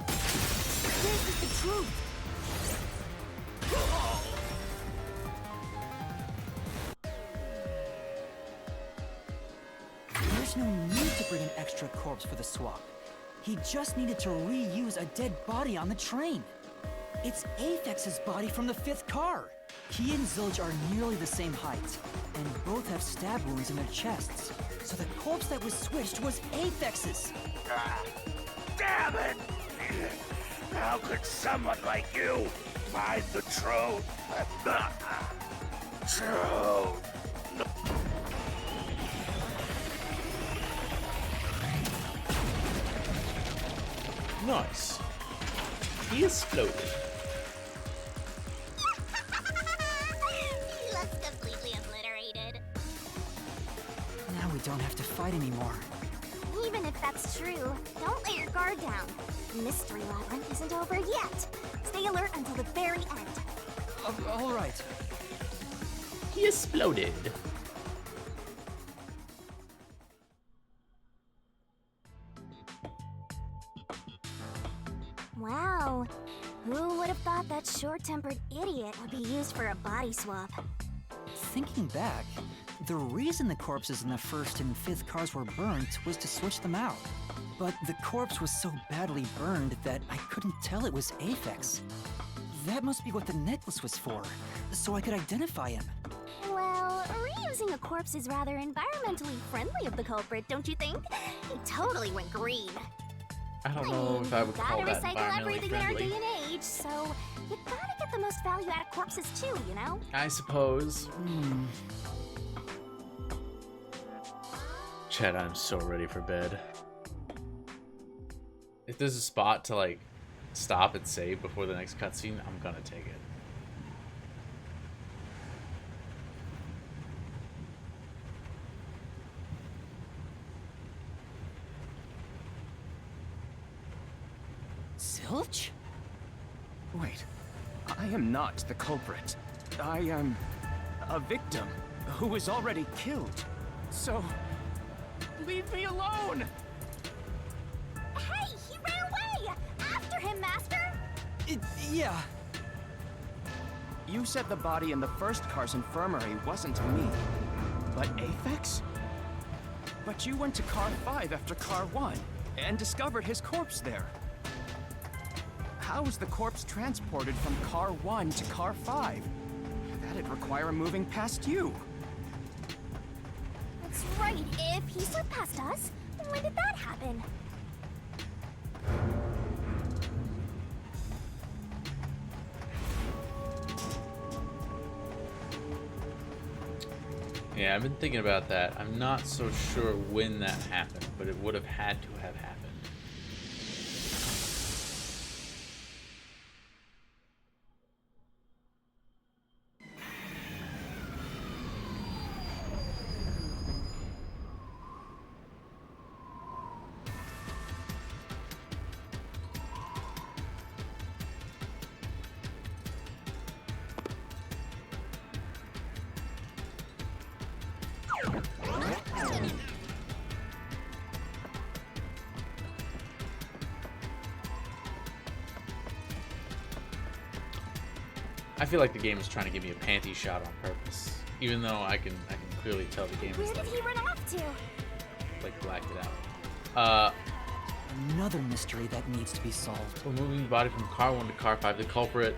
This is the truth! There's no need to bring an extra corpse for the swap. He just needed to reuse a dead body on the train. It's Aphex's body from the 5th car. He and Zilch are nearly the same height, and both have stab wounds in their chests. So the corpse that was switched was Aphex's. Damn it! How could someone like you find the truth? Truth. Nice. He exploded. He looks completely obliterated. Now we don't have to fight anymore. Even if that's true, don't let your guard down. The Mystery Labyrinth isn't over yet. Stay alert until the very end. All right. He exploded. Wow. Who would have thought that short-tempered idiot would be used for a body swap? Thinking back, the reason the corpses in the 1st and 5th cars were burnt was to switch them out. But the corpse was so badly burned that I couldn't tell it was Aphex. That must be what the necklace was for, so I could identify him. Well, reusing a corpse is rather environmentally friendly of the culprit, don't you think? He totally went green. I don't know if I would call gotta that recycle environmentally everything in our friendly. day and age, so you gotta get the most value out of corpses too, you know? I suppose. Chad, I'm so ready for bed. If there's a spot to like stop and save before the next cutscene, I'm gonna take it. Zilch? Wait, I am not the culprit. I am a victim who was already killed. So, leave me alone! Hey, he ran away! After him, Master! Yeah. You said the body in the 1st car's infirmary wasn't me, but Aphex? But you went to car 5 after car 1 and discovered his corpse there. How was the corpse transported from car 1 to car 5? That'd require moving past you. That's right. If he slipped past us, when did that happen? Yeah, I've been thinking about that. I'm not so sure when that happened, but it would have had to have happened. I feel like the game is trying to give me a panty shot on purpose, even though I can clearly tell the game Where is did he run off to? like blacked it out. Another mystery that needs to be solved. We're moving the body from car 1 to car 5. The culprit.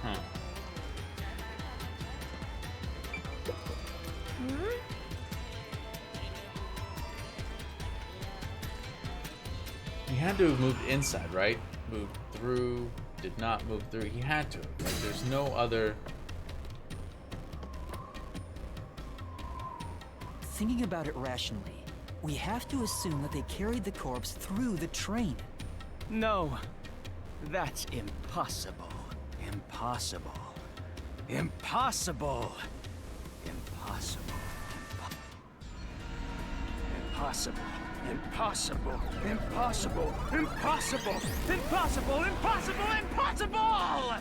Huh. He had to have moved inside, right? Moved through, did not move through. He had to. Like, there's no other. Thinking about it rationally, we have to assume that they carried the corpse through the train. No, that's impossible. Impossible. Impossible. Impossible. Impossible. Impossible. Impossible. Impossible. Impossible. Impossible. Impossible.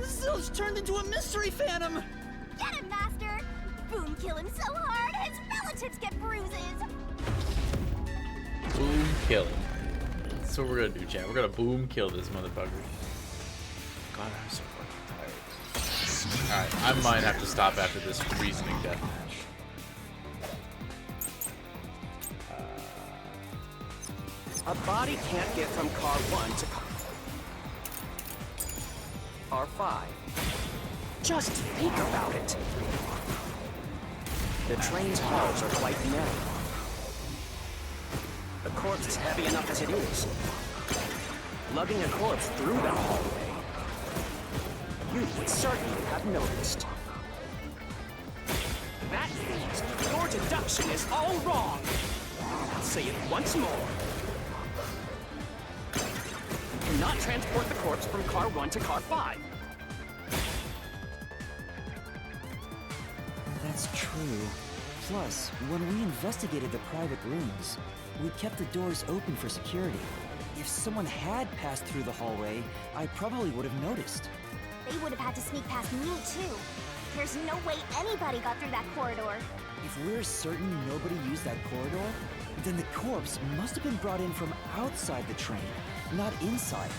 Zilch turned into a mystery phantom! Get him, Master! Boom kill him so hard, his relatives get bruises! Boom kill him. That's what we're gonna do, chat. We're gonna boom kill this motherfucker. God, I'm so fucking tired. Alright, I might have to stop after this reasoning deathmatch. A body can't get from car 1 to car 5. Just think about it. The train's halls are quite narrow. The corpse is heavy enough as it is. Lugging a corpse through the hallway, you would certainly have noticed. That means your deduction is all wrong. I'll say it once more. You cannot transport the corpse from car 1 to car 5. That's true. Plus, when we investigated the private rooms, we kept the doors open for security. If someone had passed through the hallway, I probably would have noticed. They would have had to sneak past me, too. There's no way anybody got through that corridor. If we're certain nobody used that corridor, then the corpse must have been brought in from outside the train, not inside.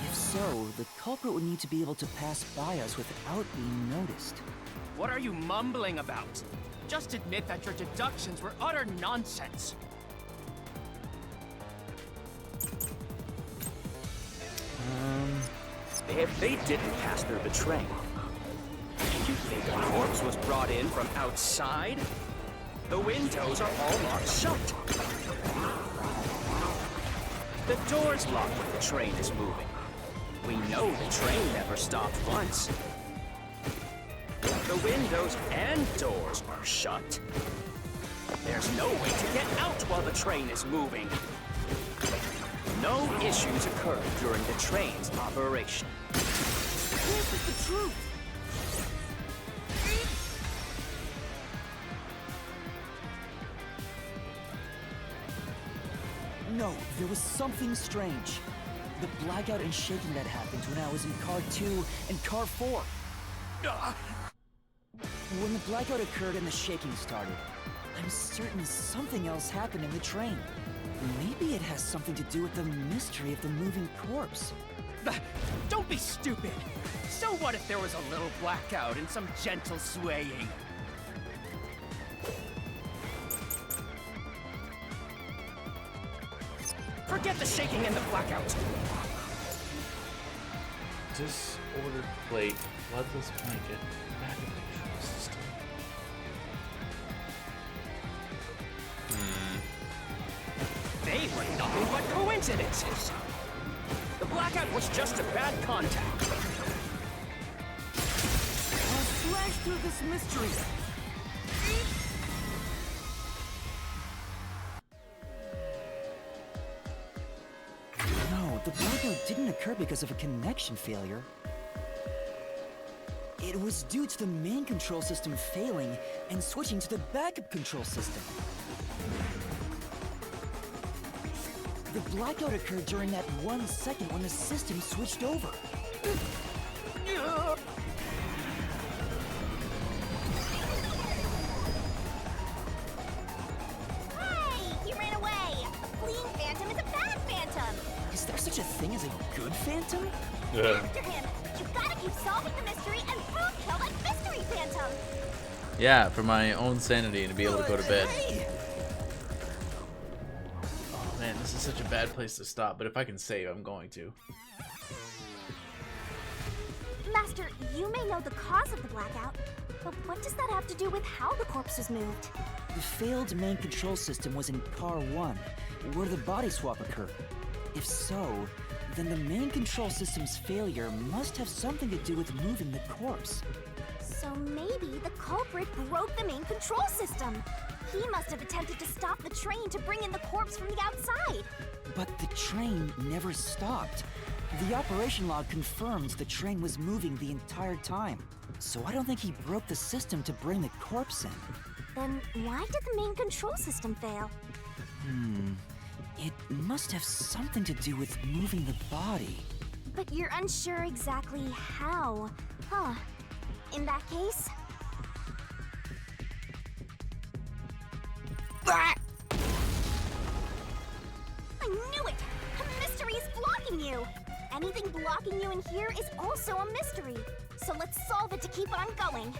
If so, the culprit would need to be able to pass by us without being noticed. What are you mumbling about? Just admit that your deductions were utter nonsense. If they didn't pass through the train, you think a corpse was brought in from outside? The windows are all locked shut. The door's locked when the train is moving. We know the train never stopped once. The windows and doors are shut. There's no way to get out while the train is moving. No issues occurred during the train's operation. This is the truth! No, there was something strange. The blackout and shaking that happened when I was in car 2 and car 4. When the blackout occurred and the shaking started, I'm certain something else happened in the train. Maybe it has something to do with the mystery of the moving corpse. Don't be stupid. So what if there was a little blackout and some gentle swaying? Forget the shaking and the blackout. Disordered plate, bloodless blanket, backup control system. They were nothing but coincidences. The blackout was just a bad contact. I'll slash through this mystery. No, the blackout didn't occur because of a connection failure. It was due to the main control system failing and switching to the backup control system. The blackout occurred during that 1 second when the system switched over. Hey, you ran away. A fleeing phantom is a bad phantom. Is there such a thing as a good phantom? After him. You gotta keep solving the mystery and prove kill that mystery phantom. Yeah, for my own sanity and to be able to go to bed. Oh man, this is such a bad place to stop, but if I can save, I'm going to. Master, you may know the cause of the blackout, but what does that have to do with how the corpse was moved? The failed main control system was in Car 1, where the body swap occurred. If so, then the main control system's failure must have something to do with moving the corpse. So maybe the culprit broke the main control system. He must have attempted to stop the train to bring in the corpse from the outside. But the train never stopped. The operation log confirms the train was moving the entire time. So I don't think he broke the system to bring the corpse in. Then why did the main control system fail? It must have something to do with moving the body. But you're unsure exactly how, huh? In that case... I knew it! A mystery is blocking you! Anything blocking you in here is also a mystery. So let's solve it to keep on going.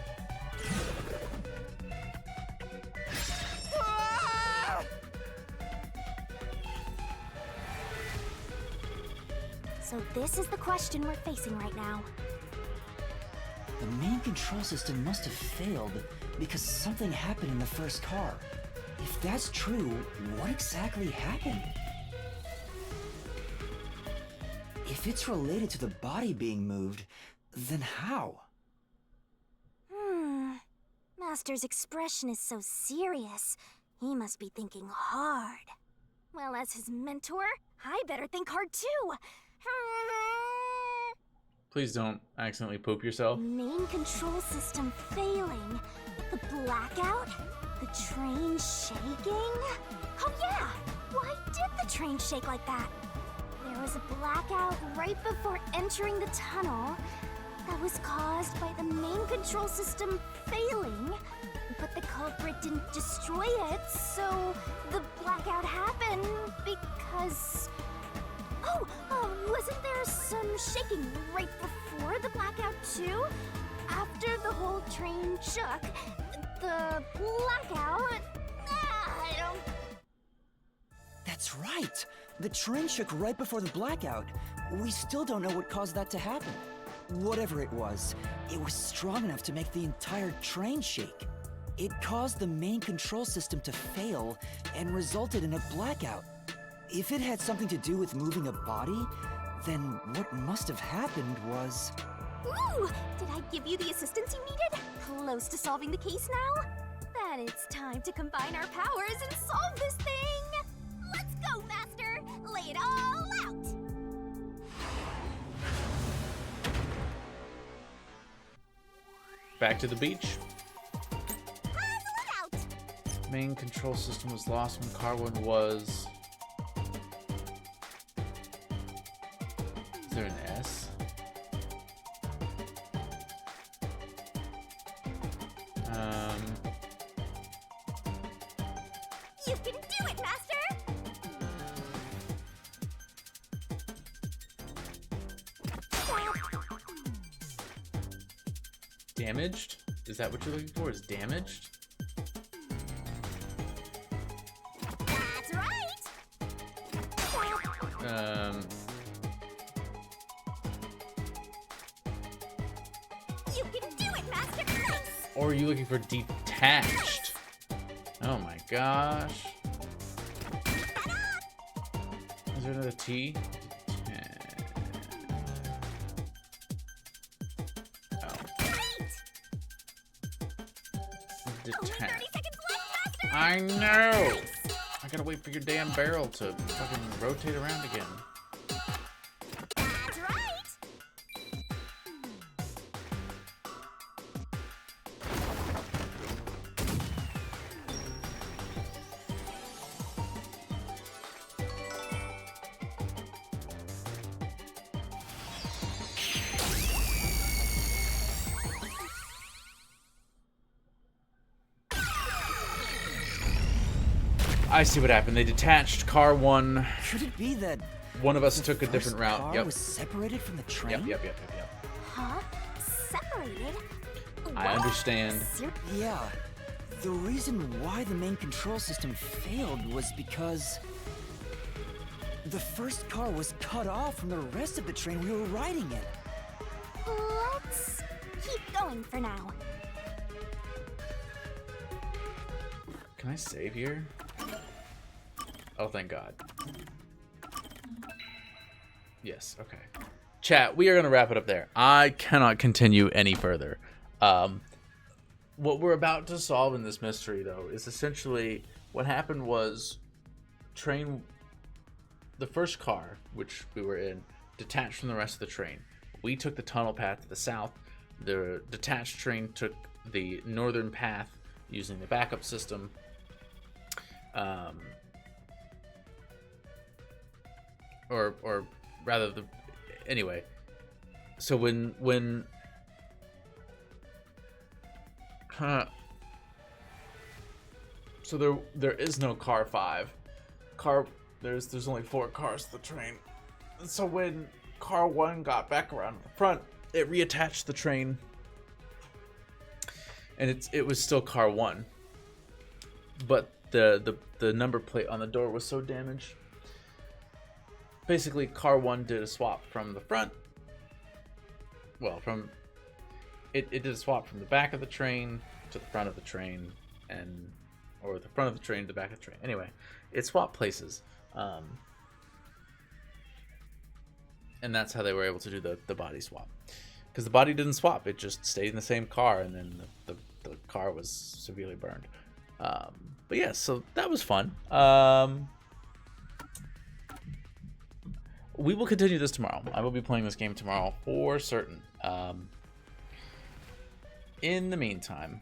So this is the question we're facing right now. The main control system must have failed because something happened in the first car. If that's true, what exactly happened? If it's related to the body being moved, then how? Master's expression is so serious. He must be thinking hard. Well, as his mentor, I better think hard too. Please don't accidentally poop yourself. Main control system failing. The blackout? The train shaking? Oh yeah! Why did the train shake like that? There was a blackout right before entering the tunnel that was caused by the main control system failing, but the culprit didn't destroy it, so the blackout happened because... wasn't there some shaking right before the blackout too? After the whole train shook, the blackout... I don't... That's right! The train shook right before the blackout. We still don't know what caused that to happen. Whatever it was strong enough to make the entire train shake. It caused the main control system to fail and resulted in a blackout. If it had something to do with moving a body, then what must have happened was... Ooh! Did I give you the assistance you needed? Close to solving the case now? Then it's time to combine our powers and solve this thing! Let's go, Master! Lay it all out! Back to the beach. Puzzle it out! Main control system was lost when car 1 was... Is there an S? You can do it, Master! Damaged? Is that what you're looking for? Is damaged? That's right. You can do it, Master. Nice. Or are you looking for detached? Oh my gosh. Is there another T? I know! I gotta wait for your damn barrel to fucking rotate around again. That's right. I see what happened. They detached car 1. Could it be that one of us the took a different first route? car Yep. was separated from the train? Yep. Huh? Separated? I understand. Yeah. The reason why the main control system failed was because the first car was cut off from the rest of the train we were riding in. Let's keep going for now. Can I save here? Oh, thank God. Yes, okay. Chat, we are going to wrap it up there. I cannot continue any further. What we're about to solve in this mystery, though, is essentially what happened was the first car, which we were in, detached from the rest of the train. We took the tunnel path to the south. The detached train took the northern path using the backup system. Or rather, anyway. So so there is no car 5. There's only 4 cars to the train. And so when car 1 got back around to the front, it reattached the train, and it was still car 1, but the number plate on the door was so damaged. Basically, car 1 did a swap from the front. Well, it did a swap from the back of the train to the front of the train, or the front of the train to the back of the train. Anyway, it swapped places, and that's how they were able to do the body swap. Because the body didn't swap; it just stayed in the same car, and then the car was severely burned. But yeah, so that was fun. We will continue this tomorrow. I will be playing this game tomorrow for certain. In the meantime,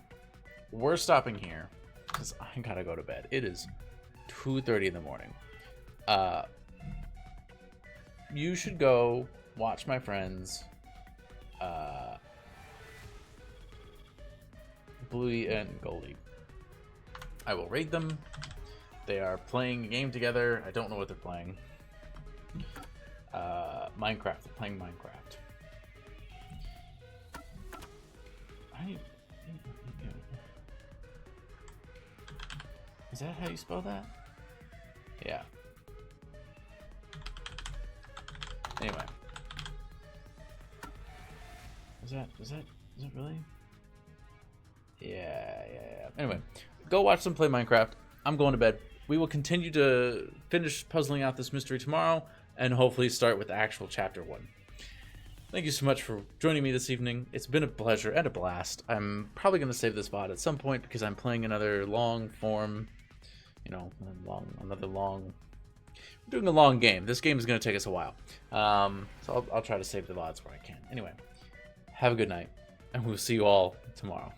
we're stopping here because I gotta go to bed. It is 2:30 in the morning. You should go watch my friends Bluey and Goldie. I will raid them. They are playing a game together. I don't know what they're playing. Minecraft. They're playing Minecraft. Is that how you spell that? Yeah. Anyway. Is that really? Yeah. Anyway, go watch them play Minecraft. I'm going to bed. We will continue to finish puzzling out this mystery tomorrow, and hopefully start with actual chapter 1. Thank you so much for joining me this evening. It's been a pleasure and a blast. I'm probably going to save this VOD at some point because I'm playing another long form, we're doing a long game. This game is going to take us a while. So I'll try to save the VODs where I can. Anyway, have a good night, and we'll see you all tomorrow.